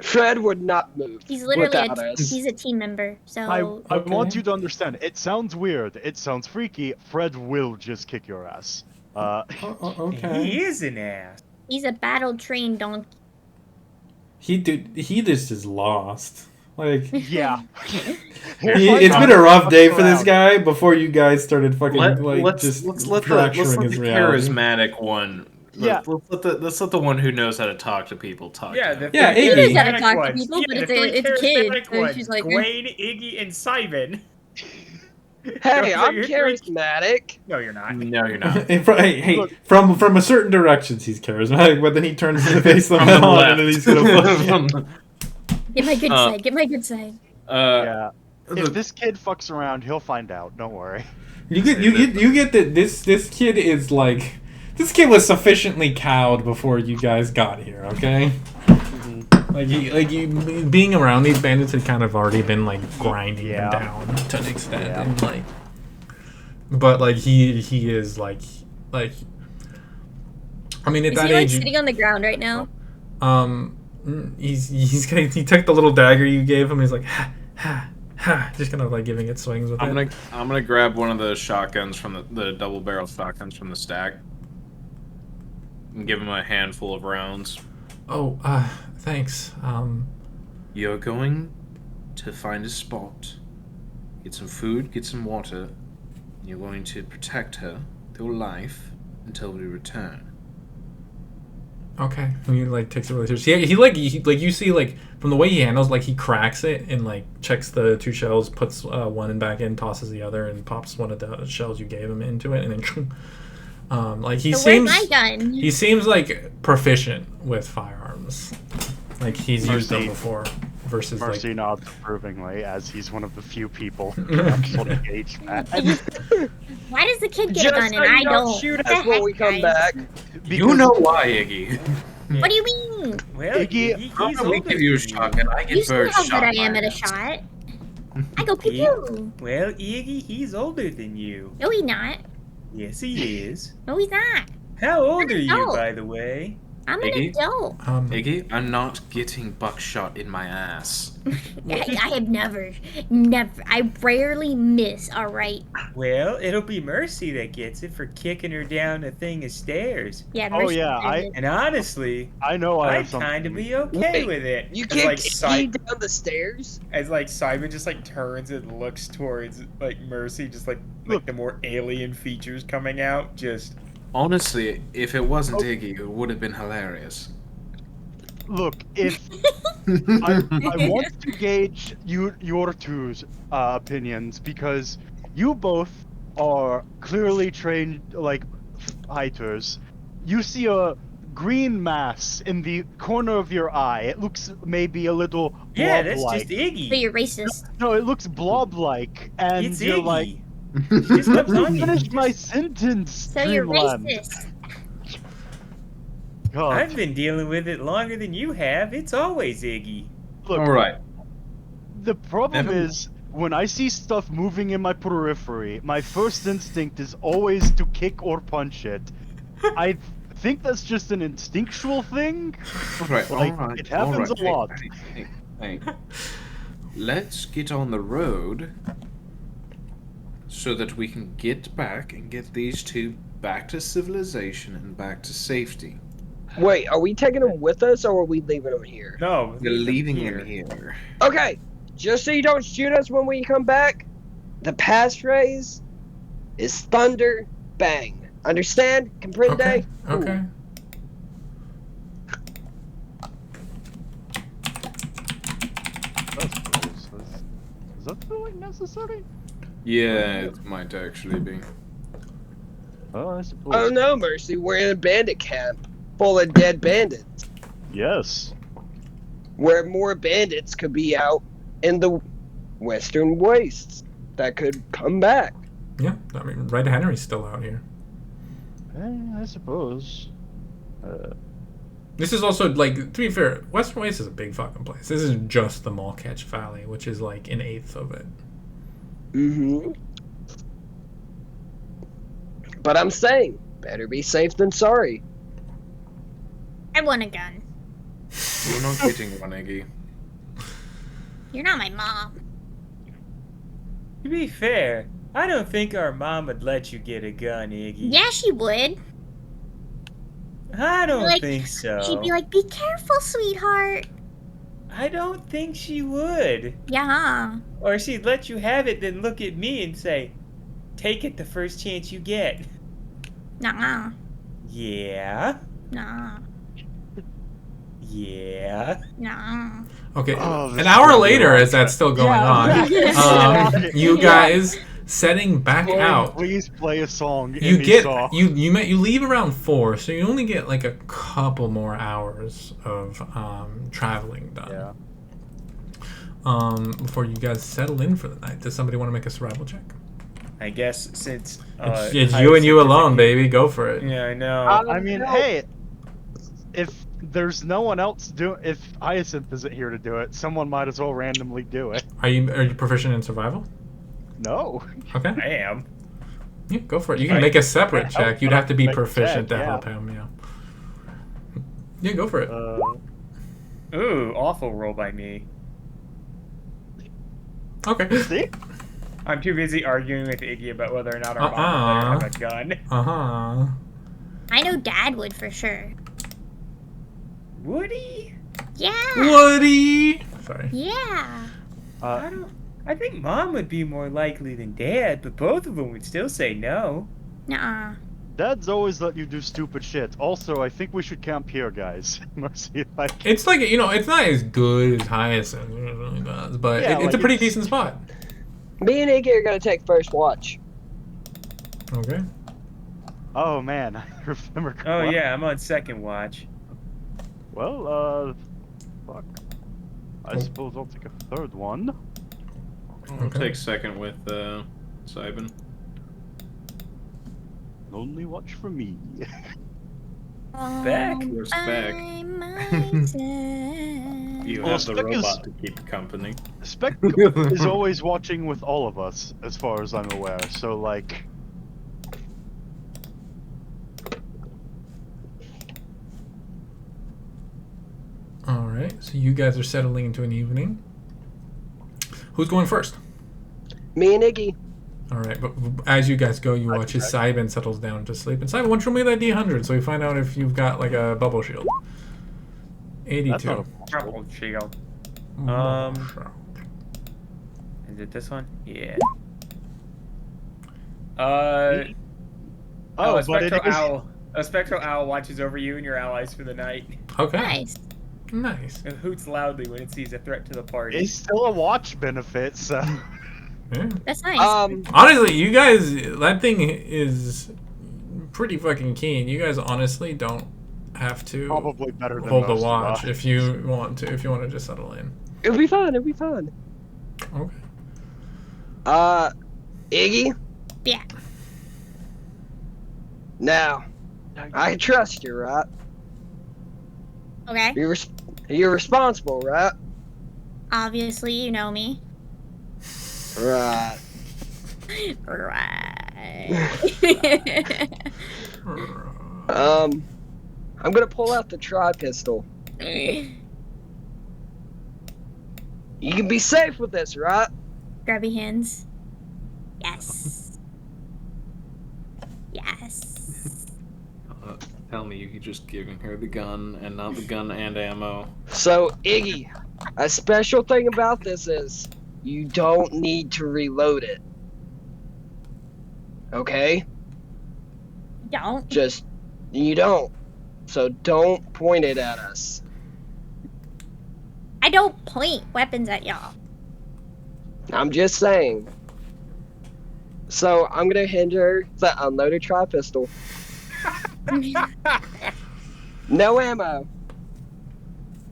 Fred would not move He's literally without us. he's a team member, so I Okay. want you to understand. It sounds weird. It sounds freaky. Fred will just kick your ass. Okay. He is an ass. he's a battle-trained donkey. He just is lost. Like Yeah. it's been a rough day for this guy before you guys started fucking Let's just let fracturing the his reality. charismatic one. Yeah. Let's let the one who knows how to talk to people talk. Yeah, to him. the Yeah, three Iggy. He knows how to charismatic talk to ones. people, but Yeah, it's the a- three it's a kid, charismatic so ones. she's like, Gwaine, Iggy, and Simon. Hey, Those are I'm your three- charismatic. No, you're not. No, you're not. Hey, from a certain directions he's charismatic, but then he turns to face the From the melon left. and then he's gonna fuck Get my good Uh, side. Get my good side. Yeah. the- If this kid fucks around, he'll find out. Don't worry. You get that this kid is like this kid was sufficiently cowed before you guys got here, okay? Being around these bandits had kind of already been like grinding Yeah. him down to an extent, Yeah. and like, but like he is like, I mean at Is that he like age, sitting on the ground right now? he took the little dagger you gave him. And he's like, just kind of like giving it swings with it. I'm gonna grab one of the shotguns from the double barrel shotguns from the stack and give him a handful of rounds. Oh, thanks. You're going to find a spot, get some food, get some water, and you're going to protect her with your life until we return. Okay. And he like takes it really seriously. He you see like from the way he handles, like he cracks it and like checks the two shells, puts one back in, tosses the other, and pops one of the shells you gave him into it, and then like he So seems where's my gun? he seems like proficient with firearms, like he's used them Mercy. before. Versus Mercy like nods approvingly as he's one of the few people who actually engage that. Why does the kid get Just a gun so and you I don't don't? shoot What the us when heck, we come guys? back. You know why, Iggy. What do you mean? Well, Iggy, he's we older give you a than shot, and I You get see bird how shot. good I am by at a it. shot. I go pew pew. Well, Iggy, he's older than you. No, he's not. Yes, he is. No, he's not. How old are you, No. by the way? I'm an Iggy? adult. Iggy, I'm not getting buckshot in my ass. I have never. I rarely miss. All right. Well, it'll be Mercy that gets it for kicking her down a thing of stairs. Yeah. Oh, Mercy yeah, deserves it. And honestly, I know I have I'd something. kind of be okay Wait, with it. You As, kicked like, Iggy down the stairs? As like Simon just like turns and looks towards like Mercy, just like Look. the more alien features coming out, just Honestly, if it wasn't Iggy, it would have been hilarious. Look, if I want to gauge your two's opinions because you both are clearly trained like fighters. You see a green mass in the corner of your eye. It looks maybe a little yeah, that's blob-like. just Iggy. So you're racist. No, it looks blob-like, and It's you're Iggy. like, Just let comes me on you. finish my sentence. So you're Dreamland. racist. God. I've been dealing with it longer than you have. It's always Iggy. Look, All right. the problem Never- is when I see stuff moving in my periphery, my first instinct is always to kick or punch it. I think that's just an instinctual thing. Right, Like, all right. it happens all right. a lot. Hey. Let's get on the road so that we can get back and get these two back to civilization and back to safety. Wait, are we taking them with us or are we leaving them here? No, We're leaving them here. Okay, just so you don't shoot us when we come back, the passphrase is thunder bang. Understand? Comprende? Okay. Okay. That's gross. Is that really necessary? Yeah, it might actually be. Oh, I suppose. Oh no, Mercy, we're in a bandit camp full of dead bandits. Yes. Where more bandits could be out in the western wastes that could come back. Yeah. I mean, Red Henry's still out here. I suppose. This is also like, to be fair, Western Waste is a big fucking place. This is just the Malketch Valley, which is like an eighth of it. Mm-hmm. But I'm saying, better be safe than sorry. I want a gun. You're not getting one, Iggy. You're not my mom. to be fair, I don't think our mom would let you get a gun, Iggy. Yeah, she would. I don't Like, think so. She'd be like, "Be careful, sweetheart." I don't think she would. Yeah. Or she'd let you have it, then look at me and say, "Take it the first chance you get." Nah. Yeah. Nah. Yeah. Nah. Okay. Oh, An this hour is later, really as that's still going Yeah. on, you guys setting back out. Please play a song. You any get song. you leave around 4, so you only get like a couple more hours of traveling done. Yeah. Before you guys settle in for the night. Does somebody want to make a survival check? I guess since It's you and you alone, baby. Go for it. Yeah, I know. I mean, hey, if there's no one else if Hyacinth isn't here to do it, someone might as well randomly do it. Are you proficient in survival? No. Okay. I am. Yeah, go for it. You can Right. make a separate check. You'd have to be Make a proficient check, to yeah. help him. Yeah. Yeah, go for it. Ooh, awful roll by me. Okay. See? I'm too busy arguing with Iggy about whether or not our mom would let her have a gun. Uh huh. I know Dad would for sure. Would he? Yeah. Woody. Sorry. Yeah. I think Mom would be more likely than Dad, but both of them would still say no. Nuh-uh. Dad's always let you do stupid shit. Also, I think we should camp here, guys. Mercy, like. It's like, it's not as good as Hyacinth, it really does, but Yeah, it's a like, pretty it's- decent spot. Me and Iggy are gonna take first watch. Okay. Oh man, I remember. Oh yeah, I'm on second watch. Well, fuck. I suppose I'll take a third one. I'll Okay. take second with Simon. Only watch for me. Beck? Where's Beck? You Well, have the Spec is- robot to keep company. Spec is always watching with all of us, as far as I'm aware. So like, All right. So you guys are settling into an evening. Who's going first? Me and Iggy. All right, but as you guys go, you watch as Cybin settles down to sleep. And Cybin, why don't you roll me that D100 so we find out if you've got like a bubble shield. that's 82. not a Trouble shield. Bubble shield. Is it this one? Yeah. Oh, a but it spectral is. owl. A spectral owl watches over you and your allies for the night. Okay. Nice. Nice. It hoots loudly when it sees a threat to the party. It's still a watch benefit, so. Yeah. That's nice. Honestly, you guys, that thing is pretty fucking keen. You guys honestly don't have to Probably better than hold the most of watch us. if you want to. If you want to just settle in. It'll be fun. It'll be fun. Okay. Iggy. Yeah. Now, I trust you, right? Okay. You're responsible, right? Obviously, you know me. Right. Right. I'm gonna pull out the tri-pistol. You can be safe with this, right? Grabby hands. Yes. Yes. Tell me you just giving her the gun and not the gun and ammo. So, Iggy, a special thing about this is you don't need to reload it. Okay? Don't. You don't. So don't point it at us. I don't point weapons at y'all. I'm just saying. So I'm gonna hand her the unloaded tri-pistol. No ammo.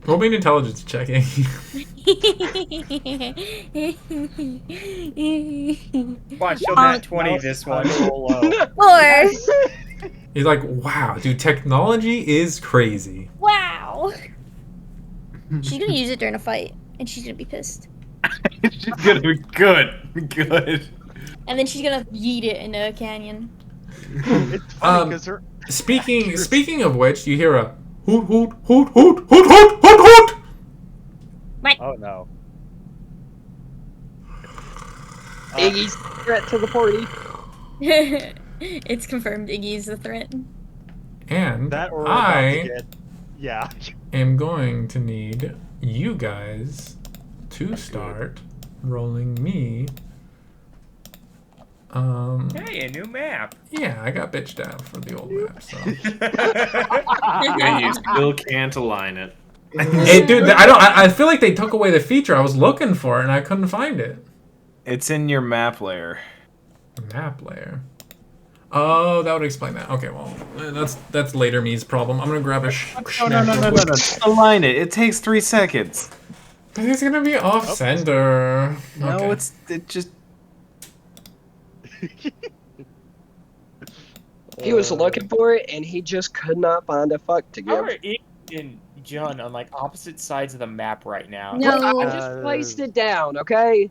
Roll me an intelligence checking. Watch, she'll nat 20 this one. Or He's like, wow, dude, technology is crazy. wow. She's gonna use it during a fight, and she's gonna be pissed. She's gonna be good. And then she's gonna yeet it into a canyon. It's funny because her. Speaking of which, you hear a hoot hoot hoot hoot hoot hoot hoot hoot. Oh no. Iggy's threat to the party. It's confirmed Iggy's the threat. And That or we're about to I get. Yeah. am going to need you guys to start rolling me. Hey, a new map. Yeah, I got bitched out for the old map, so. And you still can't align it. Hey, dude, I feel like they took away the feature. I was looking for it and I couldn't find it. It's in your map layer. Map layer. Oh, that would explain that. Okay, well, that's later me's problem. I'm gonna grab a No. Align it. It takes 3 seconds. It's gonna be off center. No, Okay. it just. He was looking for it and he just could not find a fuck to How give. are Iggy and John on like opposite sides of the map right now? No. I just placed it down, okay?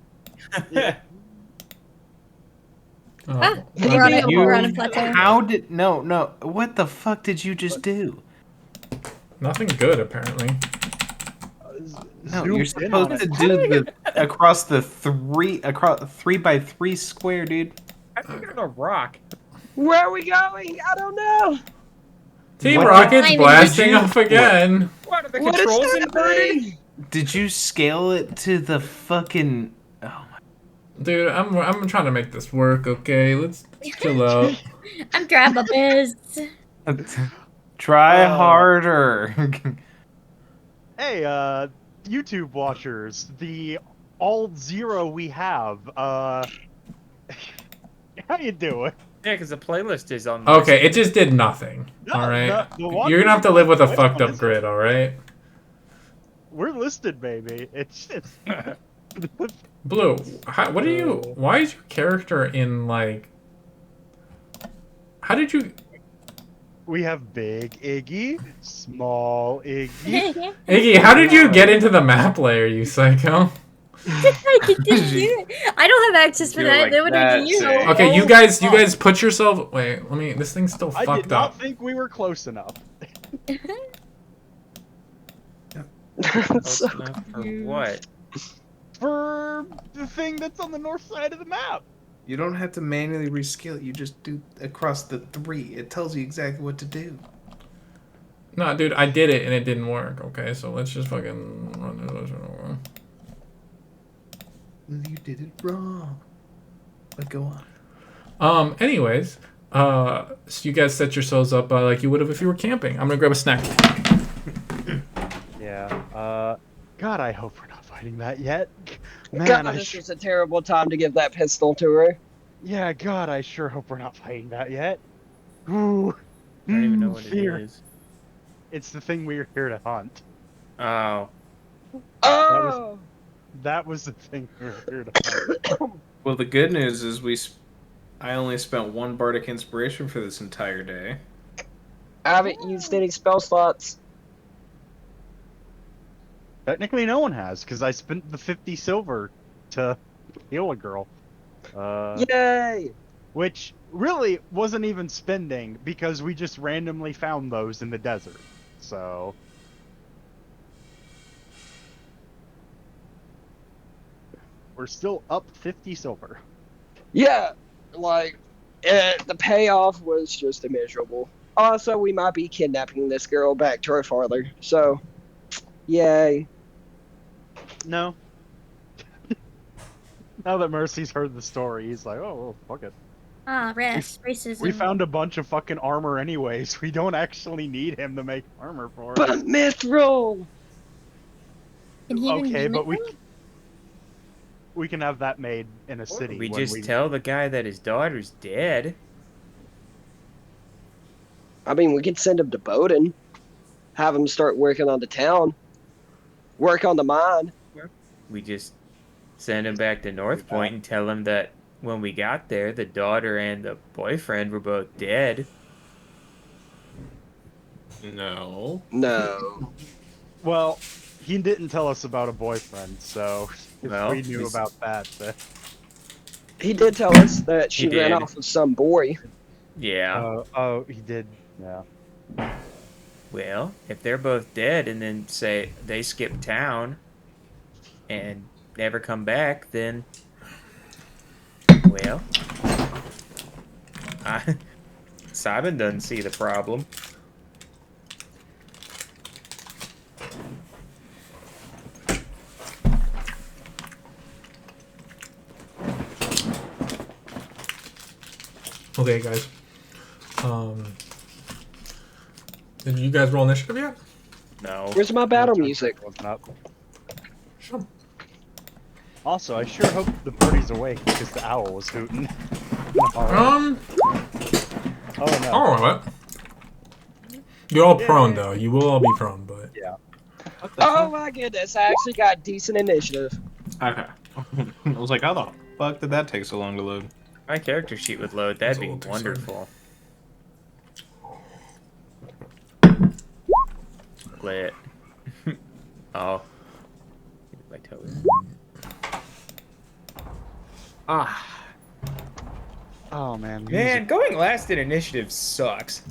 Oh. We're on a plateau. How did no? What the fuck did you just do? Nothing good, apparently. No, Zoom you're in supposed on to it. do the across 3x3 square, dude. I think on a rock. Where are we going? I don't know. Team What Rocket's did blasting you- off again. What are the What is controls inverted? happening? Did you scale it to the fucking? Oh Dude, I'm trying to make this work, okay? Let's chill out. I'm grab a biz. my. Try harder. Hey, YouTube watchers, the all zero we have. How you doing? Yeah, because the playlist is on. the Okay, list. it just did nothing. No, Alright? the one You're gonna have to live with a Which fucked one up is it? grid, alright? We're listed, baby. It's. Blue, what are you... Why is your character in, like... How did you... We have Big Iggy, Small Iggy. Iggy, how did you get into the map layer, you psycho? I didn't do it. I don't have access for You're that. like, That would have "That's you. it." Okay, you guys put yourself. Wait, let me. This thing's still I fucked did not up. think we were close enough. Close enough for what? For the thing that's on the north side of the map. You don't have to manually rescale it. You just do across the 3. It tells you exactly what to do. No, dude, I did it and it didn't work. Okay, so let's just fucking run this. You did it wrong. But go on. Anyways, so you guys set yourselves up like you would have if you were camping. I'm gonna grab a snack. Yeah. God, I hope we're not fighting that yet. Man, God, this was a terrible time to give that pistol to her. Yeah, God, I sure hope we're not fighting that yet. Ooh. I don't even know what fear. it is. It's the thing we're here to hunt. Oh. Oh! That was the thing we were here to hunt. Well, the good news is I only spent 1 bardic inspiration for this entire day. I haven't used any spell slots. Technically, no one has, because I spent the 50 silver to heal a girl. Yay! Which really wasn't even spending, because we just randomly found those in the desert. So... we're still up 50 silver. Yeah, like, the payoff was just immeasurable. Also, we might be kidnapping this girl back to her father, so, yay. No. Now that Mercy's heard the story, he's like, oh, well, fuck it. Ah, racism. We found a bunch of fucking armor anyways. We don't actually need him to make armor for us. But Mithril! Can he even Okay, do but it? we can have that made in a city. We when just tell the guy that his daughter's dead. I mean, we could send him to Bowden. Have him start working on the town. Work on the mine. We just send him back to North Point and tell him that when we got there, the daughter and the boyfriend were both dead. No. No. Well, he didn't tell us about a boyfriend, so if Well, we knew about that, then... He did tell us that she He ran did. off with some boy. Yeah. Oh, he did. Yeah. Well, if they're both dead and then say they skip town and never come back, then, well, Simon doesn't see the problem. Okay, guys. Did you guys roll initiative yet? No. Where's my battle music? Wasn't up. Sure. Also, I sure hope the birdie's awake because the owl was hooting. Um. Oh no. Oh, what? You're all prone though. You will all be prone, but Yeah. Oh my goodness, I actually got decent initiative. Okay. I was like, how the fuck did that take so long to load? My character sheet would load. That'd That's be a little too wonderful. Lit. Oh. My toes. Ah. Oh man. Man, going last in initiative sucks.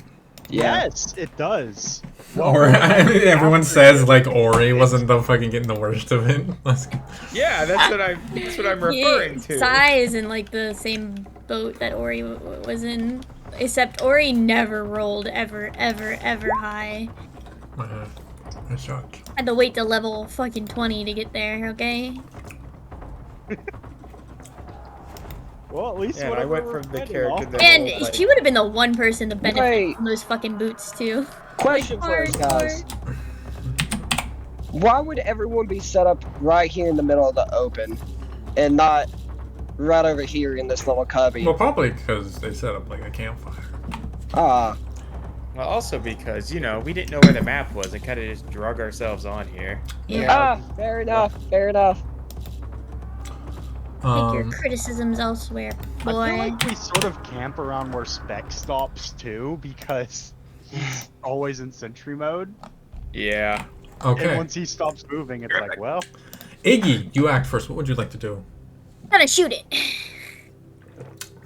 Yes, it does. or everyone says like Ori wasn't the fucking getting the worst of it. Let's go. Yeah, that's what I'm referring to. Sai is in like the same boat that Ori was in, except Ori never rolled ever high. That sucks. I had to wait to level fucking 20 to get there. Okay. Well, at least Yeah, I whatever went we're from the fighting character off- that- And rolled, like- she would have been the one person to benefit Wait. from those fucking boots too. Question for us, guys. Hardcore. Why would everyone be set up right here in the middle of the open and not right over here in this little cubby? Well, probably because they set up like a campfire. Ah, Well, also because, you know, we didn't know where the map was and kind of just drug ourselves on here. Yeah. fair enough, fair enough. Take your criticisms elsewhere, I feel boy. like we sort of camp around where Spec stops too, because he's always in sentry mode. Yeah. Okay. And once he stops moving, it's like, well, Iggy, you act first. What would you like to do? I'm gonna shoot it.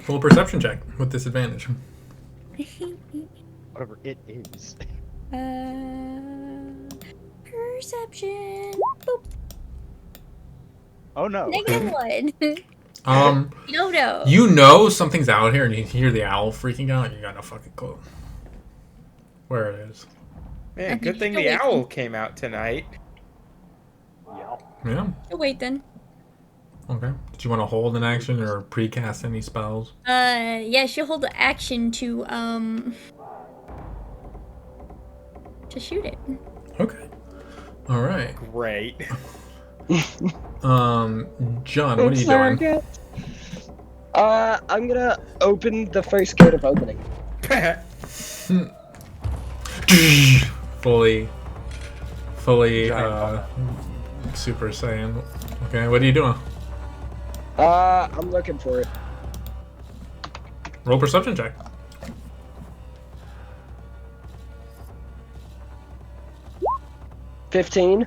Roll a perception check with disadvantage. whatever it is. Perception. Boop. Oh no. -1. No. You know something's out here, and you hear the owl freaking out, and you got no fucking clue where it is. Man, good thing the owl came out tonight. Yeah. Wait then. Okay. Did you want to hold an action or precast any spells? Yeah, she'll hold the action to shoot it. Okay. All right. Great. John, what are you doing? I'm gonna open the first gate of opening. fully, Super Saiyan. Okay, what are you doing? I'm looking for it. Roll perception check. $15.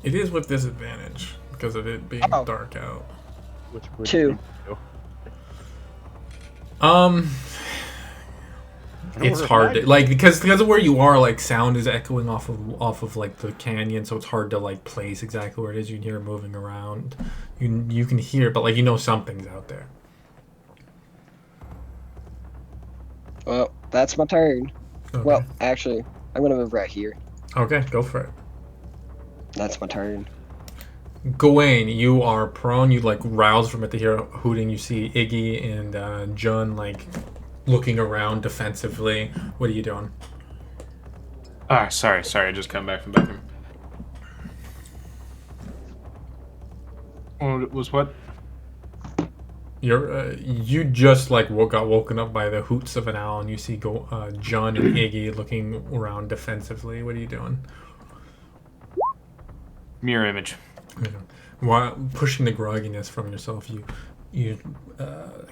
It is with disadvantage because of it being dark out. Which would 2. It's hard to, like, because of where you are, like, sound is echoing off of like the canyon, so it's hard to like place exactly where it is. You can hear it moving around. You can hear, but like something's out there. Well, that's my turn. Okay. Well, actually, I'm gonna move right here. Okay, go for it. That's my turn. Gawain, you are prone. You like rouse from it to hear hooting. You see Iggy and Jun like looking around defensively. What are you doing? Sorry. I just come back from the bathroom. What? You just like got woken up by the hoots of an owl, and you see Jun and Iggy looking around defensively. What are you doing? Mirror image. While pushing the grogginess from yourself, you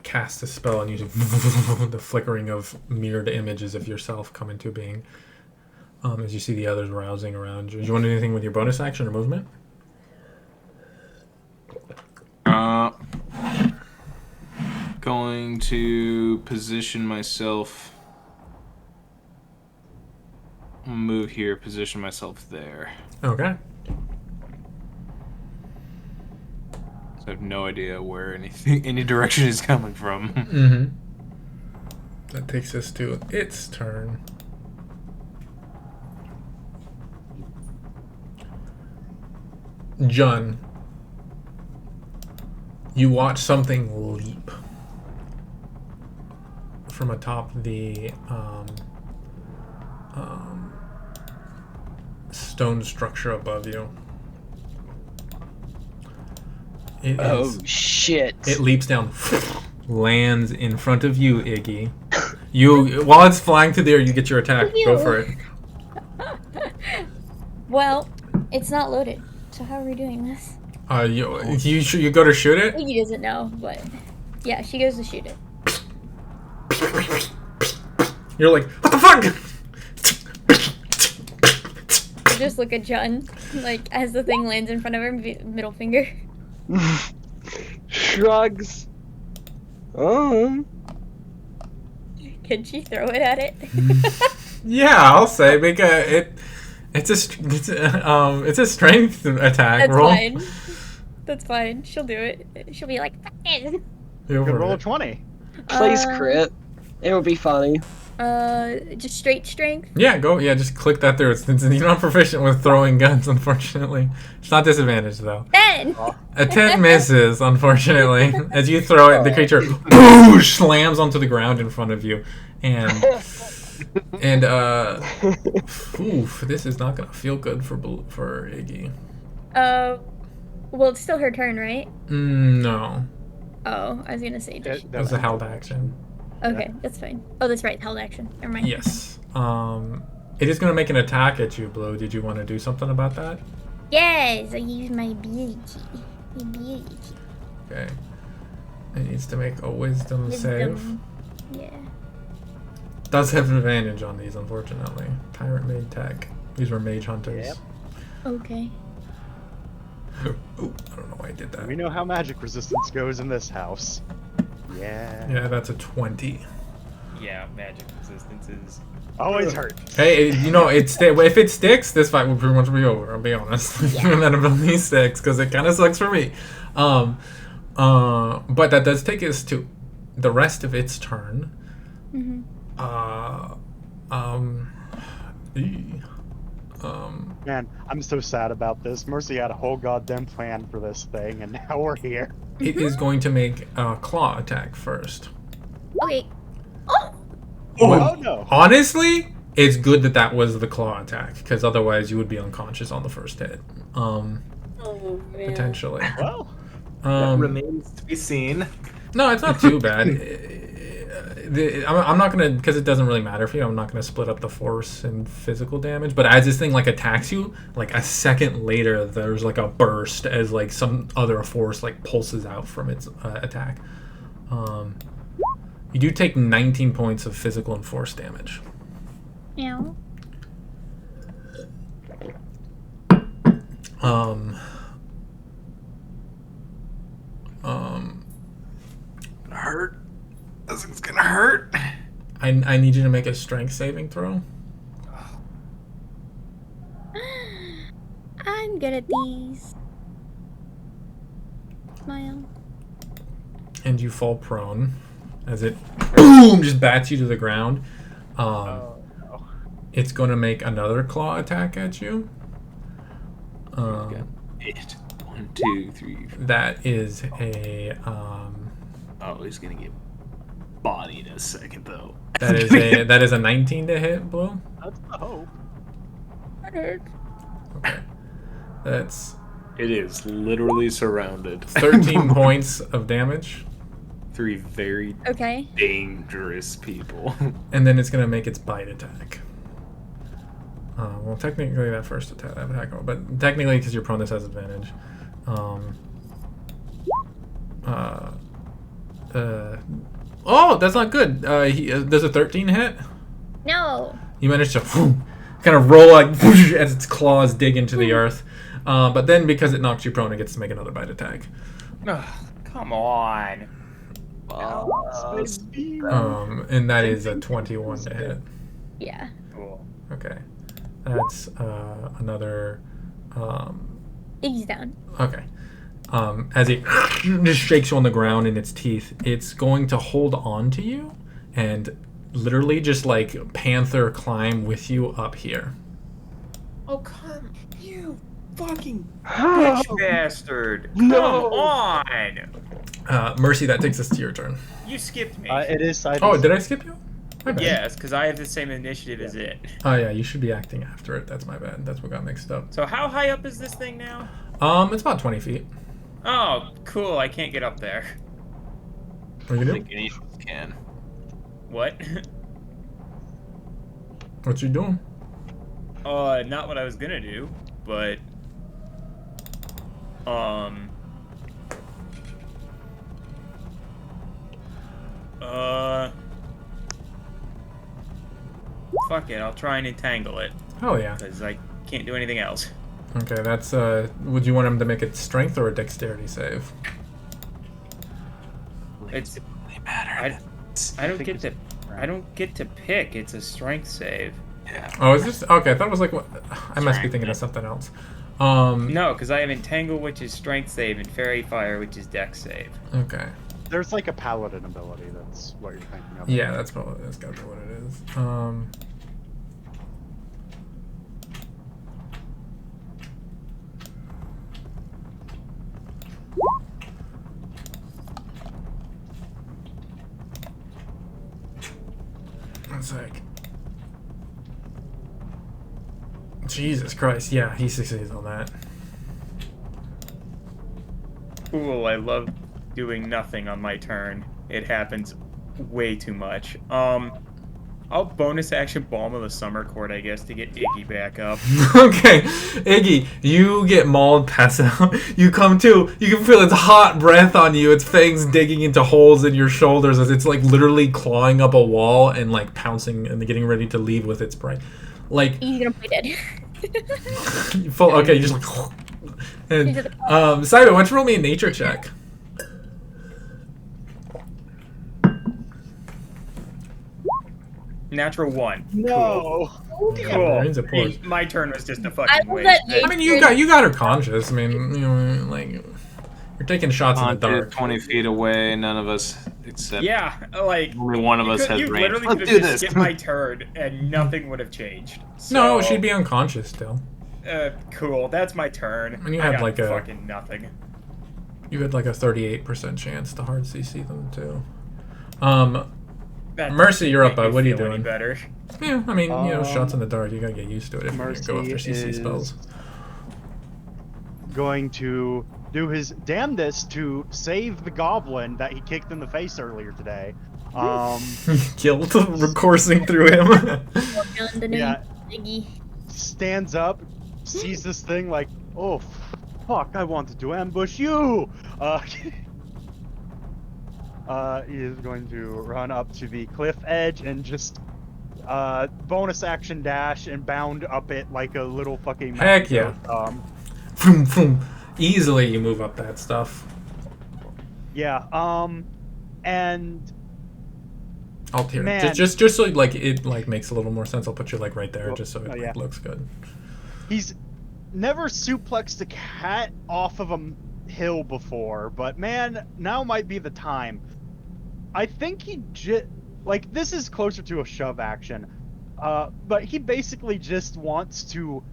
cast a spell and you the flickering of mirrored images of yourself come into being as you see the others rousing around you. Do you want to do anything with your bonus action or movement? Going to position myself. Move here, position myself there. Okay. I have no idea where any direction is coming from. Mm-hmm. That takes us to its turn. Jun, you watch something leap from atop the stone structure above you. Shit. It leaps down, lands in front of you, Iggy. While it's flying through there, you get your attack. Go for it. Well, it's not loaded. So how are we doing this? You go to shoot it? Iggy doesn't know, but yeah, she goes to shoot it. You're like, what the fuck? Just look at Jun, like as the thing lands in front of her, middle finger. Shrugs. Can she throw it at it? Yeah, I'll say it's a strength attack. That's roll. fine. That's fine. She'll do it. She'll be like, Go Could for roll a it. 20. Please crit. It would be funny. just straight strength. Yeah, go. Yeah, just click that through. You're not proficient with throwing guns, unfortunately. It's not disadvantage though. 10. A 10 misses, unfortunately. As you throw it, the creature boosh, slams onto the ground in front of you, and oof, this is not gonna feel good for Iggy. Well, it's still her turn, right? No, Oh, I was gonna say. that's a held action. Okay, that's fine. Oh, that's right. Held action. Never mind. Yes. It is gonna make an attack at you, Blue. Did you want to do something about that? Yes, I use my ability. Okay. It needs to make a wisdom save. Yeah. Does have an advantage on these, unfortunately. Tyrant made tech. These were mage hunters. Yep. Okay. Ooh, I don't know why I did that. We know how magic resistance goes in this house. Yeah. Yeah, that's a 20. Yeah, magic resistance is. Always hurt. Hey, you know, if it sticks, this fight will pretty much be over. I'll be honest. And that ability sticks, because it kind of sucks for me. But that does take us to the rest of its turn. Mm-hmm. Man, I'm so sad about this. Mercy had a whole goddamn plan for this thing, and now we're here. It is going to make a claw attack first. Okay. Oh! Oh no! Honestly, it's good that that was the claw attack, because otherwise you would be unconscious on the first hit. Oh, man. Potentially. Well, That remains to be seen. No, it's not too bad. I'm not gonna, because it doesn't really matter for you. I'm not gonna split up the force and physical damage. But as this thing like attacks you, like a second later, there's like a burst as like some other force like pulses out from its attack. You do take 19 points of physical and force damage. Ow. Hurt. This thing's gonna hurt. I need you to make a strength saving throw. I'm good at these. Smile. And you fall prone as it boom just bats you to the ground. It's going to make another claw attack at you. It. 1, 2, 3, 4. That is a Oh, he's gonna get bodied in a second though. that is a 19 to hit, Blue. that's the hope. That hurts. Okay. That's It is literally surrounded. 13 points of damage, 3 very Okay. dangerous people. and then it's going to make its bite attack. Well, technically that first attack, but technically because you're prone, this has advantage. Oh, that's not good. Does a 13 hit? No. You manage to kind of roll like as its claws dig into the earth. But then because it knocks you prone, it gets to make another bite attack. Ugh, come on. And that is a 21 to hit. Yeah. Cool. Okay. That's another... He's down. Okay. As it just shakes you on the ground in its teeth, it's going to hold on to you and literally just like panther climb with you up here. Oh, come. You fucking bitch bastard. Come on. Mercy, that takes us to your turn. You skipped me. It is side. Oh, did I skip you? My bad. Yes, because I have the same initiative as it. Oh yeah, you should be acting after it. That's my bad. That's what got mixed up. So how high up is this thing now? It's about 20 feet. Oh, cool. I can't get up there. What are you I gonna think do? any of us can. What? What you doing? Not what I was gonna do, but fuck it, I'll try and entangle it, Oh yeah. because I can't do anything else. Okay, that's would you want him to make a strength or a dexterity save? It's They matter. I don't get to pick. It's a strength save. Yeah. Oh, is this okay? I thought it was like what I must be thinking of something else. No, because I have entangle, which is strength save, and fairy fire, which is dex save. Okay. There's like a paladin ability. That's what you're thinking of. Yeah, that's gotta be what it is. One sec. Jesus Christ, yeah, he succeeds on that. Cool, I love doing nothing on my turn. It happens way too much. I'll bonus action Balm of the Summer Court, I guess, to get Iggy back up. Okay, Iggy, you get mauled, pass out. You come to, you can feel its hot breath on you, its fangs digging into holes in your shoulders as it's like literally clawing up a wall and like pouncing and getting ready to leave with its prey. Like, He's gonna play dead. okay, you just like, and, Simon, why don't you roll me a nature check? Natural 1. No. Cool. Rains, of I course. mean, my turn was just a I fucking love waste. that I mean, you got her conscious. I mean, you know, like you're taking shots in the dark. 20 feet away, none of us except Yeah, like only one of us has you range. literally Let's could do have just this. skipped my turn and nothing would have changed. No, So, she'd be unconscious still. cool. That's my turn. And you I had got like a- fucking nothing. You had like a 38% chance to hard CC them too. That Mercy, you're up, doesn't bud. What are make you me feel any doing? Better. Yeah, I mean, you know, shots in the dark. You gotta get used to it if you're Mercy gonna go after CC is spells. going to do his damnedest to save the goblin that he kicked in the face earlier today. Guilt coursing through him. The name Yeah. Iggy. Stands up, sees this thing like, oh, fuck, I wanted to ambush you! He is going to run up to the cliff edge and just bonus action dash and bound up it like a little fucking Heck yeah. Vroom, vroom. Easily you move up that stuff. Yeah, and I'll hear Man. it. Just so like it like makes a little more sense. I'll put you like right there, Well, just so it like, yeah. looks good. he's never suplexed a cat off of a hill before, but man, now might be the time. I think he like this is closer to a shove action, but he basically just wants to.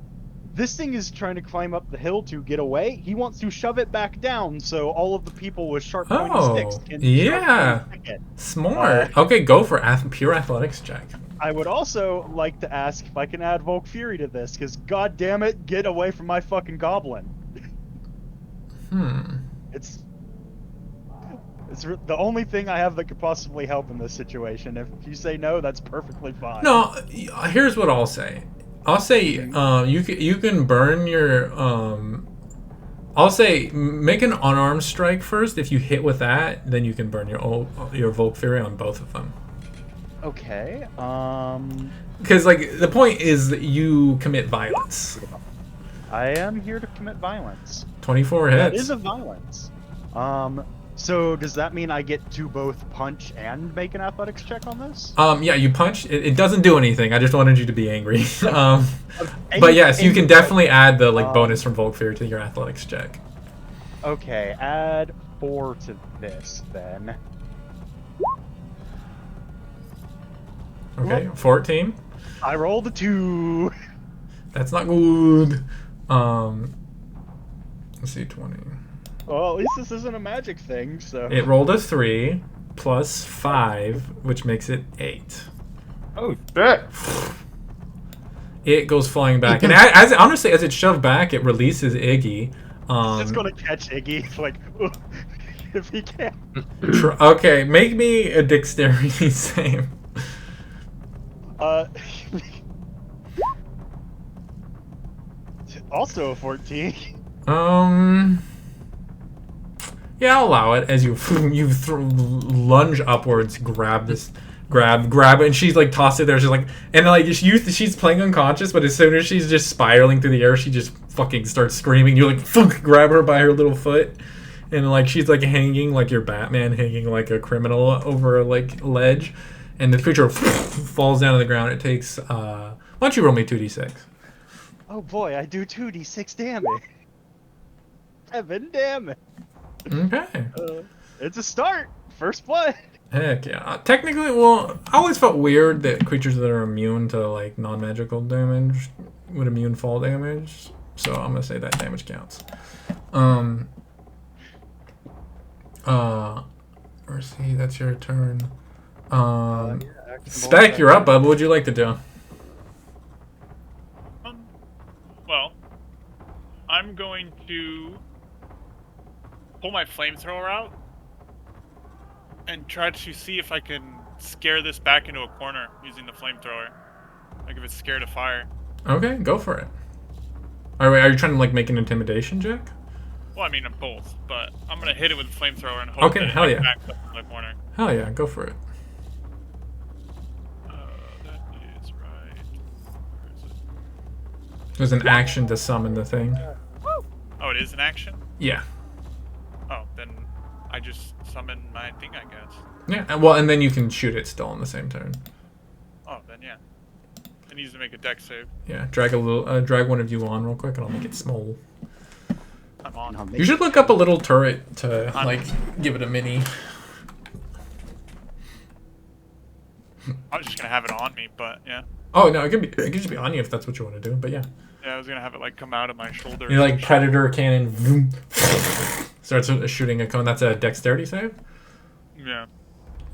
This thing is trying to climb up the hill to get away. He wants to shove it back down so all of the people with sharp pointy sticks can yeah. sharp pointy stick it. Smart. Okay, go for pure athletics check. I would also like to ask if I can add Volk Fury to this, because god damn it, get away from my fucking goblin. It's the only thing I have that could possibly help in this situation. If you say no, that's perfectly fine. No, here's what I'll say. I'll say you can burn your I'll say make an unarmed strike first. If you hit with that, then you can burn your Volk Fury on both of them. Okay. Because like the point is that you commit violence. I am here to commit violence. 24 hits. That is a violence. So does that mean I get to both punch and make an athletics check on this? Yeah, you punch. It doesn't do anything. I just wanted you to be angry. But yes, you can definitely add the like bonus from Volk Fury to your athletics check. Okay, add 4 to this then. Okay, 14. I rolled a 2. That's not good. Let's see, 20. Well, at least this isn't a magic thing, so. It rolled a 3 plus 5, which makes it 8. Oh shit! It goes flying back, and as honestly as it's shoved back, it releases Iggy. It's gonna catch Iggy, like, if he can. Okay, make me a dexterity save. Also a 14. Yeah, I'll allow it as you lunge upwards, grab it, and she's like tossed it there. She's like, and like she's playing unconscious, but as soon as she's just spiraling through the air, she just fucking starts screaming. You like grab her by her little foot, and like she's like hanging like your Batman hanging like a criminal over a like ledge, and the creature falls down to the ground. It takes why don't you roll me 2d6? Oh boy, I do 2d6 damage. 7 damage. Okay. It's a start. First blood. Heck yeah. Technically, well, I always felt weird that creatures that are immune to like non-magical damage would immune fall damage. So I'm gonna say that damage counts. Mercy, that's your turn. Spec, you're up, bud. What would you like to do? Well, I'm going to pull my flamethrower out and try to see if I can scare this back into a corner using the flamethrower. Like if it's scared of fire. Okay, go for it. Are you trying to like make an intimidation check? Well, I mean both, but I'm gonna hit it with the flamethrower and hope Okay, that it hell like, yeah. backs up in the corner. Hell yeah, go for it. That is right. Where is it? There's an action to summon the thing. Oh, it is an action? Yeah. Oh, then I just summon my thing, I guess. Yeah. Well, and then you can shoot it still on the same turn. Oh, then yeah. It needs to make a dex save. Yeah. Drag one of you on real quick, and I'll make it small. I'm on. You should look up a little turret to like give it a mini. I was just gonna have it on me, but yeah. Oh no, it could just be on you if that's what you want to do. But yeah. Yeah, I was gonna have it like come out of my shoulder. You like predator cannon. Vroom, starts shooting a cone. That's a dexterity save. Yeah.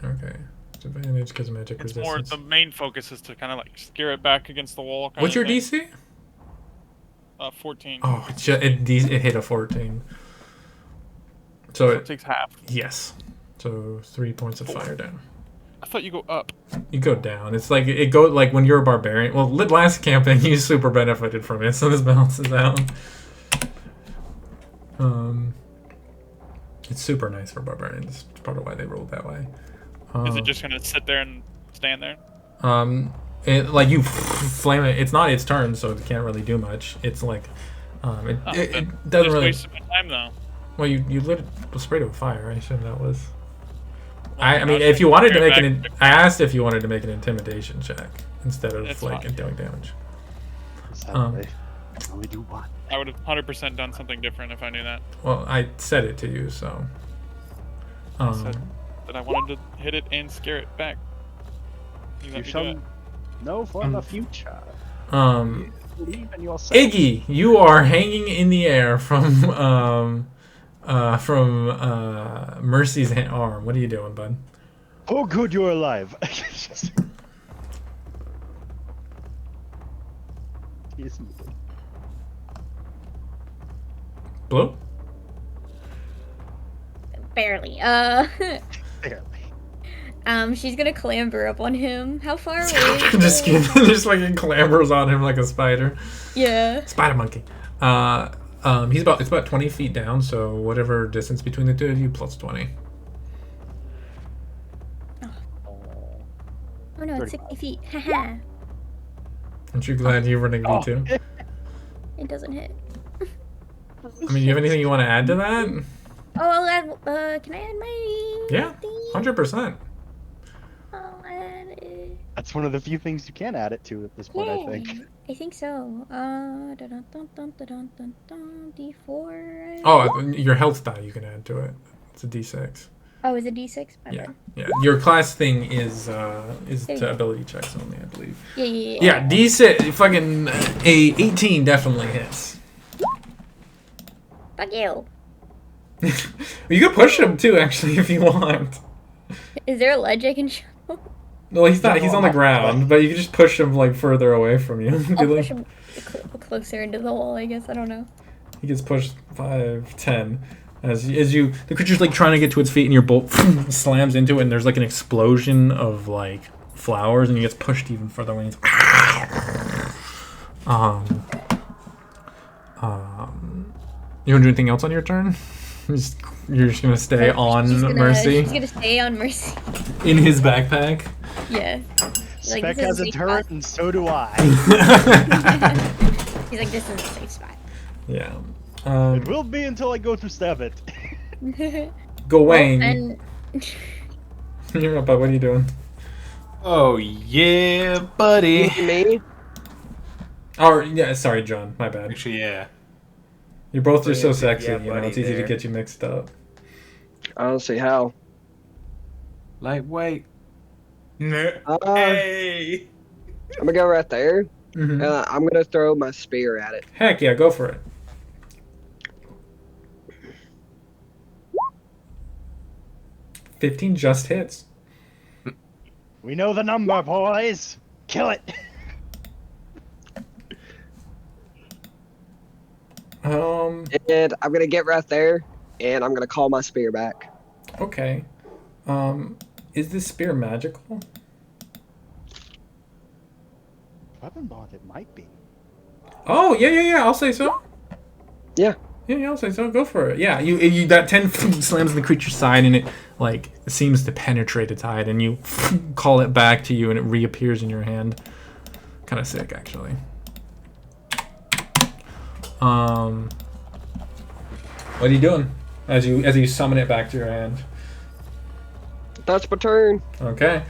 Okay. Advantage because magic It's resistance. more the main focus is to kind of like scare it back against the wall. What's your thing. DC? 14. Oh, it hit a 14. So it takes half. Yes. So 3 points of fire down. I thought you go up. You go down. It's like it go like when you're a barbarian. Well, last campaign you super benefited from it, so this balances out. It's super nice for barbarians. It's part of why they rolled that way. Is it just gonna sit there and stand there? Like you flame it. It's not its turn, so it can't really do much. It's like, it doesn't really. Wasted my time though. Well, you lit it, sprayed it with fire. I assume that was. I mean, if you wanted to make I asked if you wanted to make an intimidation check instead of doing damage. We do what? I would have 100% done something different if I knew that. Well, I said it to you, so. I said that I wanted to hit it and scare it back. You shall know for the future. Believe in yourself. Iggy, you are hanging in the air from Mercy's arm. What are you doing, bud? Oh, good, you're alive. He's moving. Blue? Barely. Barely. She's gonna clamber up on him. How far away? just fucking clambers on him like a spider. Yeah. Spider monkey. It's about 20 feet down, so whatever distance between the two of you plus 20. Oh no, it's 60 feet. Haha. Aren't you glad you're running V2? It doesn't hit. I mean, you have anything you want to add to that? Oh, I'll add. Can I add my? Yeah, 100%. I'll add it. That's one of the few things you can add it to at this point, I think. I think so. D4. Oh, your health die you can add to it. It's a D6. Oh, is it D6? Yeah. Your class thing is to ability checks only, I believe. Yeah. Yeah, D6. Fucking a 18 definitely hits. Fuck you. You can push him too, actually, if you want. Is there a ledge I can show? No, he's not. He's on the ground, but you can just push him like further away from you. I'll push him closer into the wall, I guess. I don't know. He gets pushed 5, 10. As the creature's like trying to get to its feet, and your bolt slams into it, and there's like an explosion of like flowers, and he gets pushed even further away. You want to do anything else on your turn? You're just gonna stay on Mercy. She's gonna stay on Mercy. In his backpack. Yeah. Spec has a turret, and so do I. He's like, this is a safe spot. Yeah. It will be until I go to stab it. Gawain. You're up, bud. What are you doing? Oh yeah, buddy. Me? Oh yeah, sorry, John. My bad. Actually, yeah. You're both just so Yeah, sexy, yeah, you know. buddy It's easy to there. get you mixed up. I don't see how. Lightweight. I'm Hey. gonna go right there. Mm-hmm. I'm gonna throw my spear at it. Heck yeah, go for it. $15 just hits. We know the number, boys. Kill it. And I'm gonna get right there, and I'm gonna call my spear back. Okay. Is this spear magical? Weapon bond, it might be. Oh, yeah. I'll say so. Yeah. Yeah, I'll say so. Go for it. Yeah, you that 10 slams in the creature's side, and it like seems to penetrate its hide, and you call it back to you, and it reappears in your hand. Kind of sick, actually. What are you doing as you summon it back to your hand? That's my turn. Okay.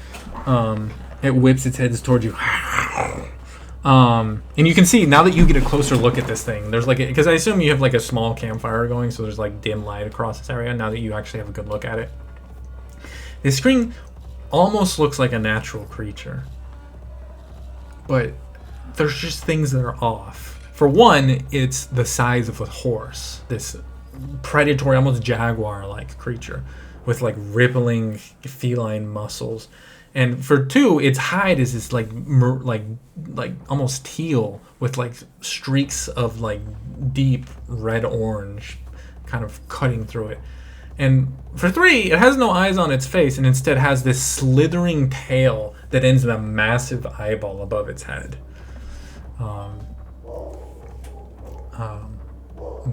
It whips its head towards you. And you can see now that you get a closer look at this thing, there's like, because I assume you have like a small campfire going, so there's like dim light across this area now that you actually have a good look at it. This thing almost looks like a natural creature, but there's just things that are off. For one, it's the size of a horse, this predatory, almost jaguar-like creature with like rippling feline muscles. And for two, its hide is this like almost teal with like streaks of like deep red orange kind of cutting through it. And for three, it has no eyes on its face and instead has this slithering tail that ends in a massive eyeball above its head.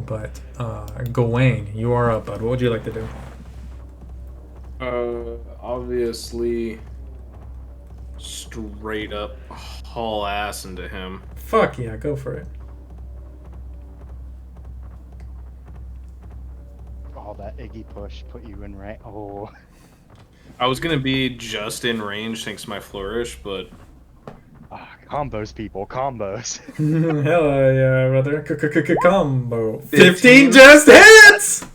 But Gawain, you are up, bud. What would you like to do? Obviously, straight up haul ass into him. Fuck yeah, go for it. Oh, that Iggy push put you in right. Oh. I was gonna be just in range thanks to my flourish, but Combos, people, combos. Hell yeah, brother. Combo. 15 just hits!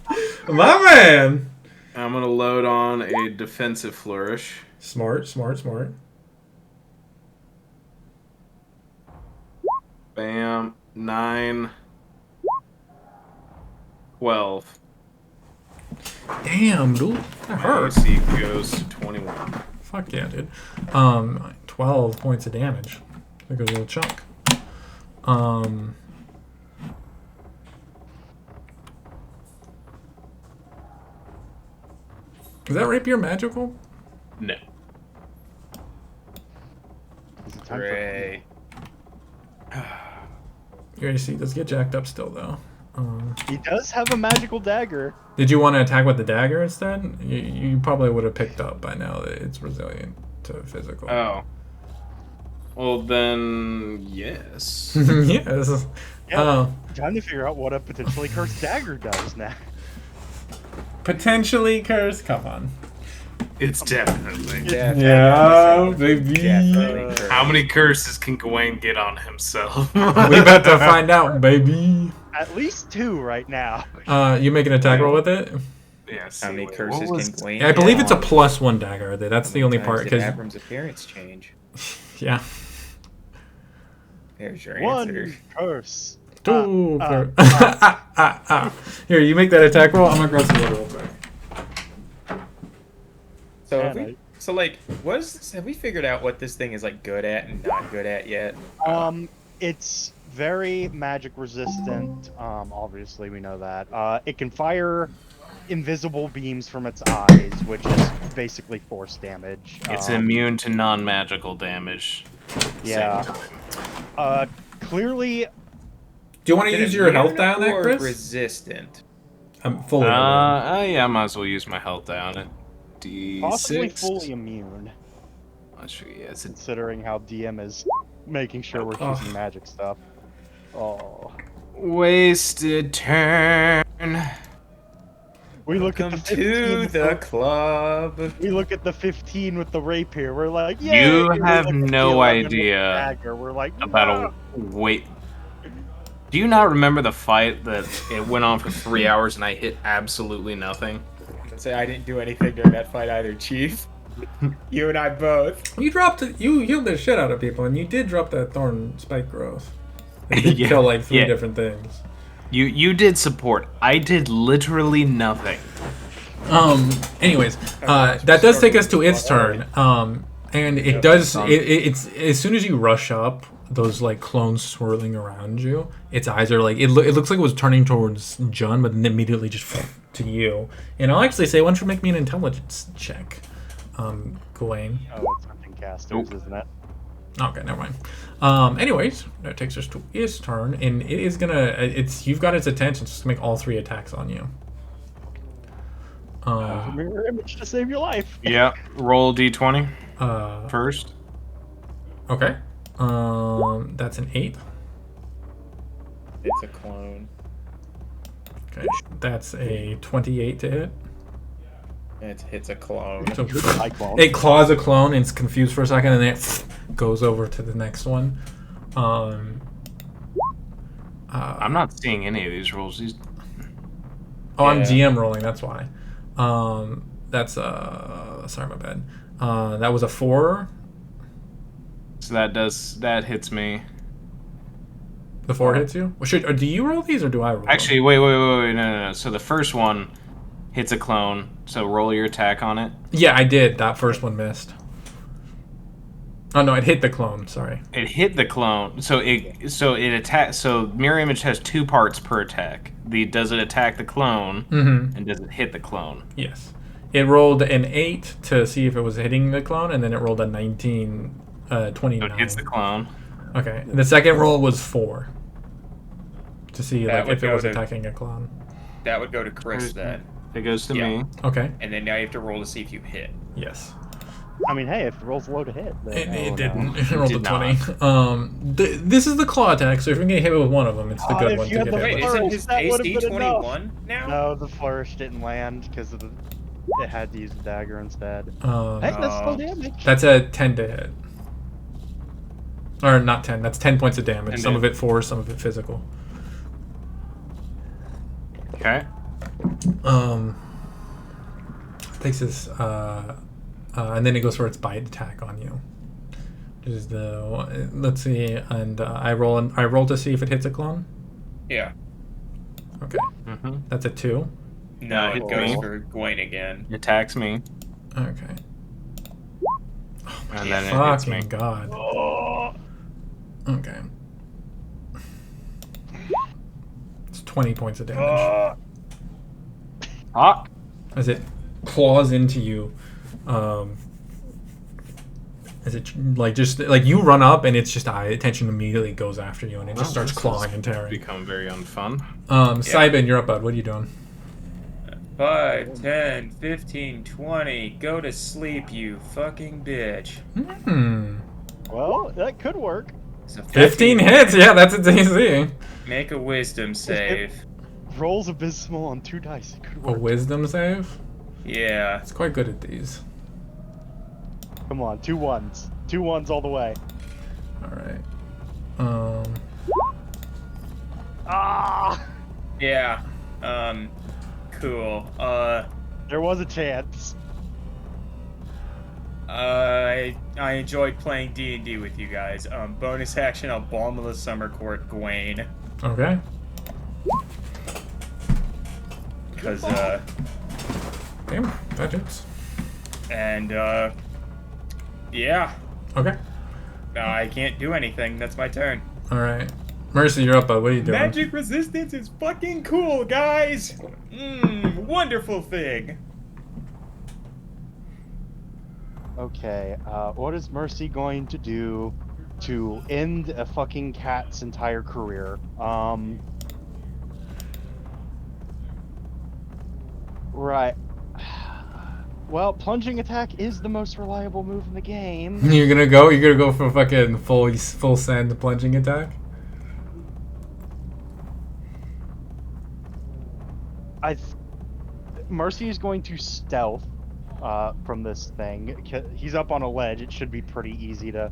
My man! I'm gonna load on a defensive flourish. Smart. Bam. 9. 12. Damn, dude. That hurts. AC goes to 21. Fuck yeah, dude. 12 points of damage. There goes a little chunk. Is that rapier magical? No. Is it time Great. Your AC does get jacked up still, though. He does have a magical dagger. Did you want to attack with the dagger instead? You probably would have picked up by now that it's resilient to physical. Oh. Well, then, yes. Yes. Yeah. Time to figure out what a potentially cursed dagger does now. Potentially cursed? Come on. It's definitely. Yeah, baby. How many curses can Gawain get on himself? We about to find out, baby. At least 2 right now. You make an attack roll with it? Yes. How many curses can Gawain I believe get it's a on? +1 dagger. That's the only part. Did Because Abram's appearance change? yeah. There's your 1 answer. curse. Two. Here, you make that attack roll. I'm gonna grab some water real quick. So, have we figured out what this thing is like good at and not good at yet? It's very magic resistant. Obviously we know that. It can fire invisible beams from its eyes, which is basically force damage. It's immune to non-magical damage. Yeah. Clearly. Do you want to use your health die on that, or Chris? resistant? I'm fully. Yeah, I might as well use my health die on it. D6. Possibly fully immune, Yes, considering how DM is making sure we're choosing magic stuff. Oh. wasted turn. We look at the 15 to the club. We look at the 15 with the rapier. We're like, yeah. You have no idea We're like, about wait. Do you not remember the fight that it went on for 3 hours and I hit absolutely nothing? Say I didn't do anything during that fight either, Chief. You and I both. You dropped it. You healed the shit out of people, and you did drop that thorn spike growth. It did Yeah, kill like 3 yeah. different things. You did support. I did literally nothing. Anyways, that does take us to its turn. And it does. It's as soon as you rush up, those like clones swirling around you. Its eyes are like it looks like it was turning towards Jun, but then immediately just to you. And I'll actually say, why don't you make me an intelligence check? Gawain. Oh, it's hunting casters, isn't it? Okay, never mind. Anyways, that takes us to his turn, and it is gonna. You've got its attention just to make all 3 attacks on you. Mirror image to save your life. Yeah, roll d20 Uh, first. okay. That's an 8. It's a clone. Okay, that's a 28 to hit. It hits a clone. So I clone. it claws a clone and it's confused for a second, and then it goes over to the next one. I'm not seeing any of these rolls. These Oh, I'm Yeah. GM rolling. That's why. That's sorry, my bad. That was a 4. so that hits me. The 4 hits you. Well, do you roll these or do I roll? them? Actually, wait, no. So the first one hits a clone. So roll your attack on it. Yeah, I did. That first one missed. Oh no, it hit the clone. Sorry. It hit the clone. So it attacks. So mirror image has 2 parts per attack. Does it attack the clone, Mm-hmm. and does it hit the clone? Yes. It rolled an 8 to see if it was hitting the clone, and then it rolled a 19, So 29. it hits the clone. Okay. The second roll was 4 to see That like would if it go was to- attacking a clone. That would go to Chris then. It goes to Yeah. me. Okay. And then now you have to roll to see if you hit. Yes. I mean, hey, if it rolls low to hit, then It no. didn't. It rolled a did 20. This is the claw attack, so if you're gonna hit with one of them, it's the Oh, good if one you to had get the hit Wait, with. first- isn't his that would've AC been enough. 21 now? No, the flourish didn't land because of it had to use the dagger instead. Hey, that's still Oh. damage. That's a 10 to hit. Or not 10, that's 10 points of damage. 10 Some to- of it force, some of it physical. Okay. Takes his, and then it goes for its bite attack on you. Just let's see, and I roll to see if it hits a clone. Yeah. Okay, Mm-hmm. that's a 2. No, hit it goes me. for Gawain again. It attacks me, Okay. and then it hits me. Fucking god. Oh, Okay. It's 20 points of damage. Ah! As it claws into you. As it just you run up and it's just attention immediately goes after you and it just starts This clawing has and tearing. Become very unfun. Simon, you're up, bud. What are you doing? 5, 10, 15, 20. Go to sleep, you fucking bitch. well, that could work. It's a 15 hits. Yeah, that's its AC. Make a wisdom save. Rolls abysmal on 2 dice. It could A work. wisdom save. Yeah. It's quite good at these. Come on, 2 1s. 2 1s all the way. All right. Ah! Yeah. Cool. There was a chance. I enjoyed playing D&D with you guys. Bonus action, I'll Balm of the Summer Court Gawain. Okay. Because, Damn, that hits. and, yeah. Okay. I can't do anything. That's my turn. All right. Mercy, you're up, bud. What are you doing? Magic resistance is fucking cool, guys! Wonderful thing! Okay, what is Mercy going to do to end a fucking cat's entire career? Right. Well, plunging attack is the most reliable move in the game. You're gonna go for fucking full send plunging attack. Mercy is going to stealth from this thing. He's up on a ledge. It should be pretty easy to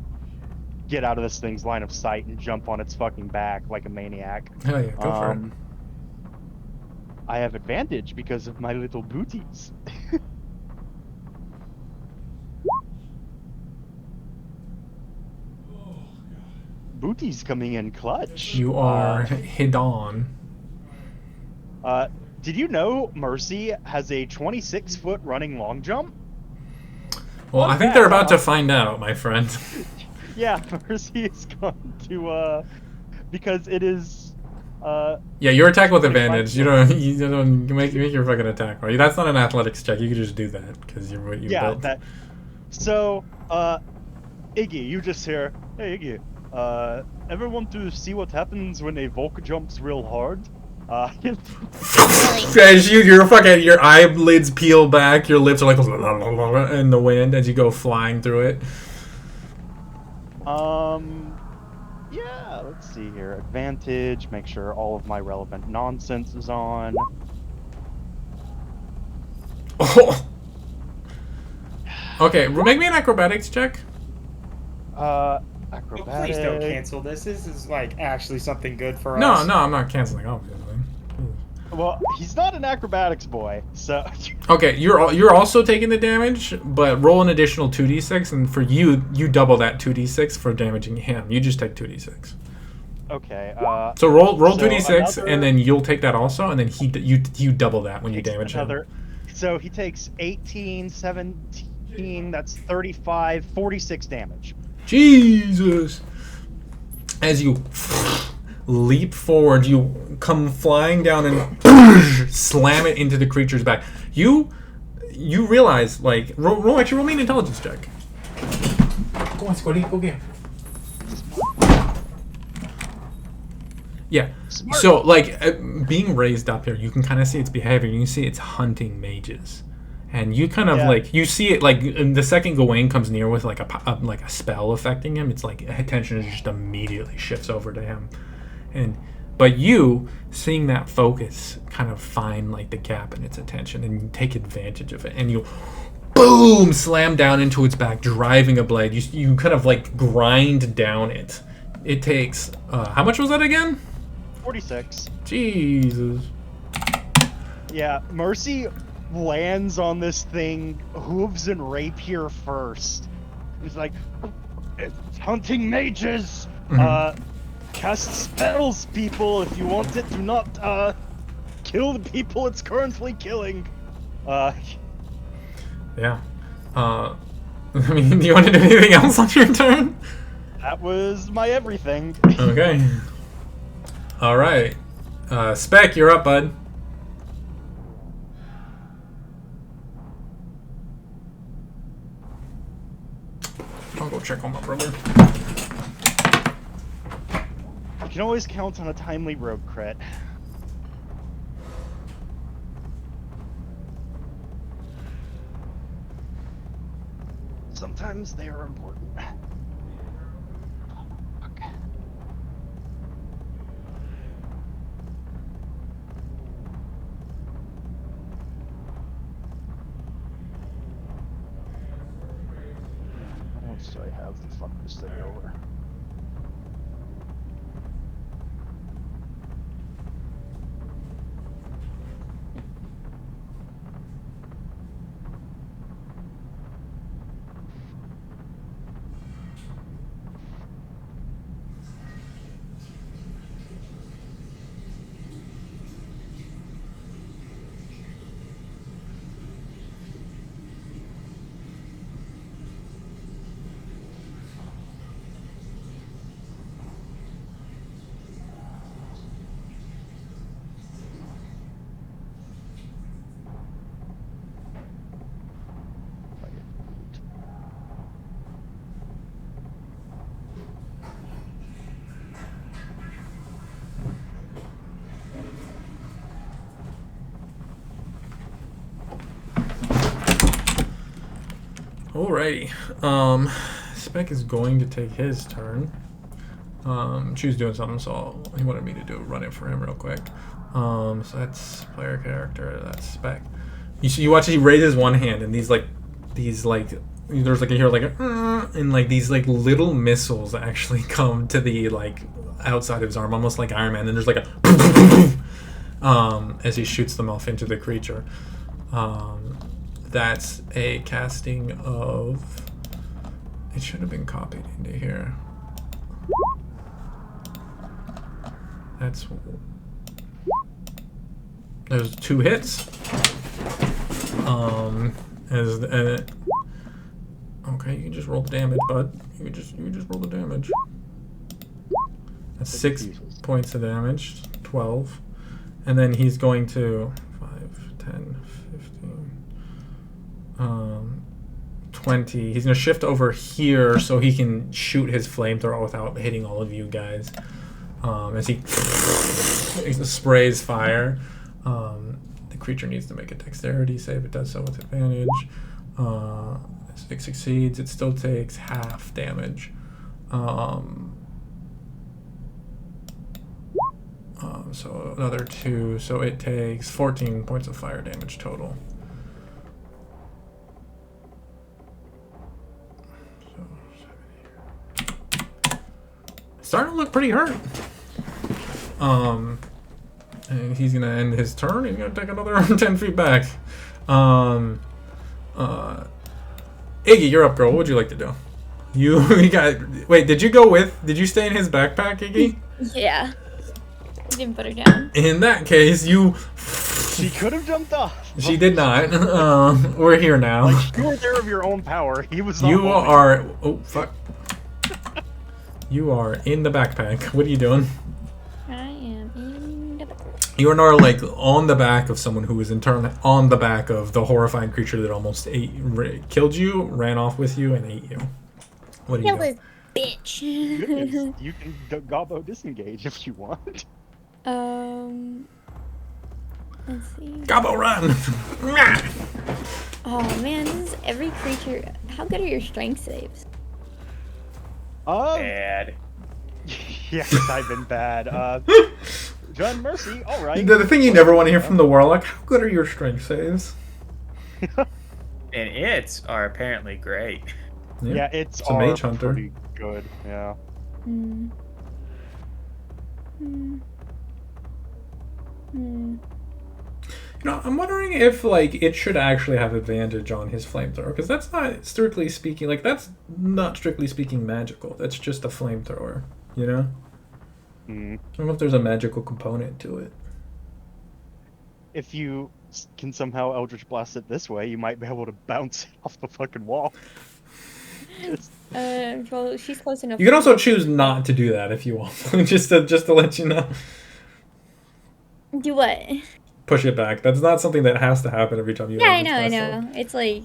get out of this thing's line of sight and jump on its fucking back like a maniac. Hell yeah, go for it. I have advantage because of my little booties. Booties coming in clutch. You are hidden. Did you know Mercy has a 26-foot running long jump? Well, I think they're about to find out, my friend. Yeah, Mercy is going to, because it is, Yeah, your attack with advantage. You don't make your fucking attack. Right? That's not an athletics check. You can just do that because you yeah, built. So, Iggy, you just hear, hey Iggy, ever want to see what happens when a Volk jumps real hard? As your eyelids peel back, your lips are like in the wind as you go flying through it. Yeah, let's see here. Advantage, make sure all of my relevant nonsense is on. Oh. Okay, make me an acrobatics check. Acrobatics. Please don't cancel this. This is like actually something good for No, us. no, I'm not canceling, obviously. Well, he's not an acrobatics boy, so. Okay, you're also taking the damage, but roll an additional 2d6, and for you double that 2d6 for damaging him. You just take 2d6. Okay. So roll so 2d6, another- and then you'll take that also, and then you double that when you takes damage another. him. So he takes 18, 17. That's 35, 46 damage. Jesus! As you leap forward, you come flying down and slam it into the creature's back. You realize, like, roll me an intelligence check. Go on, Squiddy, go get him. Yeah. Smart. So, like, being raised up here, you can kind of see its behavior. You can see it's hunting mages. And you kind of, like, you see it, like, the second Gawain comes near with, like, a spell affecting him, it's like, attention just immediately shifts over to him. But you, seeing that focus, kind of find, like, the gap in its attention, and you take advantage of it, and you, boom, slam down into its back, driving a blade. You kind of, like, grind down it. It takes, how much was that again? 46. Jesus. Yeah, Mercy lands on this thing, hooves and rapier first. He's like, it's hunting mages. Cast spells, people. If you want it, do not kill the people it's currently killing. Yeah. I mean, do you want to do anything else on your turn? That was my everything. Okay. All right. Spec, you're up, bud. I'll go check on my brother. You can always count on a timely rogue crit. Sometimes they are important. Okay. What else do I have to fuck this thing over? Alrighty. Spec is going to take his turn. Choose doing something, so he wanted me to run it for him real quick. So that's player character, that's Spec. You watch he raises one hand, and there's like you hear like and like these like little missiles actually come to the like outside of his arm, almost like Iron Man, and there's like a as he shoots them off into the creature. That's a casting of. It should have been copied into here. That's. There's 2 hits. Okay, you can just roll the damage, bud. You can just roll the damage. That's 6 points of damage. 12, and then he's going to 5, 10, 15. 20. He's gonna shift over here so he can shoot his flamethrower without hitting all of you guys. As he sprays fire. The creature needs to make a dexterity save. It does so with advantage. If it succeeds, it still takes half damage. So another 2, so it takes 14 points of fire damage total. So, starting to look pretty hurt. And he's gonna end his turn. He's gonna take another 10 feet back. Iggy, you're up, girl. What would you like to do? You got. Wait, did you stay in his backpack, Iggy? Yeah. I didn't put her down. In that case, you. She could have jumped off. She did not. We're here now. Like, you were there of your own power. He was not. You are. Oh, fuck. You are in the backpack. What are you doing? I am in the back. You are now like on the back of someone who was in turn on the back of the horrifying creature that almost killed you, ran off with you, and ate you. What do you do? Bitch. Goodness, you can gobbo disengage if you want. Let's see. Gobbo run! Oh man, this is every creature. How good are your strength saves? Bad. Yes, I've been bad. John Mercy, alright. The thing you never want to hear from the warlock, how good are your strength saves? And its are apparently great. Yeah, it's a mage hunter. pretty good, yeah. Hmm. Hmm. Hmm. You know, I'm wondering if like it should actually have advantage on his flamethrower, because that's not strictly speaking magical. That's just a flamethrower, you know? Mm. I don't know if there's a magical component to it. If you can somehow Eldritch Blast it this way, you might be able to bounce it off the fucking wall. Well, she's close enough. You can also choose not to do that if you want, just to let you know. Do what? Push it back. That's not something that has to happen every time you. Yeah, I know. It's like.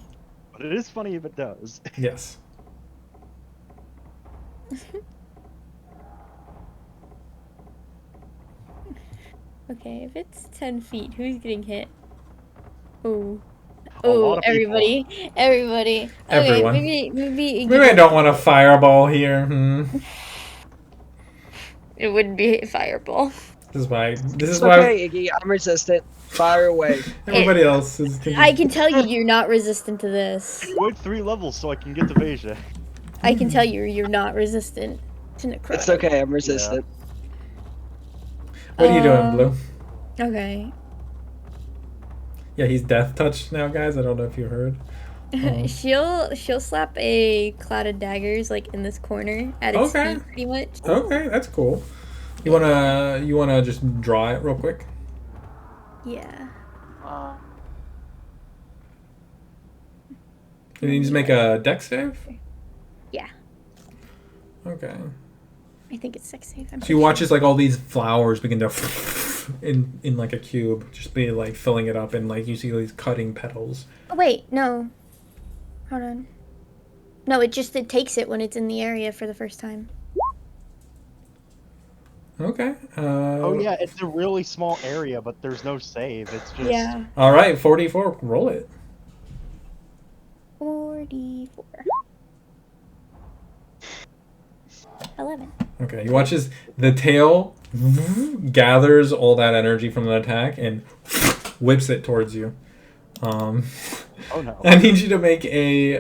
But it is funny if it does. Yes. Okay, if it's 10 feet, who's getting hit? Oh. A lot Oh, of people. everybody. Everyone. Okay, maybe Maybe I don't want a fireball here. it wouldn't be a fireball. This is why. This is It's why okay, Iggy. I'm resistant. Fire away. everybody else is. I can tell you, you're not resistant to this. Wait 3 levels so I can get to Veja. I can tell you, you're not resistant to necrotic. It's okay. I'm resistant. What are you doing, Blue? Okay. Yeah, he's death touched now, guys. I don't know if you heard. She'll slap a cloud of daggers like in this corner at its Okay. feet, pretty much. Okay, that's cool. You wanna just draw it real quick? Yeah. You need to make a dex save. Yeah. Okay. I think it's sex safe. So you watch as like all these flowers begin to in like a cube, just be like filling it up, and like you see these cutting petals. Oh, wait, no. Hold on. No, it takes it when it's in the area for the first time. Okay. Oh yeah, it's a really small area, but there's no save. It's just... Yeah. All right, 44. Roll it. 44. 11. Okay. You watch as the tail gathers all that energy from the attack and whips it towards you. Oh no. I need you to make a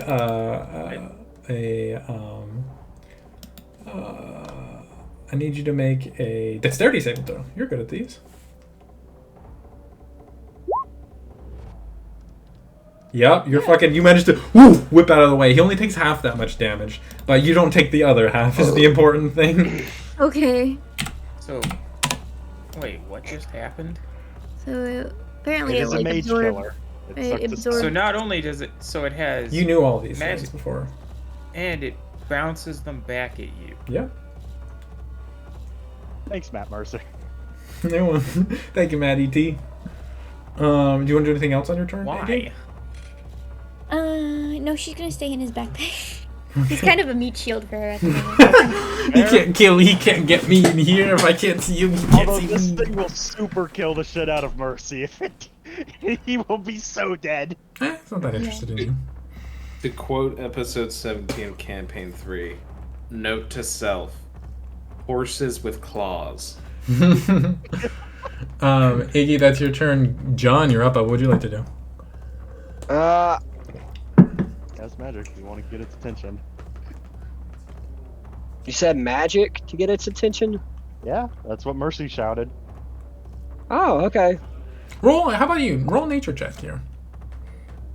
dexterity saving throw. You're good at these. Yep, you're fucking. You managed to whip out of the way. He only takes half that much damage, but you don't take the other half. Is the important thing. Okay. So, wait, what just happened? So apparently It it is a like mage absorbed. killer. It It sucked us- absorbed- So not only does it, so it has, You knew all these Magic. things before. and it bounces them back at you. Yeah. Thanks, Matt Mercer. No one. Thank you, Matt E.T. Do you want to do anything else on your turn? Why? AJ? No, she's gonna stay in his backpack. He's kind of a meat shield for her at the moment. He can't get me in here if I can't see him. He can't Although see this me. thing will super kill the shit out of Mercy if it. He will be so dead. It's not that interested in you. To quote episode 17 of campaign 3, note to self: horses with claws. Iggy, that's your turn. John, you're up. What would you like to do? That's magic. You want to get its attention. You said magic to get its attention? Yeah, that's what Mercy shouted. Oh, okay. Roll. How about you? Roll nature check here.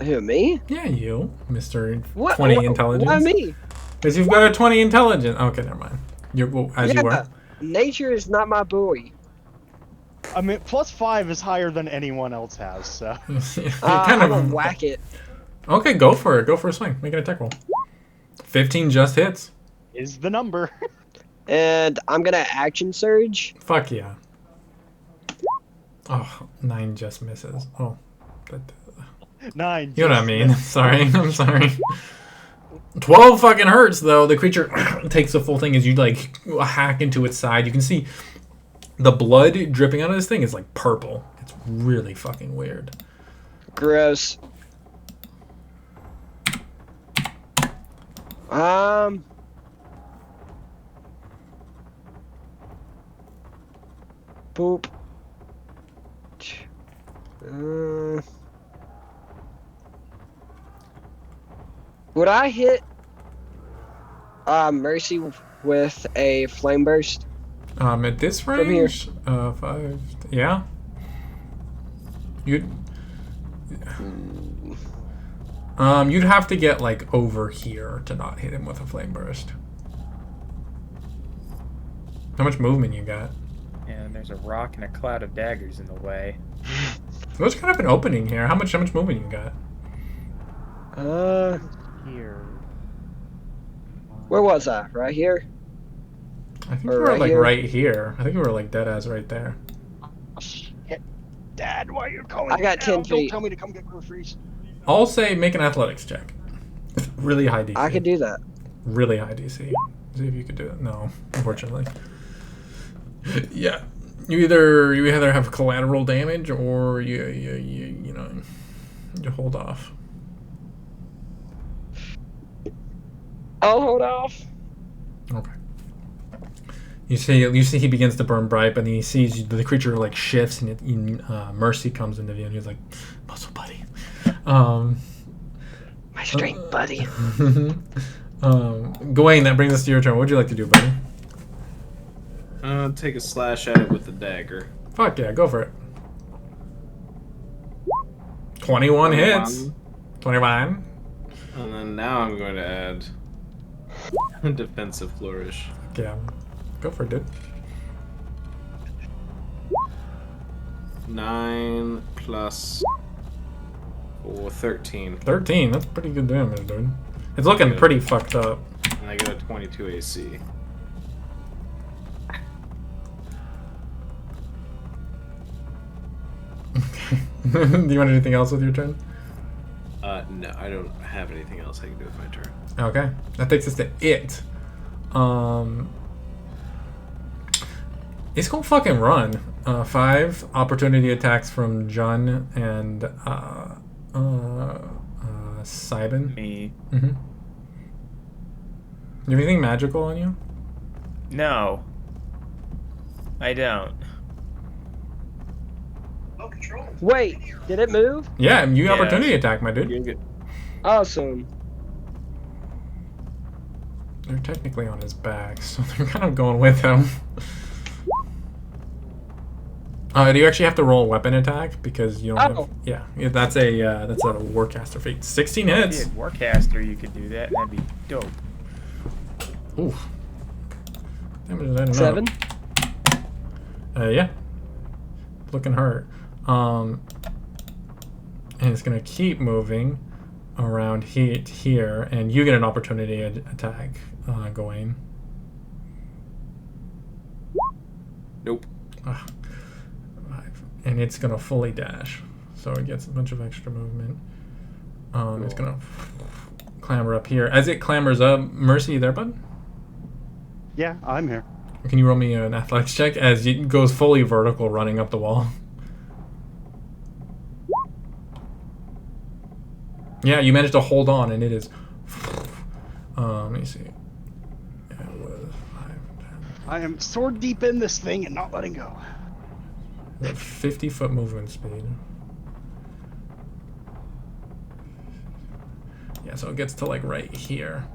Who, me? Yeah, you, Mr. What? 20 intelligence. Why me? Because you've got a 20 intelligence. Okay, never mind. You're as you were. Nature is not my boy. I mean, +5 is higher than anyone else has, so. You're I'm gonna whack it. Okay, go for it. Go for a swing. Make an attack roll. 15 just hits. Is the number. And I'm gonna action surge. Fuck yeah. Oh, 9 just misses. Oh. 9. You know what I mean. Sorry. I'm sorry. 12 fucking hurts, though. The creature takes the full thing as you, like, hack into its side. You can see the blood dripping out of this thing is, like, purple. It's really fucking weird. Gross. Boop. Would I hit Mercy with a flame burst? At this From range, 5, yeah. You'd have to get like over here to not hit him with a flame burst. How much movement you got? And there's a rock and a cloud of daggers in the way. There's kind of an opening here. How much movement you got? Here. Where was I? Right here? I think Or we were right like here? right here. I think we were like dead as right there. Shit. Dad, why are you calling I me got 10 now? Don't feet. tell me to come get groceries. I'll say make an athletics check. Really high DC. I could do that. Really high DC. See if you could do it. No, unfortunately. Yeah, you either have collateral damage or you hold off. I'll hold off. Okay. You see he begins to burn bright, but then he sees the creature like shifts, and Mercy comes into view, and he's like, "Muscle buddy." My strength, buddy. Gawain, that brings us to your turn. What would you like to do, buddy? Take a slash at it with the dagger. Fuck yeah, go for it. 21 hits. 21. And then now I'm going to add a defensive flourish. Yeah, go for it, dude. 9 plus 4, 13. 13. That's pretty good damage, dude. It's looking pretty fucked up. And I get a 22 AC. Do you want anything else with your turn? No, I don't have anything else I can do with my turn. Okay, that takes us to it. It's gonna fucking run. 5 opportunity attacks from Jun and Sybin. Me. Mm-hmm. You have anything magical on you? No. I don't. Wait, did it move? Yeah, you Yes. opportunity attack, my dude. You get Awesome. They're technically on his back, so they're kind of going with him. Do you actually have to roll a weapon attack because you don't have? Oh. Yeah, that's a warcaster feat. 16 If hits. you had Warcaster, you could do that. That'd be dope. Oof. Damage is adding 7. up. Yeah. Looking hurt. And it's gonna keep moving around here, and you get an opportunity attack, Gawain. nope. Ah, 5. And it's gonna fully dash, so it gets a bunch of extra movement. It's gonna clamber up here. As it clambers up, Mercy, you there, bud? Yeah, I'm here. Can you roll me an athletics check as it goes fully vertical, running up the wall? Yeah, you managed to hold on, and it is. Let me see. Yeah, it was 5, 10. I am sword deep in this thing and not letting go. 50-foot movement speed. Yeah, so it gets to like right here.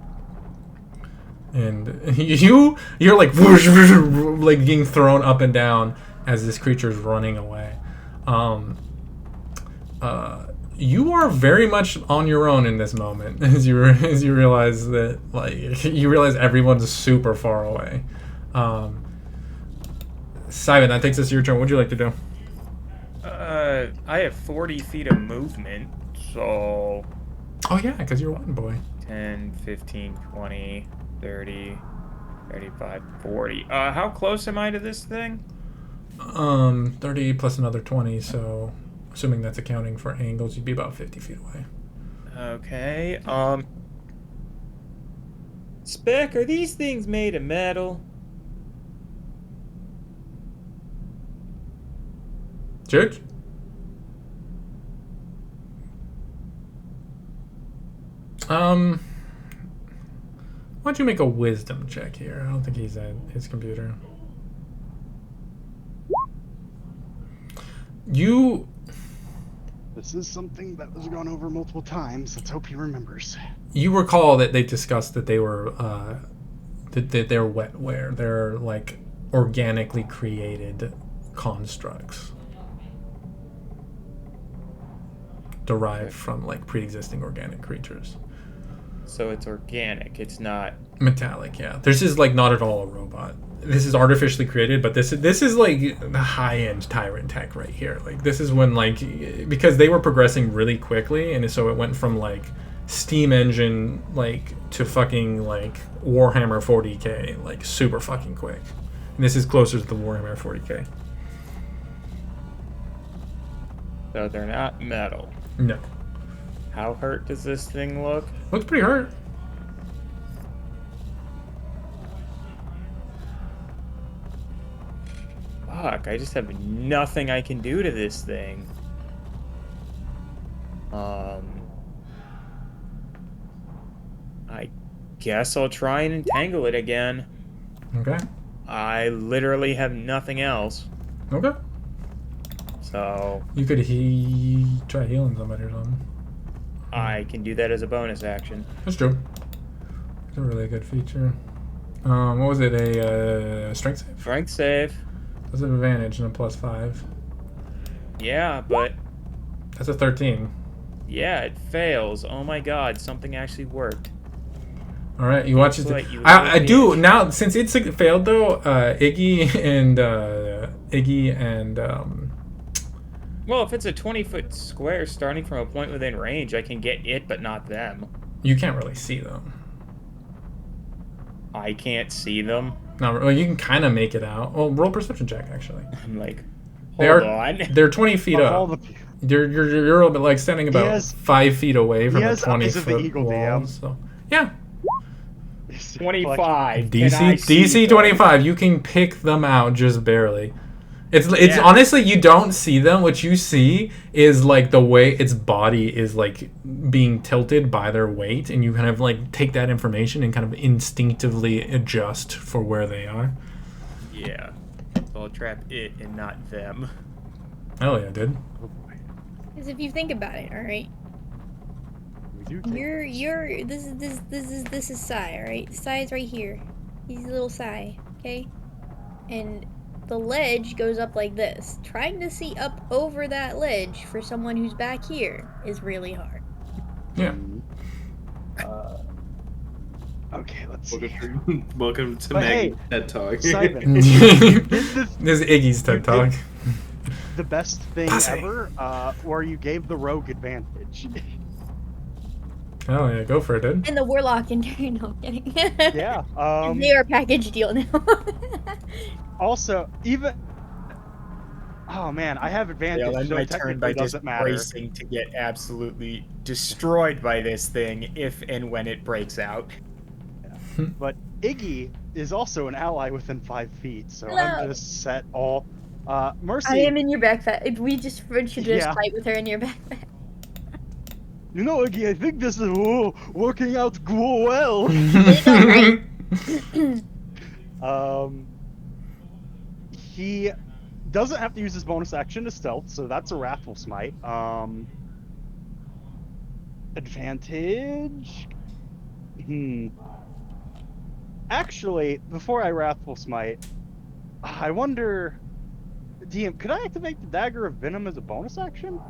And you're like whoosh, whoosh, like getting thrown up and down as this creature is running away. You are very much on your own in this moment as you realize that everyone's super far away. Simon, that takes us to your turn. What'd you like to do? I have 40 feet of movement, so Oh yeah, because you're one boy. 10, 15, 20, 30, 35, 40. How close am I to this thing? 30 plus another 20, so assuming that's accounting for angles, you'd be about 50 feet away. Okay, Spec, are these things made of metal? Judge? Why don't you make a wisdom check here? I don't think he's at his computer. This is something that was gone over multiple times. Let's hope he remembers. You recall that they discussed that they were that they're wetware. They're like organically created constructs derived from like pre-existing organic creatures. So it's organic, it's not Metallic, yeah. This is like not at all a robot. This is artificially created, but this is like the high-end Tyrant tech right here. Like this is when like because they were progressing really quickly, and so it went from like steam engine like to fucking like Warhammer 40k like super fucking quick. And this is closer to the Warhammer 40k. so they're not metal. No, How hurt does this thing look? looks pretty hurt. Fuck, I just have nothing I can do to this thing. I guess I'll try and entangle it again. Okay. I literally have nothing else. Okay. So You could try healing somebody or something. I can do that as a bonus action. That's true. It's a really good feature. What was it? A strength save? Strength save. That's an advantage and a +5. Yeah, but That's a 13. yeah, it fails. Oh my god, something actually worked. All right, you watch it. What, you I do bitch. now since it's failed though. Iggy and Well, if it's a 20-foot square starting from a point within range, I can get it, but not them. you can't really see them. I can't see them. No, well, you can kind of make it out. Well, roll perception check actually. I'm like, They hold are- on. They're 20 feet Of all up. the You're a bit like standing about has- 5 feet away from a has 20 eyes of the foot eagle, wall. DM. So yeah, 25. Can I DC see them? 25. You can pick them out just barely. It's Yeah. honestly you don't see them. What you see is like the way its body is like being tilted by their weight, and you kind of like take that information and kind of instinctively adjust for where they are. Yeah. So I'll trap it and not them. Hell yeah, dude. Because if you think about it, all right, We do take- this is Sai, all right. Sai is right here. He's a little Sai, okay, and the ledge goes up like this. Trying to see up over that ledge for someone who's back here is really hard. Yeah. Okay, let's see. Welcome to But Maggie hey, TED Talk. Simon, This this is Iggy's TED Talk. the best thing Pussy. ever, where you gave the rogue advantage. Hell yeah, go for it, dude. And the warlock in there. No, I'm kidding. Yeah. They are a package deal now. Also, even Oh man, I have advantage, I'll end so my it turn by technically just doesn't matter. bracing to get absolutely destroyed by this thing if and when it breaks out. But Iggy is also an ally within 5 feet, so Hello. I'm just set all. Mercy, I am in your backpack. We should just Yeah. fight with her in your backpack. you know, Iggy, I think this is working out well. He doesn't have to use his bonus action to stealth, so that's a Wrathful Smite. Advantage. Actually, before I Wrathful Smite, I wonder, DM, could I activate the Dagger of Venom as a bonus action?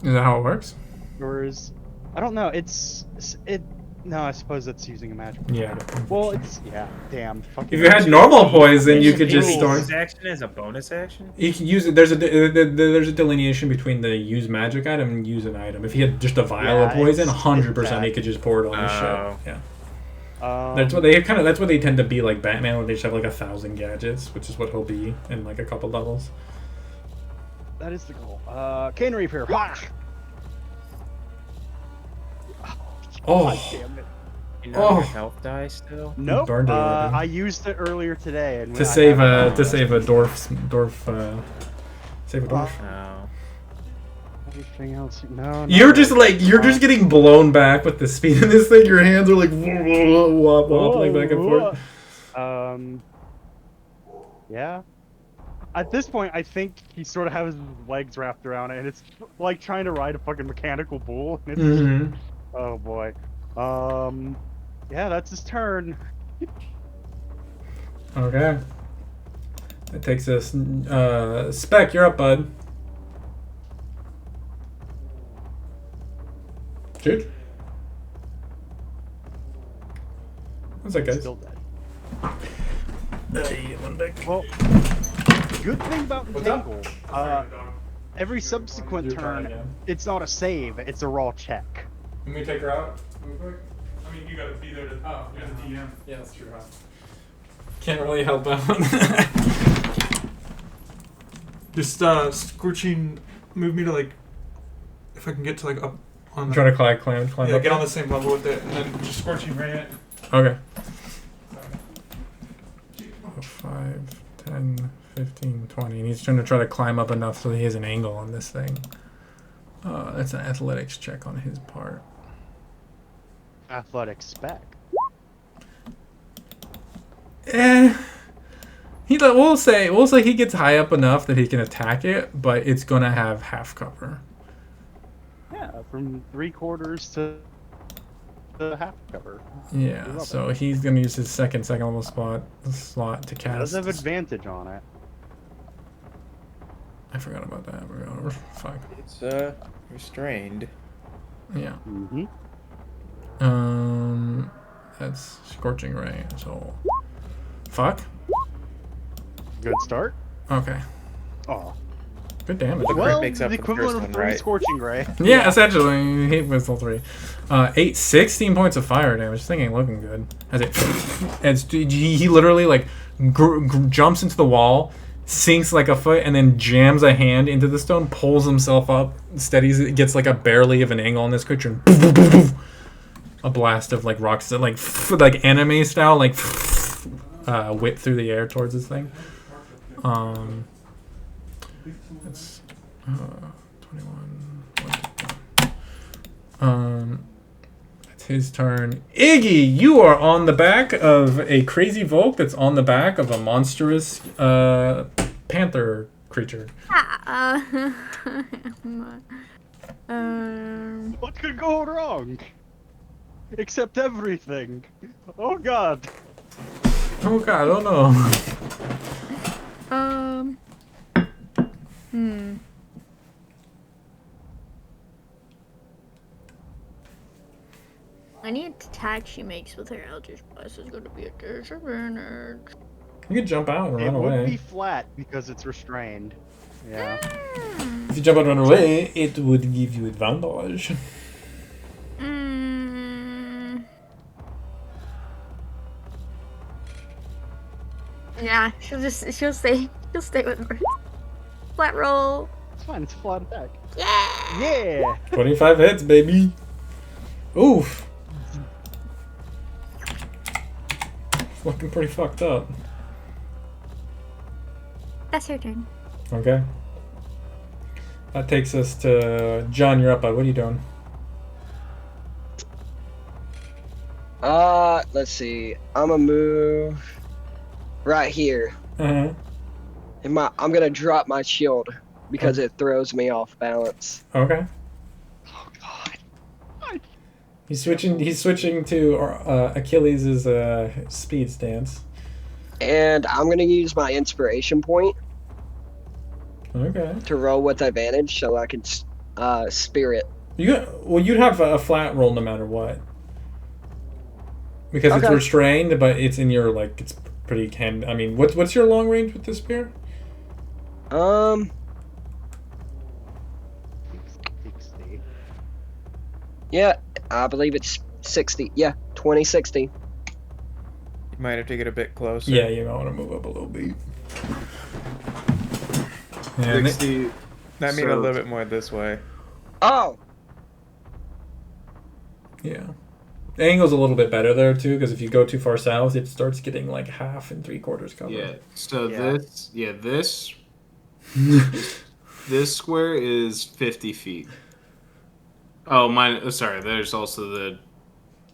Is that how it works? Or is, I don't know. No, I suppose that's using a magical. Yeah. item. Well, yeah. Damn. If you had normal poison, you could just Use store. bonus action as a bonus action. You can use it. There's a delineation between the use magic item and use an item. If he had just a vial of Yeah, poison, it's 100% he that. could just pour it on his Oh. shit. Yeah. That's what they tend to be like Batman, where they just have like 1,000 gadgets, which is what he'll be in like a couple levels. That is the goal. Cane Reaper. Ha! Oh, God damn it. You know your health die still. Nope. burned it already. I used it earlier today, and to save a dwarf. Save a dwarf. Oh. Everything else. No. You're just just getting blown back with the speed of this thing. Your hands are like wobbling back and forth. Yeah. At this point, I think he sort of has his legs wrapped around it, and it's like trying to ride a fucking mechanical bull. And it's Mm-hmm. Oh boy. Yeah, that's his turn. Okay. That takes us. Spec, you're up, bud. Shoot. What's that, guys? Still dead. One deck. Well, good thing about What's up? Entangle, every subsequent turn, it's not a save, it's a raw check. Can we take her out real quick? I mean, you gotta be there to. Oh, you're the DM. Yeah, that's true. Huh? Can't really help out. Just scorching. Move me to like, if I can get to like up on. I'm trying to climb Yeah, up. get on the same level with it, and then just scorching ray it. Okay. 5, 10, 15, 20. And he's trying to try to climb up enough so he has an angle on this thing. That's an athletics check on his part. Athletic spec. We'll say he gets high up enough that he can attack it, but it's gonna have half cover. Yeah, from 3/4 to the half cover. Yeah, so he's gonna use his second level slot to It cast. does have advantage on it. I forgot about that. Fuck. It's restrained. Yeah. Mm-hmm. That's Scorching Ray. So, fuck. Good start. Okay. Oh. Good damage. Well, makes up the for the equivalent first of one, 3 right? Scorching Ray. Yeah, essentially, hit with all 3. 16 points of fire damage. This thing ain't looking good. As he literally like jumps into the wall, sinks like a foot, and then jams a hand into the stone, pulls himself up, steadies it, gets like a barely of an angle on this creature, and poof, poof, poof, poof. A blast of like rocks that like anime style like whip through the air towards this thing. That's 21. It's his turn. Iggy, you are on the back of a crazy Volk that's on the back of a monstrous panther creature. What could go wrong? Except everything. Oh god. Oh god, oh no. Any attack she makes with her Eldritch Blast is going to be a disadvantage. You could jump out and It run would away. be flat because it's restrained. Yeah. If you jump out and run away, it would give you advantage. Yeah, she'll stay with her. flat roll. It's fine. It's a flat attack. Yeah. Yeah. 25 hits, baby. Oof. It's looking pretty fucked up. That's her turn. Okay. That takes us to John. You're up, bud. What are you doing? Let's see. I'm gonna move right here. Uh-huh. And I'm gonna drop my shield because it throws me off balance. Okay. Oh God. He's switching to Achilles' speed stance. And I'm gonna use my inspiration point Okay. to roll with advantage so I can spirit. You'd have a flat roll no matter what. Because it's Okay. restrained, but it's in your it's pretty I mean, what's your long range with this spear? 60. Yeah, I believe it's 60. Yeah, 2060. You might have to get a bit closer. Yeah, you might want to move up a little bit. And 60. I mean, a So- little bit more this way. Oh, yeah. The angle's a little bit better there too, because if you go too far south, it starts getting like half and 3/4 cover. Yeah. So Yeah. this square is 50 feet. Oh, mine. Sorry. There's also the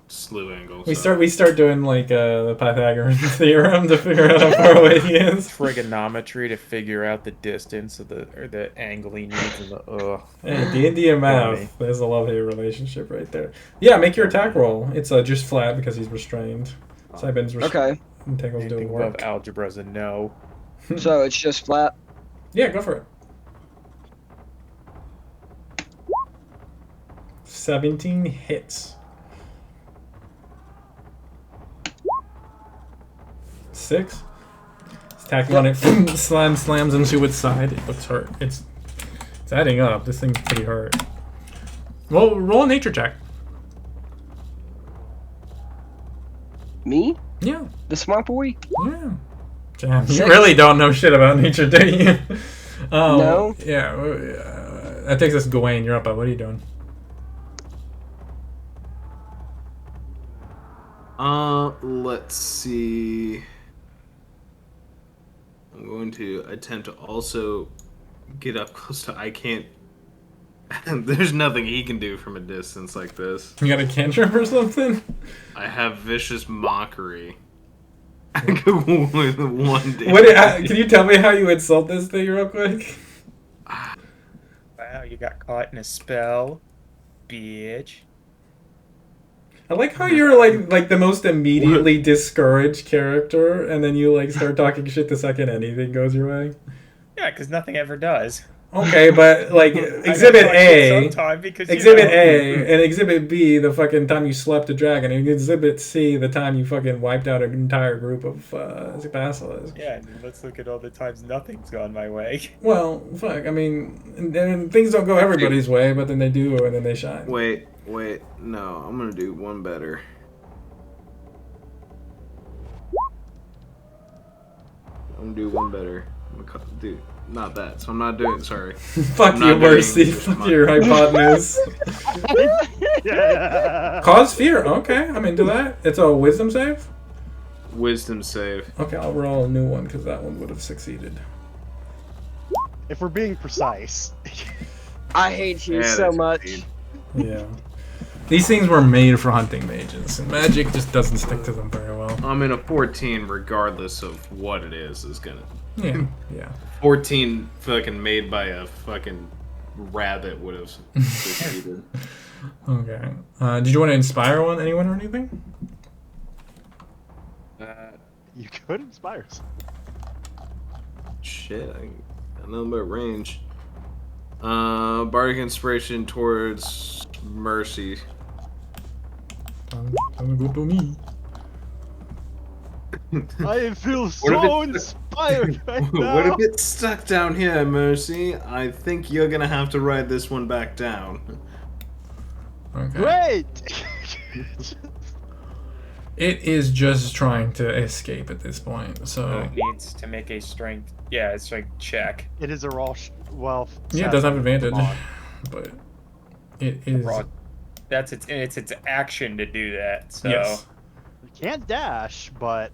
slew angle. We so- start doing the Pythagorean theorem to figure out how far away he is. Trigonometry to figure out the distance of the angle he needs and the Hey, D&D and math. There's a love-hate relationship right there. Yeah, make your attack roll. It's just flat because he's restrained. Siben's restrained. okay. And Tickle's doing anything above work. algebra is a no. So it's just flat. Yeah, go for it. 17 hits. 6. He's attacking on it. slams into its side. It looks hurt. It's adding up. This thing's pretty hurt. Well, roll a nature check. Me? Yeah. The smart boy? Yeah. Damn, you Six. really don't know shit about nature, do you? No. Yeah. That takes us to Gawain. You're up, bud. What are you doing? Let's see. I'm going to attempt to also get up close to. I can't. There's nothing he can do from a distance like this. You got a cantrip or something? I have vicious mockery. I go with one day. Can you tell me how you insult this thing real quick? Wow, you got caught in a spell, bitch. I like how you're like the most immediately discouraged character, and then you start talking shit the second anything goes your way. Yeah, because nothing ever does. Okay, but Exhibit A, Exhibit A, and Exhibit B, the fucking time you slept a dragon, and Exhibit C, the time you fucking wiped out an entire group of basilisks. Yeah, and let's look at all the times nothing's gone my way. Well, fuck. I mean, and things don't go everybody's way, but then they do, and then they shine. Wait, no, I'm gonna do one better. I'm gonna do one better. Dude, not that. So I'm not doing. Sorry. Fuck I'm you, not doing Mercy. just Fuck my- your hypotenuse. Yeah. Cause fear. Okay, I'm into that. It's a wisdom save. Wisdom save. Okay, I'll roll a new one because that one would have succeeded. If we're being precise. I hate you Yeah, so that's much. indeed. Yeah. These things were made for hunting mages, and magic just doesn't stick to them very well. I'm in a 14, regardless of what it is gonna. Yeah, yeah. 14 fucking made by a fucking rabbit would have succeeded. Okay. Did you want to inspire anyone or anything? You could inspire us. Shit, I got nothing but range. Bardic inspiration towards Mercy. Sounds good to me. I feel What so if inspired right now. What if it's stuck down here, Mercy? I think you're gonna have to ride this one back down. Okay. Great! It is just trying to escape at this point. So So it needs to make a strength. Yeah, a strength check. It is a raw. Well, yeah, it does have advantage, Mod. but it is. Raw. That's its action to do that. So Yes. You can't dash, but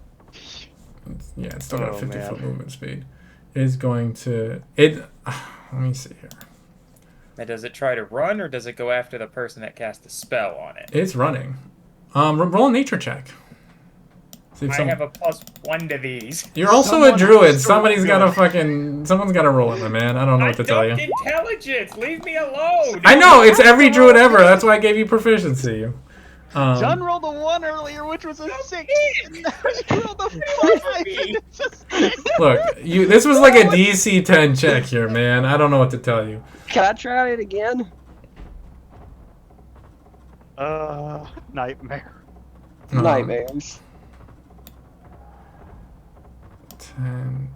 Yeah, it's still got Oh, 50-foot man. movement speed. It is going to it. Let me see here. now, does it try to run or does it go after the person that cast a spell on it? It's running. Roll a nature check. See if I have a +1 to these. You're also a Someone druid. else Somebody's got to druid. someone's got to roll it, my man. I don't know what to tell you. Intelligence. Leave me alone. I know it's every druid ever. That's why I gave you proficiency. John rolled a 1 earlier, which was a 6. And now you rolled a 5. And it's just... Look, this was like a DC 10 check here, man. I don't know what to tell you. Can I try it again? Nightmare. Nightmares. 10.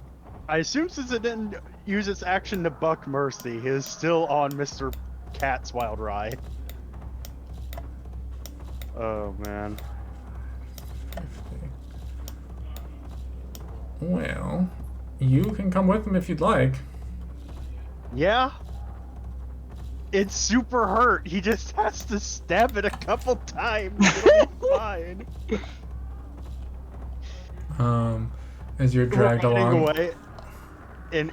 I assume since it didn't use its action to buck Mercy, he is still on Mr. Cat's wild ride. Oh man. 50. Well, you can come with him if you'd like. Yeah. It's super hurt. He just has to stab it a couple times. It'll be fine. As you're dragged Riding along. away, and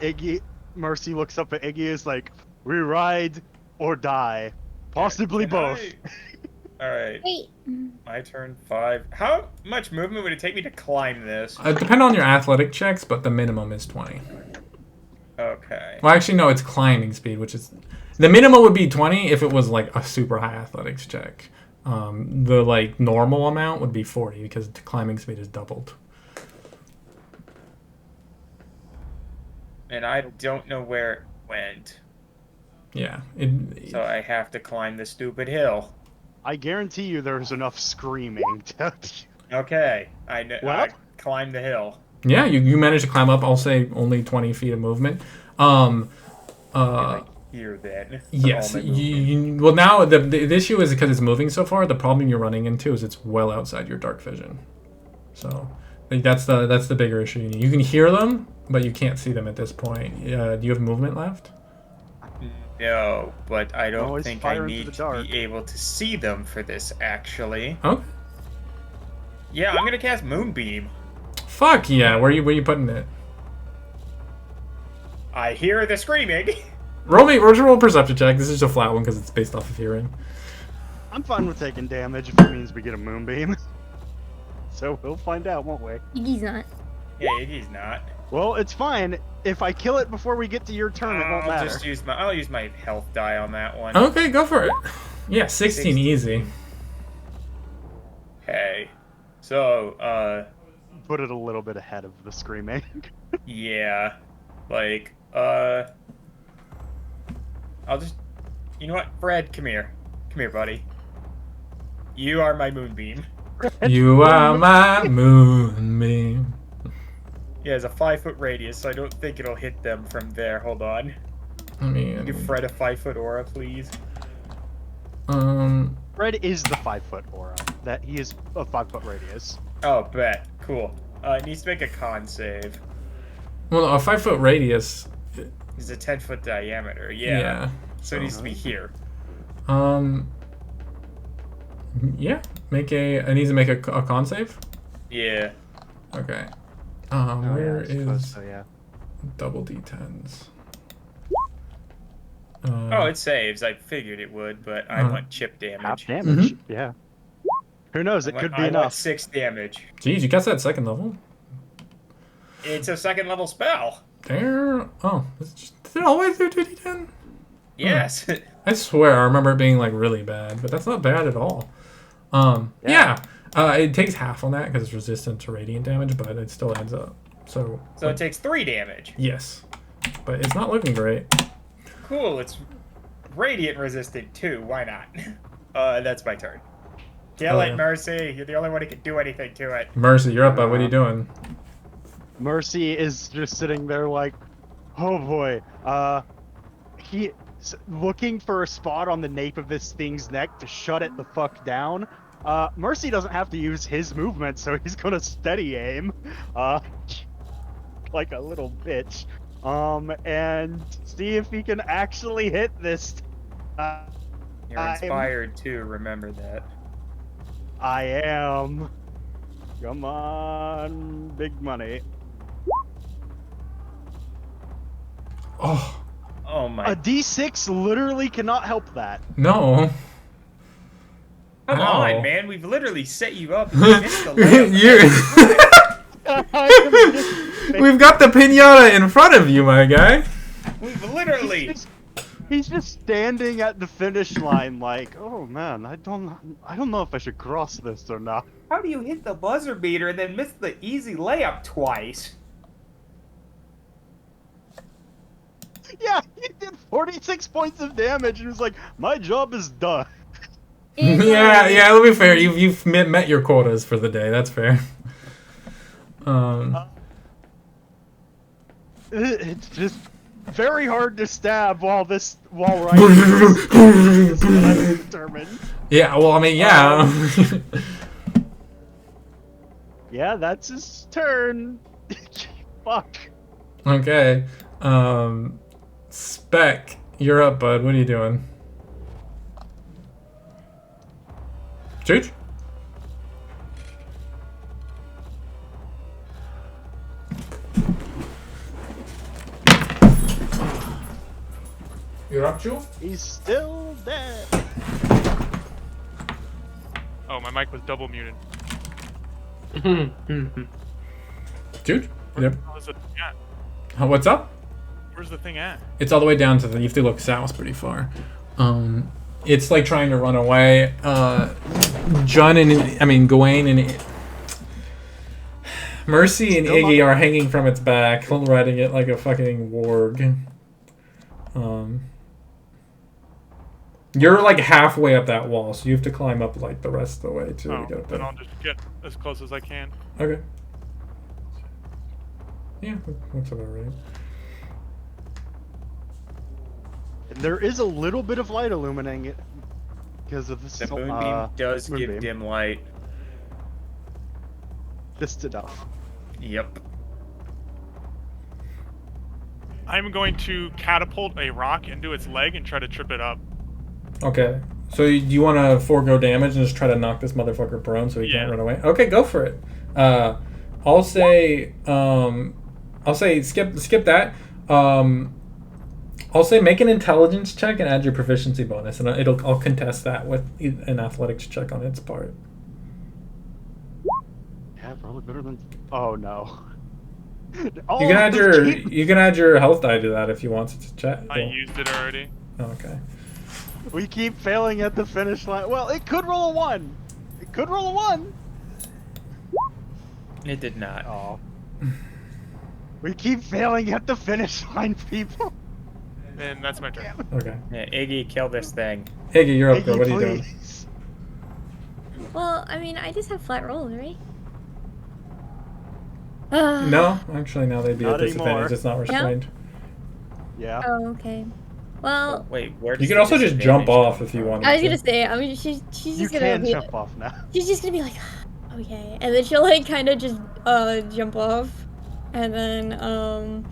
Mercy looks up at Iggy is like, "We ride or die, possibly both." All right. Wait. My turn 5. How much movement would it take me to climb this? Depend on your athletic checks, but the minimum is 20. Okay. Well, actually, no, it's climbing speed, which is the minimum would be 20 if it was like a super high athletics check. The like normal amount would be 40 because the climbing speed is doubled. And I don't know where it went, Yeah. so I have to climb the stupid hill. I guarantee you, there's enough screaming to. Okay. I know. Well- I climbed the hill. Yeah, you managed to climb up. I'll say only 20 feet of movement. Here then. Yes. All my movement. Well, now the issue is because it's moving so far. The problem you're running into is it's well outside your dark vision. So I think that's the bigger issue. You can hear them, but you can't see them at this point. Do you have movement left? No, but I don't Always think I fire into need the to dark. be able to see them for this, actually. Oh, Yeah, I'm gonna cast Moonbeam. fuck yeah! Where you putting it? I hear the screaming. Roll a perception check. This is just a flat one because it's based off of hearing. I'm fine with taking damage if it means we get a moonbeam. So we'll find out, won't we? Iggy's not. Yeah, he's not. Well, it's fine. If I kill it before we get to your turn, it won't matter. I'll use my health die on that one. Okay, go for it. Yeah, 16 easy. Okay. So, Put it a little bit ahead of the screaming. yeah. Like, I'll just... You know what? Fred, come here. Come here, buddy. You are my moonbeam. You are my moonbeam. Yeah, it's a 5-foot radius, so I don't think it'll hit them from there. Hold on. I mean, Give Fred a 5-foot aura, please. Red is the 5-foot aura. That he is a 5-foot radius. Oh, bet. Cool. It needs to make a con save. well, a 5-foot radius. It's a 10-foot diameter. Yeah. So it needs to be here. Yeah. It needs to make a con save. Yeah. Okay. Oh, Where I suppose is so, yeah. double d10s? Oh, it saves. I figured it would, but I want chip damage. Half damage. Yeah. Who knows? It could be I want enough. 6 damage. Geez, you got that second level. It's a 2nd level spell. There. Oh, did it always do 2d10? Yes. I swear, I remember it being like really bad, but that's not bad at all. Yeah. It takes half on that because it's resistant to radiant damage, but it still adds up. So It takes 3 damage. yes, but it's not looking great. Cool. It's radiant resistant too. Why not? That's my turn. Kill it, yeah. Mercy. You're the only one who can do anything to it. Mercy, you're up, bud. What are you doing? Mercy is just sitting there like, oh boy. He's looking for a spot on the nape of this thing's neck to shut it the fuck down, Mercy doesn't have to use his movement, so he's gonna steady aim, like a little bitch, and see if he can actually hit this. You're inspired too, remember that. I am. Come on, big money. Oh. Oh my. A D6 literally cannot help that. No. Come Ow. on, man. We've literally set you up and you missed the layup. We've got the pinata in front of you, my guy. We've literally. He's just standing at the finish line, like, oh man, I don't know if I should cross this or not. How do you hit the buzzer beater and then miss the easy layup twice? Yeah, he did 46 points of damage and was like, my job is done. Yeah, it'll be fair. You've met your quotas for the day. That's fair. It's just very hard to stab while riding. This is what I'm determined. Yeah, well, I mean, yeah. Yeah, that's his turn. Fuck. Okay. Spec, you're up, bud. What are you doing? Chooch? You're up, Choo? He's still dead. Oh, my mic was double muted. Chooch? Yep. Where's the thing at? What's up? Where's the thing at? It's all the way down to you have to look south pretty far. It's like trying to run away. Gawain and Mercy and Iggy are hanging from its back, riding it like a fucking warg. You're like halfway up that wall, so you have to climb up like the rest of the way too. Oh, to get up then there. I'll just get as close as I can. Okay. Yeah, that's about right. And there is a little bit of light illuminating it because of this. The moonbeam does give moonbeam. dim light. Just enough. Yep. I'm going to catapult a rock into its leg and try to trip it up. Okay. So you want to forego damage and just try to knock this motherfucker prone so he can't run away? Okay, go for it. I'll say skip that. I'll say make an intelligence check and add your proficiency bonus, and I'll contest that with an athletics check on its part. Yeah, probably better than. Oh no. You can add your health die to that if you want to check. I used it already. Okay. We keep failing at the finish line. Well, it could roll a 1. It could roll a 1. It did not. Oh. We keep failing at the finish line, people. And that's my turn. Okay. Yeah, Iggy, kill this thing. Iggy, you're up there. Iggy, What are you doing? please. Well, I mean, I just have flat rolls, right? No, actually, now they'd be Not at disadvantage. anymore. It's not restrained. Yeah. Oh, okay. Well, Wait, where You does can the also just jump disadvantage off come if you from? want. I was gonna say, I mean, she's You just gonna can be, jump off now. she's just gonna be like, okay, and then she'll like kind of just jump off, and then and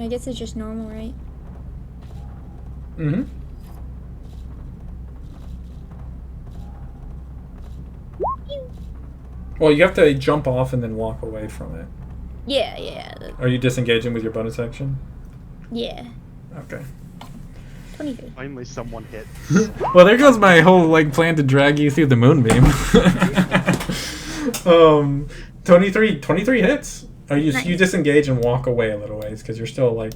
I guess it's just normal, right? Mm-hmm. Well, you have to jump off and then walk away from it. Yeah. Are you disengaging with your bonus action? Yeah. Okay. 23. Finally, someone hit. Well, there goes my whole plan to drag you through the moonbeam. 23 hits. Are you Nice. you disengage and walk away a little ways because you're still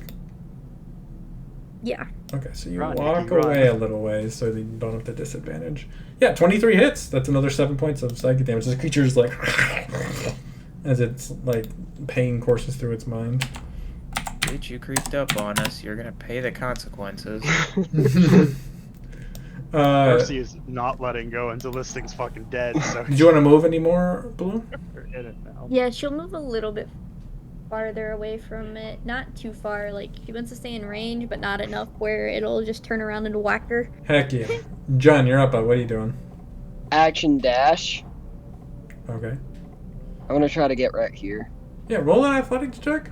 Yeah. Okay, so you Run, walk Nikki, run. away a little ways so that you don't have the disadvantage. Yeah, 23 hits. That's another 7 points of psychic damage. This creature's as its pain courses through its mind. Bitch, you creeped up on us. You're gonna pay the consequences. Mercy is not letting go until this thing's fucking dead. So Did you want to move anymore, Blue? you're in it now. Yeah, she'll move a little bit farther away from it. Not too far. Like, he wants to stay in range, but not enough where it'll just turn around and whack her. Heck yeah. John, you're up. What are you doing? Action dash. Okay. I'm gonna try to get right here. Yeah, roll an athletics check.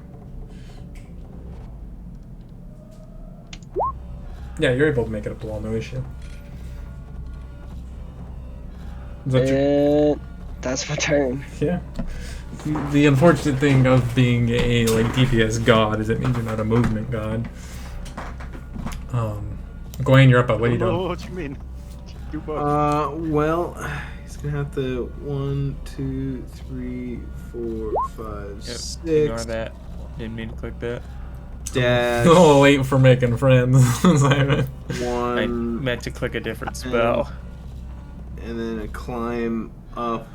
Yeah, you're able to make it up the wall, no issue. Is that your... And that's my turn. Yeah. The unfortunate thing of being a like DPS god is it means you're not a movement god. Gawain, you're up. What are you doing? Oh, what you mean? Do both. Well, he's gonna have to 1, 2, 3, 4, 5, Yep. 6. Ignore that. Didn't mean to click that. Dash. Oh, wait for making friends. Simon. I 1, meant to click a different spell. and then a climb up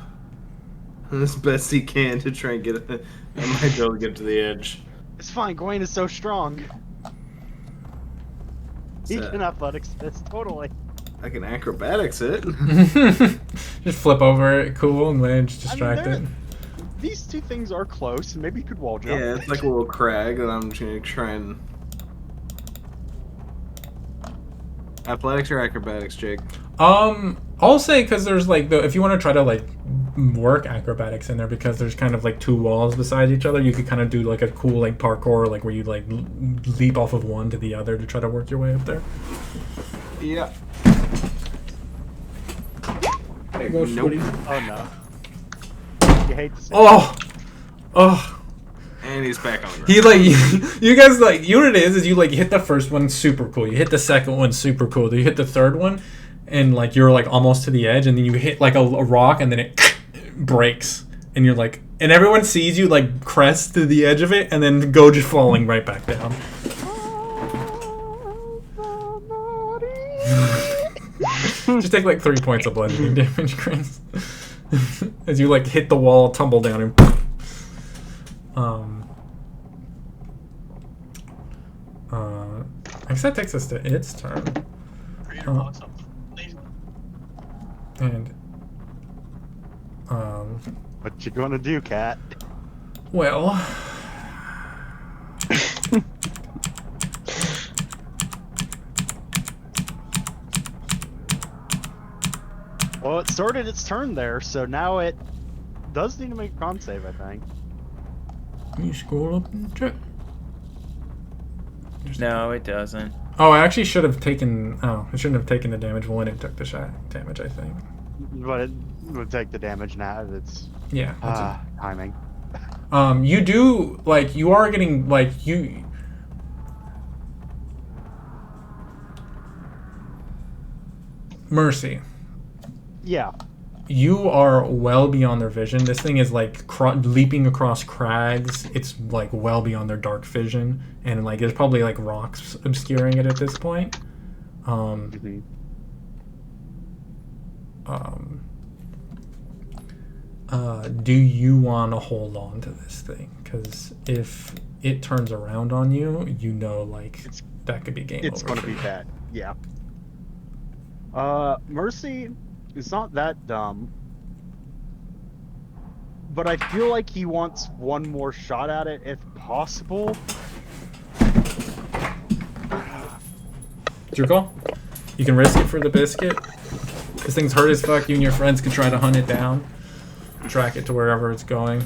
as best he can to try and get it. I might be able to get to the edge. It's fine. Gawain is so strong. He So- can athletics this totally. I can acrobatics it. Just flip over it, cool, and then just distract they're- it. These two things are close, and maybe you could wall jump. Yeah, it's like a little crag that I'm gonna try and. Athletics or acrobatics, Jake? I'll say because there's like if you want to try to like work acrobatics in there because there's kind of like two walls beside each other, you could kind of do like a cool like parkour like where you like leap off of one to the other to try to work your way up there. Yeah. Nope. Oh no. You hate to see Oh. And he's back on the ground. He like you guys like you know what it is you like hit the first one super cool, you hit the second one super cool, then you hit the third one and like you're like almost to the edge and then you hit like a rock and then it breaks and you're like and everyone sees you like crest to the edge of it and then go just falling right back down. Just take like 3 points of bludgeoning damage, Chris. As you like hit the wall, tumble down, and I guess that takes us to its turn. And what you gonna do, cat? well, Well, it started its turn there, so now it does need to make a con save, I think. you scroll up and check. No, it doesn't. Oh, I actually should have taken. Oh, I shouldn't have taken the damage when it took the shot damage. I think. But it would take the damage now. It's Yeah. That's timing. You do like you are getting like you. Mercy. Yeah. You are well beyond their vision. This thing is like leaping across crags. It's like well beyond their dark vision, and like there's probably like rocks obscuring it at this point. Do you want to hold on to this thing? Because if it turns around on you, you know, like that could be game over. It's gonna for be you. bad. Yeah. Mercy is not that dumb, but I feel like he wants one more shot at it if possible. It's your call. You can risk it for the biscuit. This thing's hurt as fuck. You and your friends could try to hunt it down, track it to wherever it's going,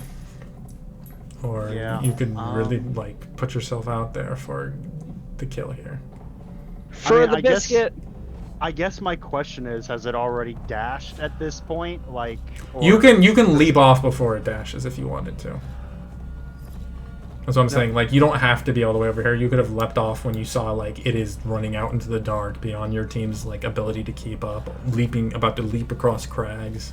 or Yeah, you could really like put yourself out there for the kill here. For the I guess- biscuit. I guess my question is, has it already dashed at this point? Like, or... You can leap off before it dashes if you wanted to. That's what I'm saying. Like, you don't have to be all the way over here. You could have leapt off when you saw like it is running out into the dark beyond your team's like ability to keep up, about to leap across crags.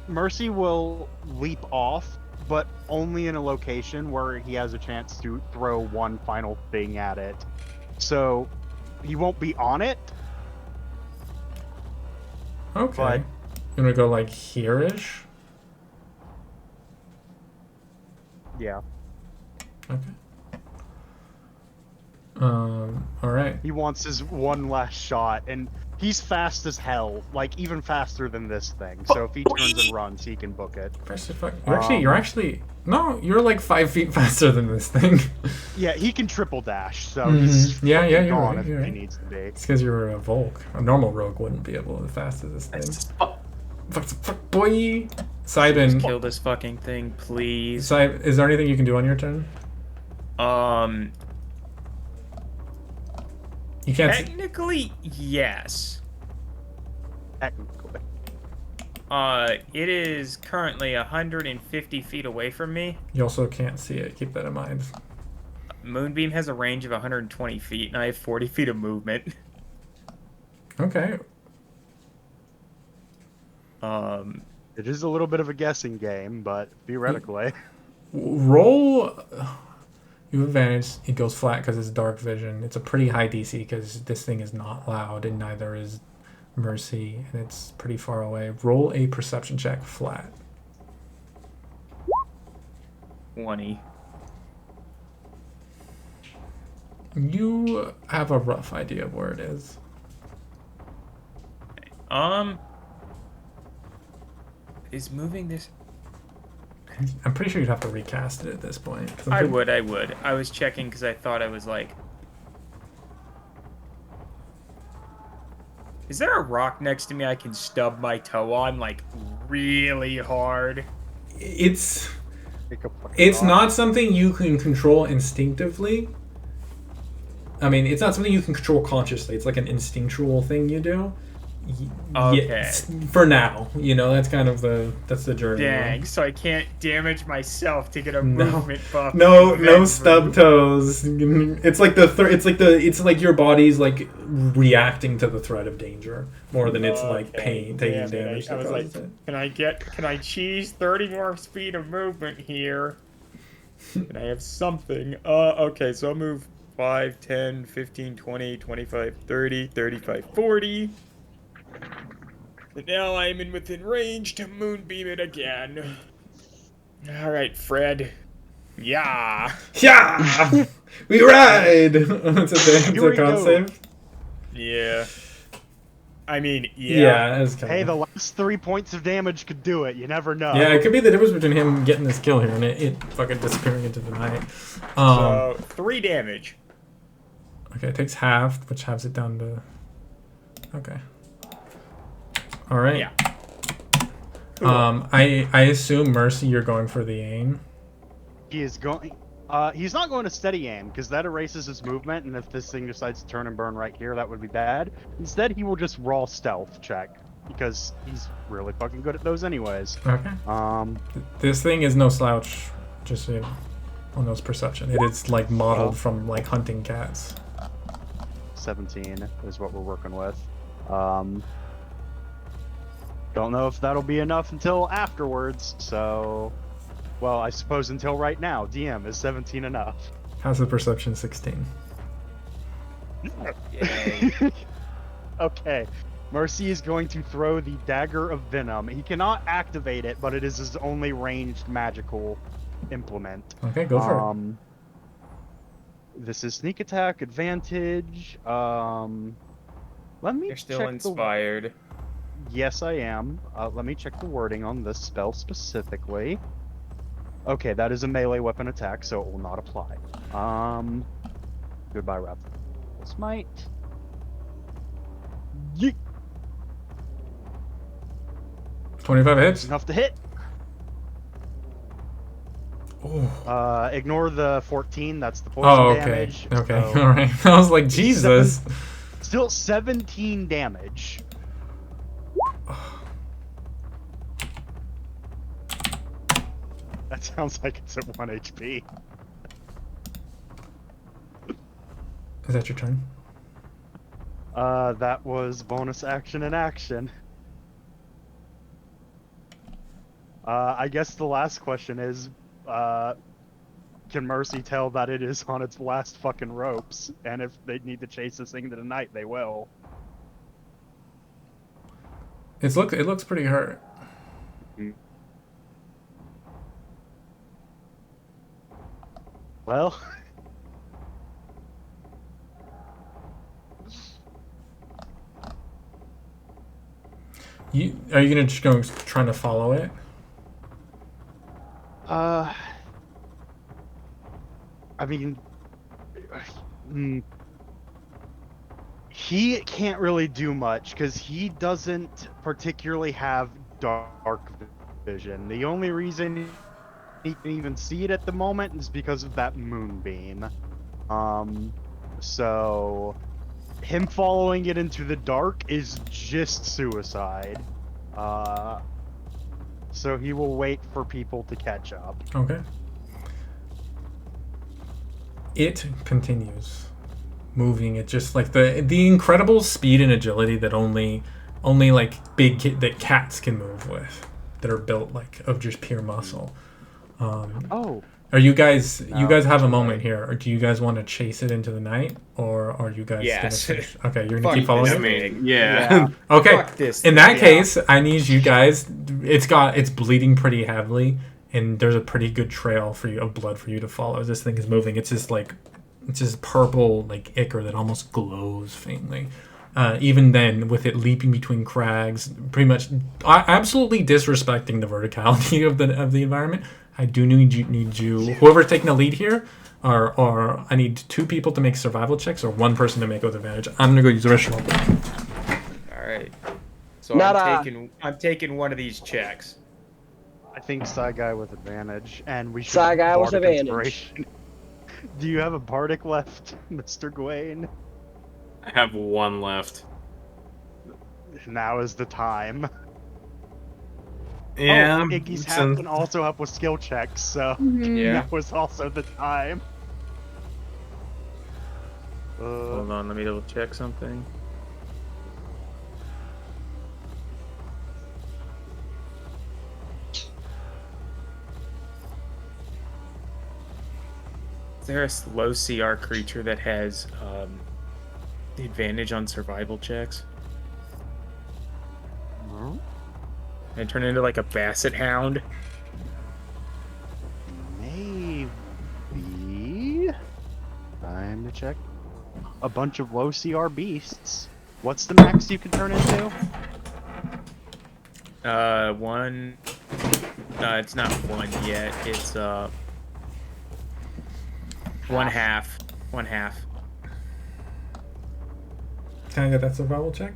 Mercy will leap off, but only in a location where he has a chance to throw one final thing at it. So he won't be on it. Okay. But- You wanna go like here-ish? Yeah. Okay. All right. He wants his one last shot, and He's fast as hell, like even faster than this thing. So if he turns and runs, he can book it. You're actually no, you're like 5 feet faster than this thing. Yeah, he can triple dash, so he's Yeah, fucking you're gone right, if you're he right. needs to be. It's because you're a Volk. A normal rogue wouldn't be able to fast as this thing. Fuck, boy. Cybin, Kill this fucking thing, please. is there anything you can do on your turn? You can't. Technically, yes. Technically. It is currently 150 feet away from me. You also can't see it. Keep that in mind. Moonbeam has a range of 120 feet, and I have 40 feet of movement. Okay. It is a little bit of a guessing game, but theoretically. Roll. You have advantage. It goes flat because it's dark vision. It's a pretty high DC because this thing is not loud, and neither is Mercy, and it's pretty far away. Roll a perception check flat. 20. You have a rough idea of where it is. Is moving this... I'm pretty sure you'd have to recast it at this point. I would. I was checking because I thought I was like... Is there a rock next to me I can stub my toe on, like, really hard? It's not something you can control instinctively. I mean, it's not something you can control consciously. It's like an instinctual thing you do. Okay. Yes, for now, that's kind of the journey. Dang, so I can't damage myself to get a movement buff. No stub toes. It's like it's like your body's like reacting to the threat of danger more than it's like pain taking damage. I was like, can I cheese 30 more feet of movement here? Can I have something? Okay, so I'll move 5, 10, 15, 20, 25, 30, 35, 40. And now I'm within range to moonbeam it again. Alright, Fred. Yeah! Yeah! We ride! It's a con save? Yeah. I mean, yeah. It's kind Hey, of... the last 3 points of damage could do it. You never know. Yeah, it could be the difference between him getting this kill here and it fucking disappearing into the night. So, 3 damage. Okay, it takes half, which halves it down to... Okay. All right. Yeah. I assume Mercy, you're going for the aim. He is going. He's not going to steady aim because that erases his movement, and if this thing decides to turn and burn right here, that would be bad. Instead, he will just raw stealth check because he's really fucking good at those anyways. Okay. This thing is no slouch, just on those perception. It is like modeled from like hunting cats. 17 is what we're working with. Don't know if that'll be enough until afterwards, so... Well, I suppose until right now. DM, is 17 enough? How's the perception 16? Okay. Mercy is going to throw the Dagger of Venom. He cannot activate it, but it is his only ranged magical implement. Okay, go for it. This is sneak attack, advantage. Let me You're still check inspired. Yes, I am. Let me check the wording on this spell specifically. Okay, that is a melee weapon attack, so it will not apply. Goodbye, Rep. Smite. Yeet. 25 hits. Enough to hit. Oh. Ignore the 14. That's the poison damage. Okay. So All right. I was like, Jesus. Still 17 damage. That sounds like it's at 1 HP. Is that your turn? That was bonus action in action. I guess the last question is, can Mercy tell that it is on its last fucking ropes? And if they need to chase this thing into the night, they will. It looks pretty hurt. Well... Are you gonna just go trying to follow it? I mean, he can't really do much because he doesn't particularly have dark vision. The only reason he can even see it at the moment is because of that moonbeam. So him following it into the dark is just suicide. So he will wait for people to catch up. Okay. It continues moving at just like the incredible speed and agility that only like that cats can move with, that are built like of just pure muscle. Are you guys have a moment here, or do you guys want to chase it into the night, or are you guys gonna finish? Okay, you're gonna keep following it? I mean, yeah. Okay. Fuck this In that thing. case, I need you guys. It's bleeding pretty heavily, and there's a pretty good trail of blood for you to follow. This thing is moving. It's just purple like ichor that almost glows faintly. Even then, with it leaping between crags, pretty much absolutely disrespecting the verticality of the environment. I do need you. Whoever's taking the lead here, or I need 2 people to make survival checks, or 1 person to make with advantage. I'm gonna go use the ritual. All right. So Not I'm taking one of these checks. I think Psy Guy with advantage, and we should. Psy Guy with Bardic advantage. Inspiration. Do you have a Bardic left, Mr. Gawain? I have 1 left. Now is the time. Yeah. Oh, Iggy's so- hat can also help with skill checks, so Yeah. that was also the time. Hold on, let me double check something. Is there a low CR creature that has the advantage on survival checks? No? And turn into like a basset hound? Maybe. Time to check. A bunch of low CR beasts. What's the max you can turn into? 1. It's not 1 yet. It's 1/2. 1/2. Can I get that survival check?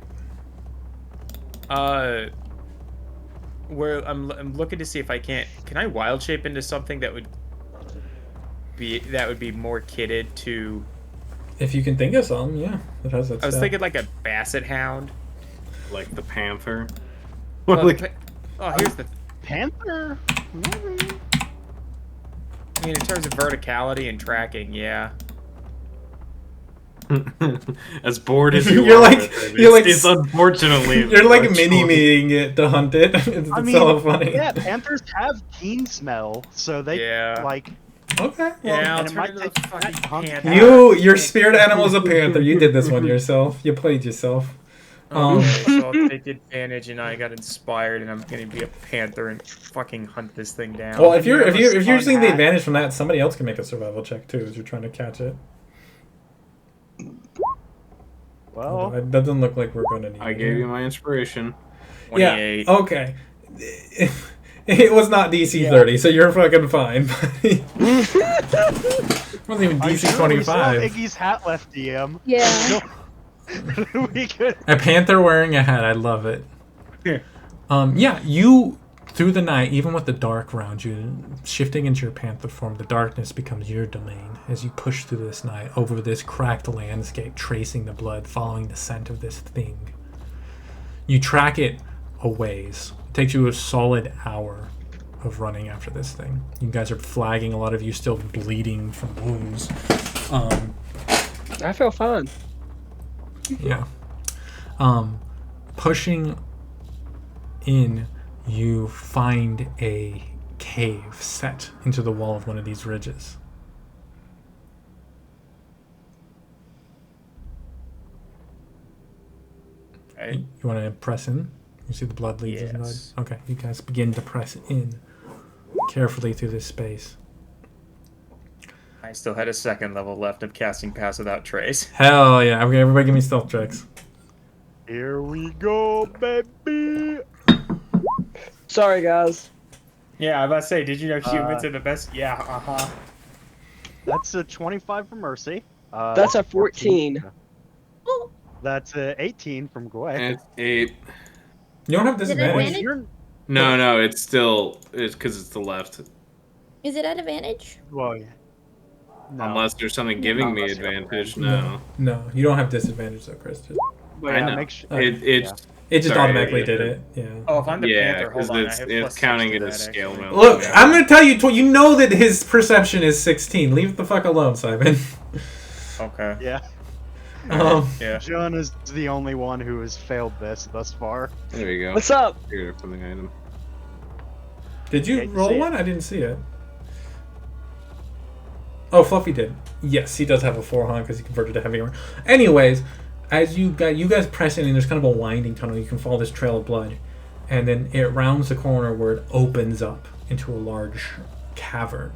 Where I'm looking to see if I can I wild shape into something that would be more kitted to. If you can think of some, yeah, it has that. I was stat. thinking like a basset hound. Like the panther. Well, Like- here's the. Panther? Maybe. I mean, in terms of verticality and tracking, yeah. As bored as you You're are, like- with it, you're like- it's unfortunately. You're like a mini-meing it to hunt it. It's I mean, so funny. yeah, panthers have keen smell, so they Yeah. like. Okay. Yeah, I'll and it turn might into take a fucking that hunt panther. down. Your spirit animal is a panther. You did this one yourself. You played yourself. So I'll take advantage, and I got inspired, and I'm gonna be a panther and fucking hunt this thing down. Well, if you're Fun seeing the hat. advantage from that, somebody else can make a survival check too, as you're trying to catch it. Well, It doesn't look like we're going to need. I it. gave you my inspiration. 28. Yeah. Okay. It was not DC 30, so you're fucking fine. It wasn't even I'm DC sure we still have 25. Iggy's hat left, DM. Yeah. We could. A panther wearing a hat. I love it. Yeah, you through the night, even with the dark around you, shifting into your panther form, the darkness becomes your domain as you push through this night over this cracked landscape, tracing the blood, following the scent of this thing. You track it a ways. It takes you a solid hour of running after this thing. You guys are flagging, a lot of you still bleeding from wounds. I feel fine. Yeah. Pushing in, you find a cave set into the wall of one of these ridges. Okay. You want to press in? You see the blood leads Yes. inside? Okay, you guys begin to press in carefully through this space. I still had a second level left of casting Pass Without Trace. Hell yeah. Okay, everybody give me stealth checks. Here we go, baby. Sorry, guys. Yeah, I was about to say, did you know humans are the best? Yeah, That's a 25 from Mercy. That's a 14. That's a 18 from Gwei. It's 8. You don't have Is it disadvantage. advantage? You're, No, it's still it's because it's the left. Is it at advantage? well, yeah. No. Unless there's something giving Not me unless you have advantage. No, No, you don't have disadvantage though, Chris. Just, But I yeah, know. make sure. It's it just Sorry, automatically yeah. did it. Yeah. Oh, if I'm the yeah, Panther, because hold on. I have it's plus counting 6 it to as that, scale actually. mail. Look, I'm gonna tell you. You know that his perception is 16. Leave it the fuck alone, Simon. Okay. Yeah. Yeah. John is the only one who has failed this thus far. There you go. What's up? Here for the item. Did you Hate to roll see it. one? I didn't see it. Oh, Fluffy did. Yes, he does have a 4 because he converted to heavy armor. Anyways, as you guys press in, and there's kind of a winding tunnel. You can follow this trail of blood, and then it rounds the corner where it opens up into a large cavern.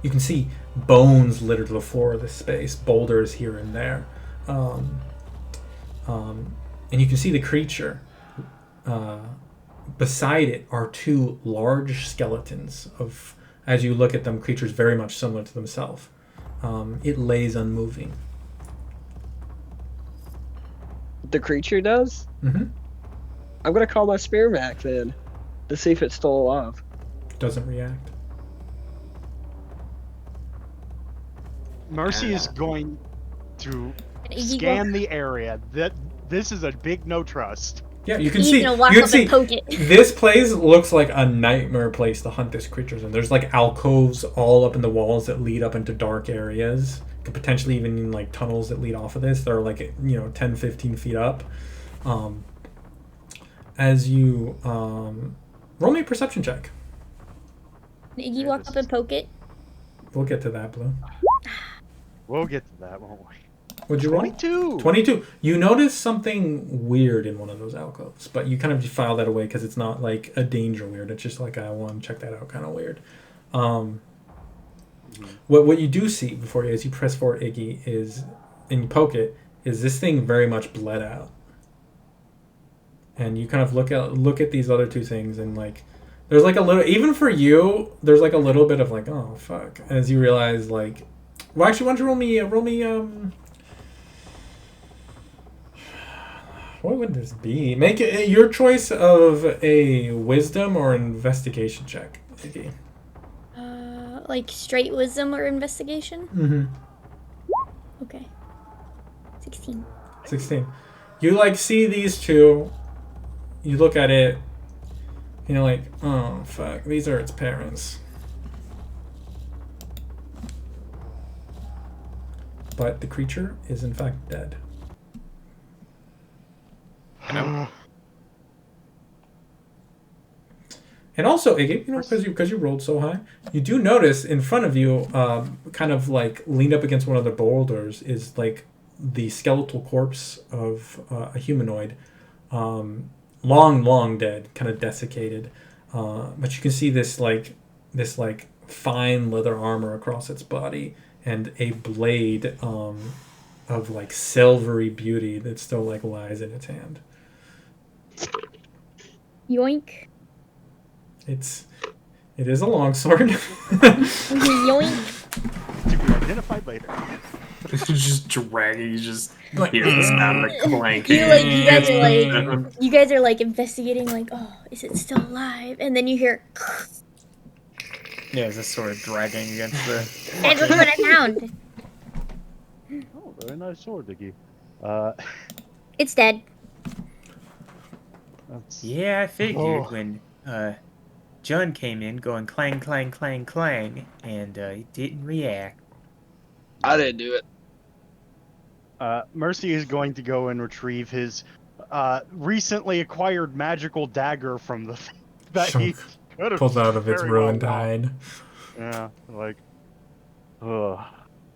You can see bones littered the floor of this space, boulders here and there, and you can see the creature. Beside it are 2 large skeletons of, as you look at them, creatures very much similar to themselves. It lays unmoving. The creature does? Mm-hmm. I'm gonna call my spear back then to see if it's still alive. Doesn't react. Mercy is going to Iggy scan the area. This is a big no trust. Yeah, you can He's see. gonna walk You can up see. and poke it. This place looks like a nightmare place to hunt these creatures in. There's like alcoves all up in the walls that lead up into dark areas. Could potentially even like tunnels that lead off of this. They're like 10, 15 feet up. As you roll me a perception check. Iggy walk up and poke it. We'll get to that, Blue. We'll get to that, won't we? What'd you roll? 22. 22. You notice something weird in one of those alcoves, but you kind of just file that away because it's not like a danger weird. It's just like I want to check that out kind of weird. What you do see before you, as you press forward, Iggy, is, and you poke it, is this thing very much bled out. And you kind of look at these other 2 things, and like there's like a little, even for you, there's like a little bit of like, oh fuck, as you realize like, well, actually, why don't you roll me what would this be? Make it your choice of a wisdom or investigation check, Iggy. Like straight wisdom or investigation? Mm-hmm. Okay. 16. 16. You like see these 2. You look at it. And you're like, oh fuck, these are its parents. But the creature is in fact dead. And also, Iggy, because you rolled so high, you do notice in front of you, kind of like leaned up against one of the boulders, is like the skeletal corpse of a humanoid, long dead, kind of desiccated. But you can see this fine leather armor across its body and a blade of like silvery beauty that still like lies in its hand. Yoink. It is a longsword. Yoink. To be identified later. Just dragging, you just hear the sound of clanking. You guys are like investigating, like, oh, is it still alive? And then you hear, Yeah, it's just sort of dragging against the. that's what I found. Oh, very nice sword, Diggy. It's dead. That's... Yeah, I figured Oh. when John came in going clang, clang, clang, clang, and he didn't react. I didn't do it. Mercy is going to go and retrieve his recently acquired magical dagger from the that he could have Pulls out of its very well ruined done. hide. Yeah, like, oh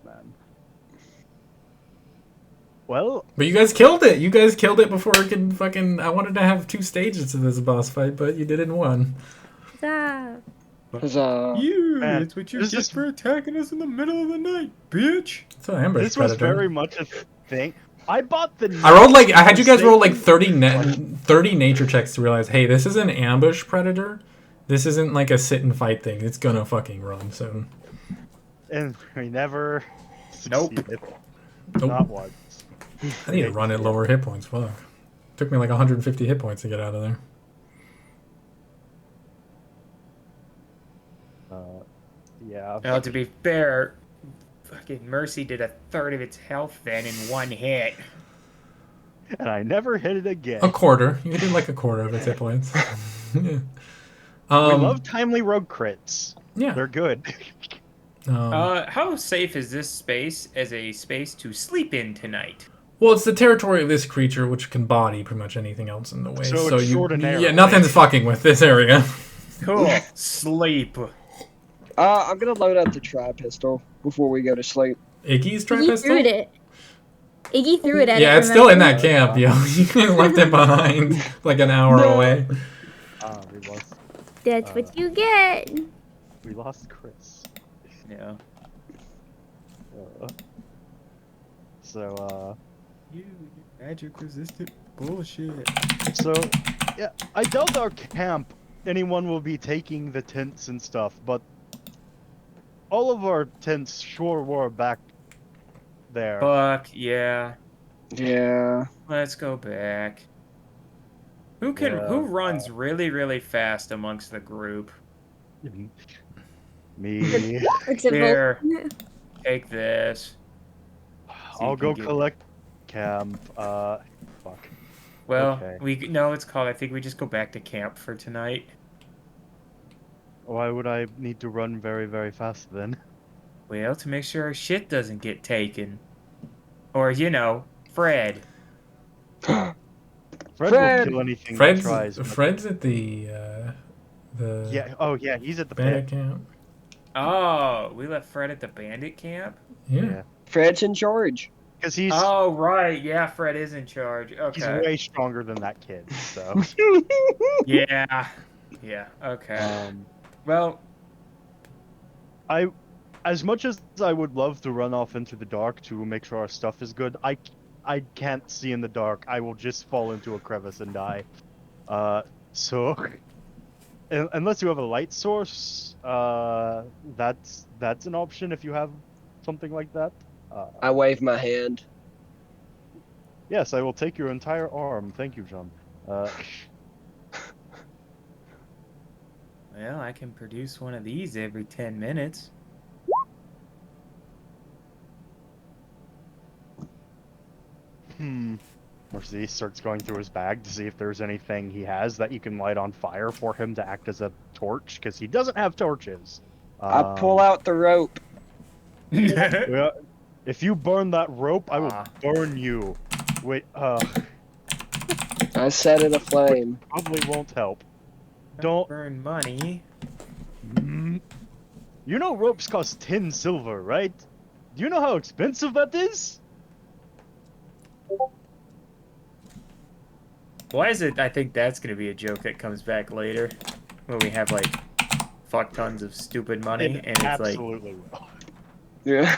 man. Well, But you guys killed it. You guys killed it before it could fucking. I wanted to have 2 stages to this boss fight, but you did it in 1. Ah. Huzzah. You, Man, that's what you this get is- for attacking us in the middle of the night, bitch. So Amber's this was predator. very much a thing. I bought the. I had you guys roll like 30 nature checks to realize, hey, this is an ambush predator. This isn't like a sit and fight thing. It's gonna fucking run soon. And we never. Nope. Succeeded. Nope. Not once. I need to run at lower hit points. Fuck. Took me like 150 hit points to get out of there. Yeah. Well, to be fair, fucking Mercy did a third of its health then in one hit. And I never hit it again. A quarter. You did like a quarter of its hit points. Yeah. We love timely rogue crits. Yeah. They're good. How safe is this space as a space to sleep in tonight? Well, it's the territory of this creature, which can body pretty much anything else in the way. So it's short and narrow. Yeah, nothing's fucking with this area. Cool. Sleep. I'm gonna load up the tri-pistol before we go to sleep. Iggy's Iggy tri-pistol? threw it. Iggy threw it at it. Yeah, it's still in that remember? camp, yo. You guys left it behind like an hour away. We lost. That's what you get. We lost Chris. Yeah. You magic resistant bullshit. So, yeah, I doubt our camp anyone will be taking the tents and stuff, but all of our tents sure were back there. Fuck yeah. Yeah. Let's go back. Who Yeah. who runs really, really fast amongst the group? Me. Except Here. Volk. Take this. I'll you go can get- collect camp. Fuck. Well, Okay. no, it's called. I think we just go back to camp for tonight. Why would I need to run very, very fast then? Well, to make sure our shit doesn't get taken. Or, Fred. Fred Fred! will kill anything that Fred's tries. but- Fred's at the Yeah. Oh, yeah. He's at the bandit pit. camp. Oh, we left Fred at the bandit camp? Yeah. Yeah. Fred's in charge. Because he's Oh, right. Yeah, Fred is in charge. he's Okay. way stronger than that kid. So. Yeah. Yeah, okay. Well, As much as I would love to run off into the dark to make sure our stuff is good, I can't see in the dark. I will just fall into a crevice and die. So unless you have a light source, that's an option if you have something like that. I wave my hand. Yes, I will take your entire arm. Thank you, John. well, I can produce one of these every 10 minutes. Mercy starts going through his bag to see if there's anything he has that you can light on fire for him to act as a torch, because he doesn't have torches. I pull out the rope. Well, if you burn that rope, I will Ah. burn you. Wait, I set it aflame. probably won't help. Don't. burn money. You know ropes cost 10 silver, right? Do you know how expensive that is? Why is it? I think that's gonna be a joke that comes back later, when we have like fuck tons of stupid money, and it's like, absolutely will. Yeah.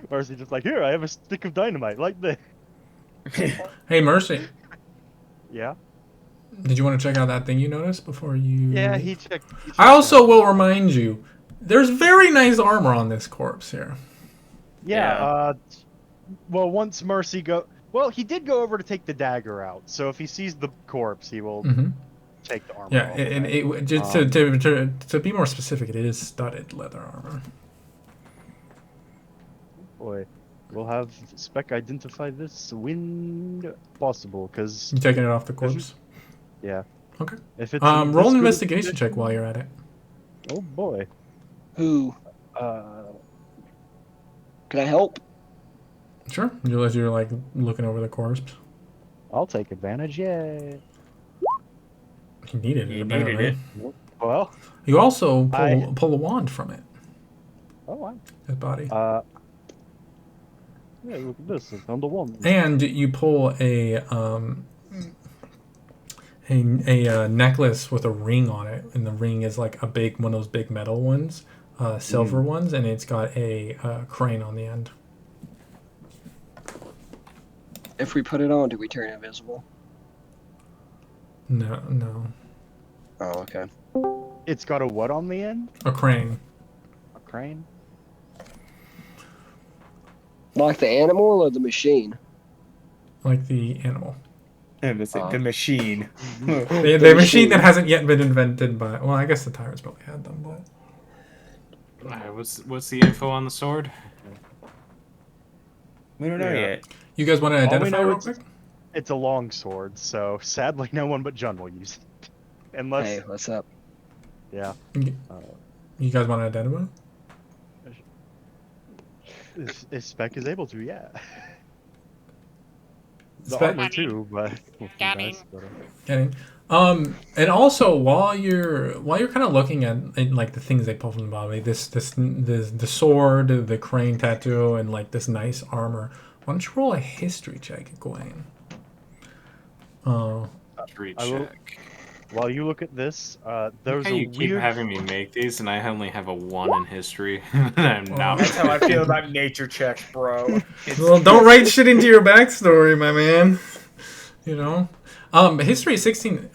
Mercy just like, here, I have a stick of dynamite, like this. Hey, Mercy. Yeah? Did you want to check out that thing you noticed before you? Yeah, he checked. I also will remind you, there's very nice armor on this corpse here. Yeah, well, once Mercy well, he did go over to take the dagger out, so if he sees the corpse, he will Mm-hmm. take the armor Yeah, off. and it just to be more specific, it is studded leather armor. Boy, we'll have Spec identify this when possible, because You taking it off the corpse? yeah. Okay. If it's Roll in an this good investigation condition- check while you're at it. Oh boy. Who? Can I help? Sure. As you're like looking over the corpse. I'll take advantage. Yay. You needed it. You needed apparently. it. Well. You also I- pull a wand from it. Oh wow. His body. Yeah, look at this. It's on the one. And you pull a necklace with a ring on it, and the ring is like a big one of those big metal ones. silver ones, and it's got a crane on the end. If we put it on, do we turn invisible? No. Oh, okay. It's got a what on the end? A crane. A crane? Like the animal or the machine? Like the animal. And it's the machine. The machine that hasn't yet been invented by... Well, I guess the tyrants probably had them, but... Alright, what's the info on the sword? We don't know yet. You guys want to identify real it's, quick? it's a long sword, so sadly no one but Jun will use it. Unless, Hey, what's up? yeah. You guys want to identify? If Spec is able to, yeah. The Spec- armor too, but... Got him. Getting. And also while you're kind of looking at like the things they pull from the body, the sword, the crane tattoo, and like this nice armor. Why don't you roll a history check, Gawain? History I will- check. While you look at this, there's How a you keep weird... having me make these, and I only have a 1 in history. I'm not. That's how I feel about nature checks, bro. Well, don't write shit into your backstory, my man. You know, history 16.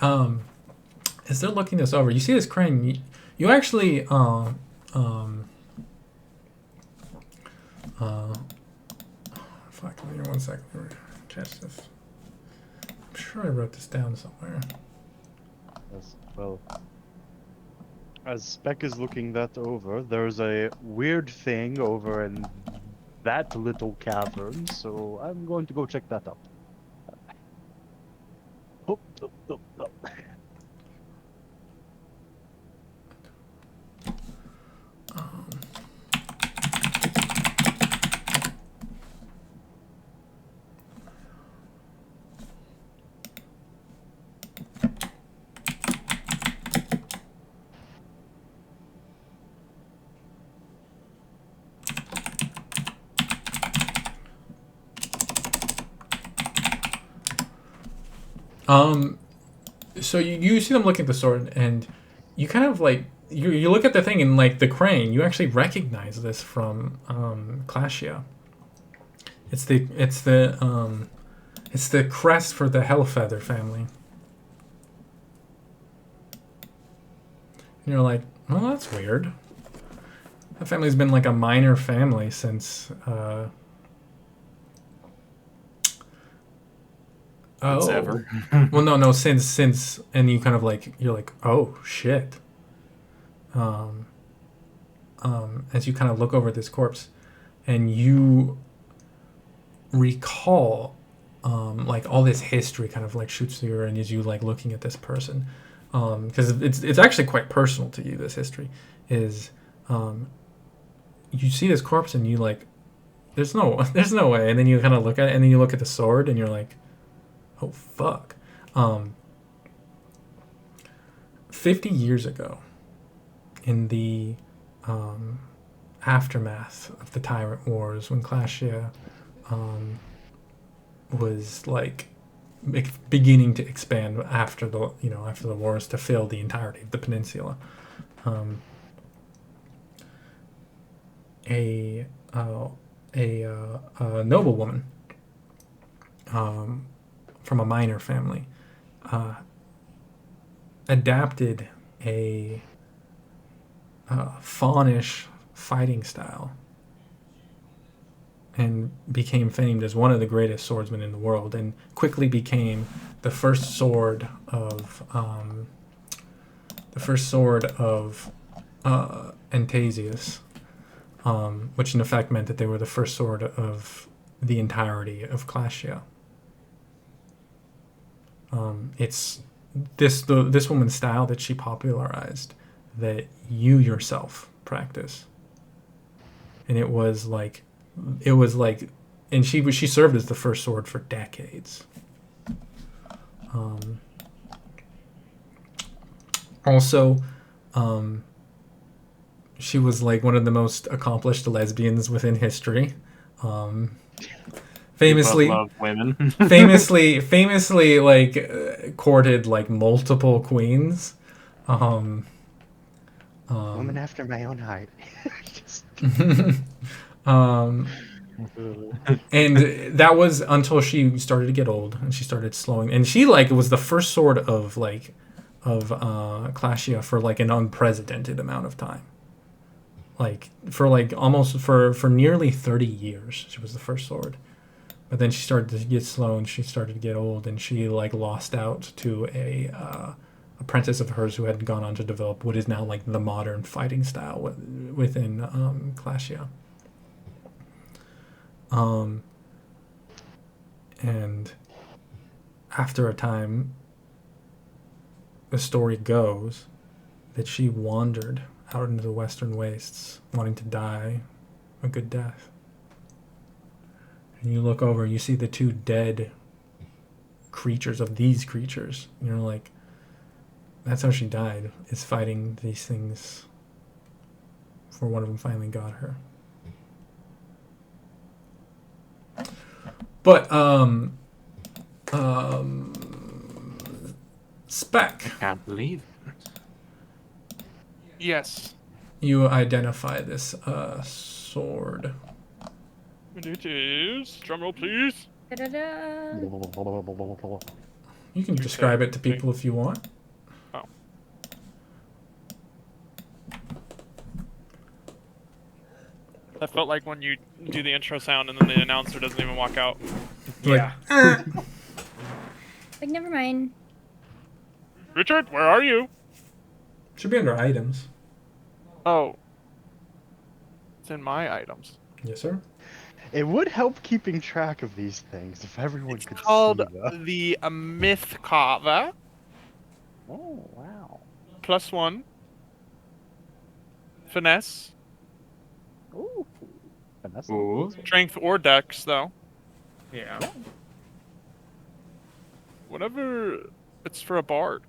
As they're looking this over, you see this crane. You actually fuck. Give me 1 second. Let me catch this. I'm sure I wrote this down somewhere. Well, as Spec is looking that over, there's a weird thing over in that little cavern, so I'm going to go check that out. Oh. So you see them look at the sword, and you kind of like you look at the thing and like the crane. You actually recognize this from Clashia. It's the crest for the Hellfeather family. And you're like, well, that's weird. That family's been like a minor family since. Since ever. Well, no, since, and you kind of like, you're like, oh shit. As you kind of look over this corpse, and you recall, like all this history kind of like shoots through your, and as you like looking at this person, because it's actually quite personal to you. This history is, you see this corpse and you like, there's no way, and then you kind of look at it, and then you look at the sword, and you're like, oh fuck. 50 years ago, in the aftermath of the Tyrant Wars, when Clashia was like beginning to expand after the wars to fill the entirety of the peninsula, a noblewoman from a minor family adapted a faunish fighting style and became famed as one of the greatest swordsmen in the world, and quickly became the first sword of Antasius, which in effect meant that they were the first sword of the entirety of Clashia. It's this woman's style that she popularized, that you yourself practice, and it was like, and she served as the first sword for decades. Also, she was like one of the most accomplished lesbians within history. Famously, love women. famously, like courted like multiple queens. Woman after my own heart. Just- um, and that was until she started to get old and she started slowing. And she like was the first sword of Clashia for like an unprecedented amount of time. Like for like almost for nearly 30 years, she was the first sword. But then she started to get slow and she started to get old and she like lost out to a apprentice of hers who had gone on to develop what is now like the modern fighting style within Clashia. And after a time, the story goes that she wandered out into the western wastes, wanting to die a good death. And you look over and you see the two dead creatures of these creatures. And you're like, that's how she died, is fighting these things before one of them finally got her. But, Spec. I can't believe it. Yes. You identify this sword. And it is. Drumroll, please. Da-da-da. You can describe it to people if you want. Oh. That felt like when you do the intro sound and then the announcer doesn't even walk out. Like, Like, never mind. Richard, where are you? should be under items. Oh. It's in my items. Yes, sir. It would help keeping track of these things if everyone It's could called see them. the Myth Carver. Oh, wow. +1. Finesse. Ooh. Vanessa. Ooh. Strength or dex, though. Yeah. Whenever it's for a bard.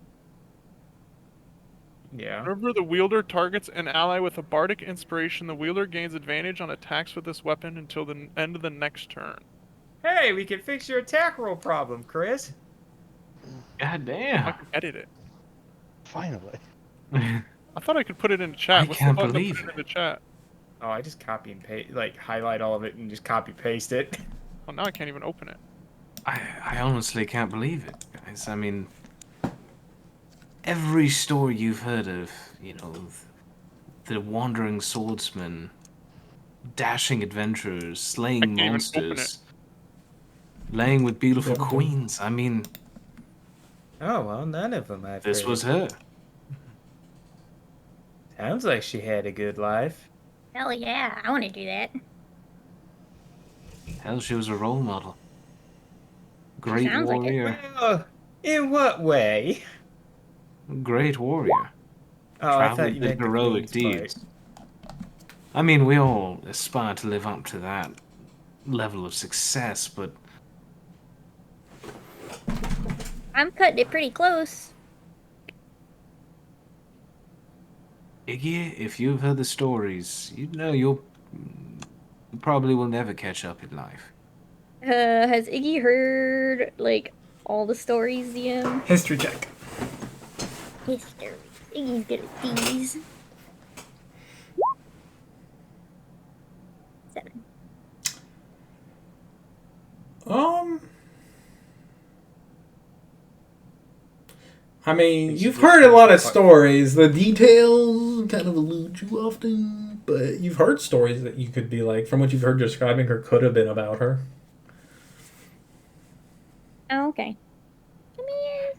Yeah. Whenever the wielder targets an ally with a bardic inspiration, the wielder gains advantage on attacks with this weapon until the end of the next turn. Hey, we can fix your attack roll problem, Chris. God I damn. can edit it. Finally. I thought I could put it in chat. I What's can't the button to believe put it. in the chat? Oh, I just copy and paste, like highlight all of it and just copy paste it. Oh, now I can't even open it. I honestly can't believe it, guys. I mean, every story you've heard of, you know, the wandering swordsman, dashing adventurers, I slaying can't even open monsters, laying with beautiful Yeah. queens. I mean, Oh well, none of them I've this heard. was her. Sounds like she had a good life. Hell yeah, I want to do that. Hell, she was a role model. Great Sounds like it. warrior. Well, in what way? Great warrior. Oh, I thought Traveled you did meant the heroic queen's deeds. I mean, we all aspire to live up to that level of success, but I'm cutting it pretty close. Iggy, if you've heard the stories, you know you probably will never catch up in life. Has Iggy heard, like, all the stories, DM? History check. History. Iggy's good at these. 7. I mean, you've heard a lot of stories. The details kind of elude you often, but you've heard stories that you could be like, from what you've heard describing her, could have been about her. Oh, okay. Come here.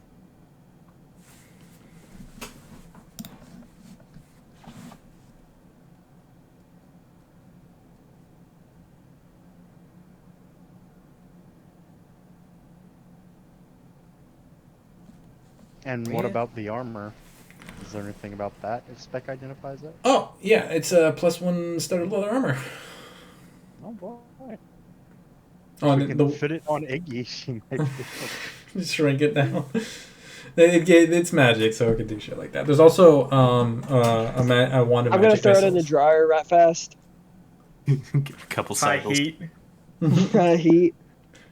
And what Yeah. about the armor? Is there anything about that if Spec identifies it? Oh, yeah, it's a +1 studded leather armor. Oh boy. Oh, We and can the, fit it on Iggy. She might be able to- just shrink it down. It's magic, so it can do shit like that. There's also a wand of I'm magic gonna throw it in the missiles. dryer right fast. Give a couple High cycles. heat. Heat.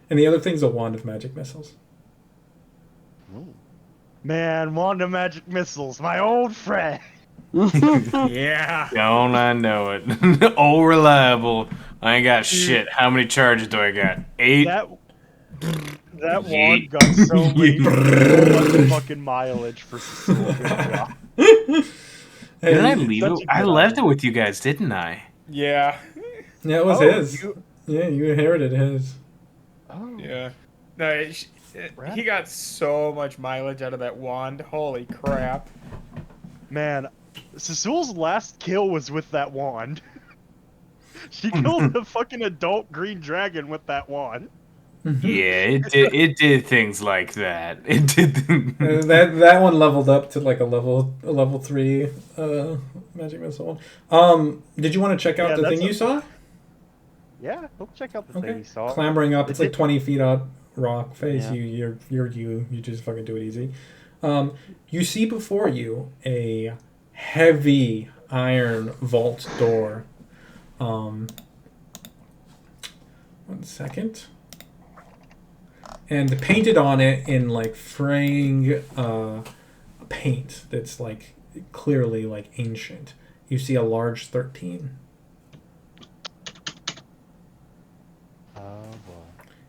And the other thing's a wand of magic missiles. Ooh. Man, Wanda Magic Missiles, my old friend. Yeah. Don't I know it? Old reliable. I ain't got shit. How many charges do I got? 8? That wand got so much fucking mileage for Cecile. Good job. Didn't I leave Such it? a I good left it item. with you guys, didn't I? Yeah. Yeah, it was Oh, his. you- Yeah, you inherited his. Oh. Yeah. No, he got so much mileage out of that wand. Holy crap. Man, Cecile's last kill was with that wand. She killed the fucking adult green dragon with that wand. Yeah, it did things like that. It did. That one leveled up to like a level 3 magic missile. Did you want to check out Yeah, the that's thing you saw? Yeah, go check out the thing Okay. you saw. Clambering up, it's like 20 feet up rock face. Yeah. You just fucking do it easy. You see before you a heavy iron vault door. 1 second. And painted on it in like fraying paint that's like clearly like ancient. You see a large 13. Oh boy.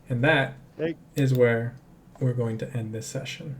And that Hey. is where we're going to end this session.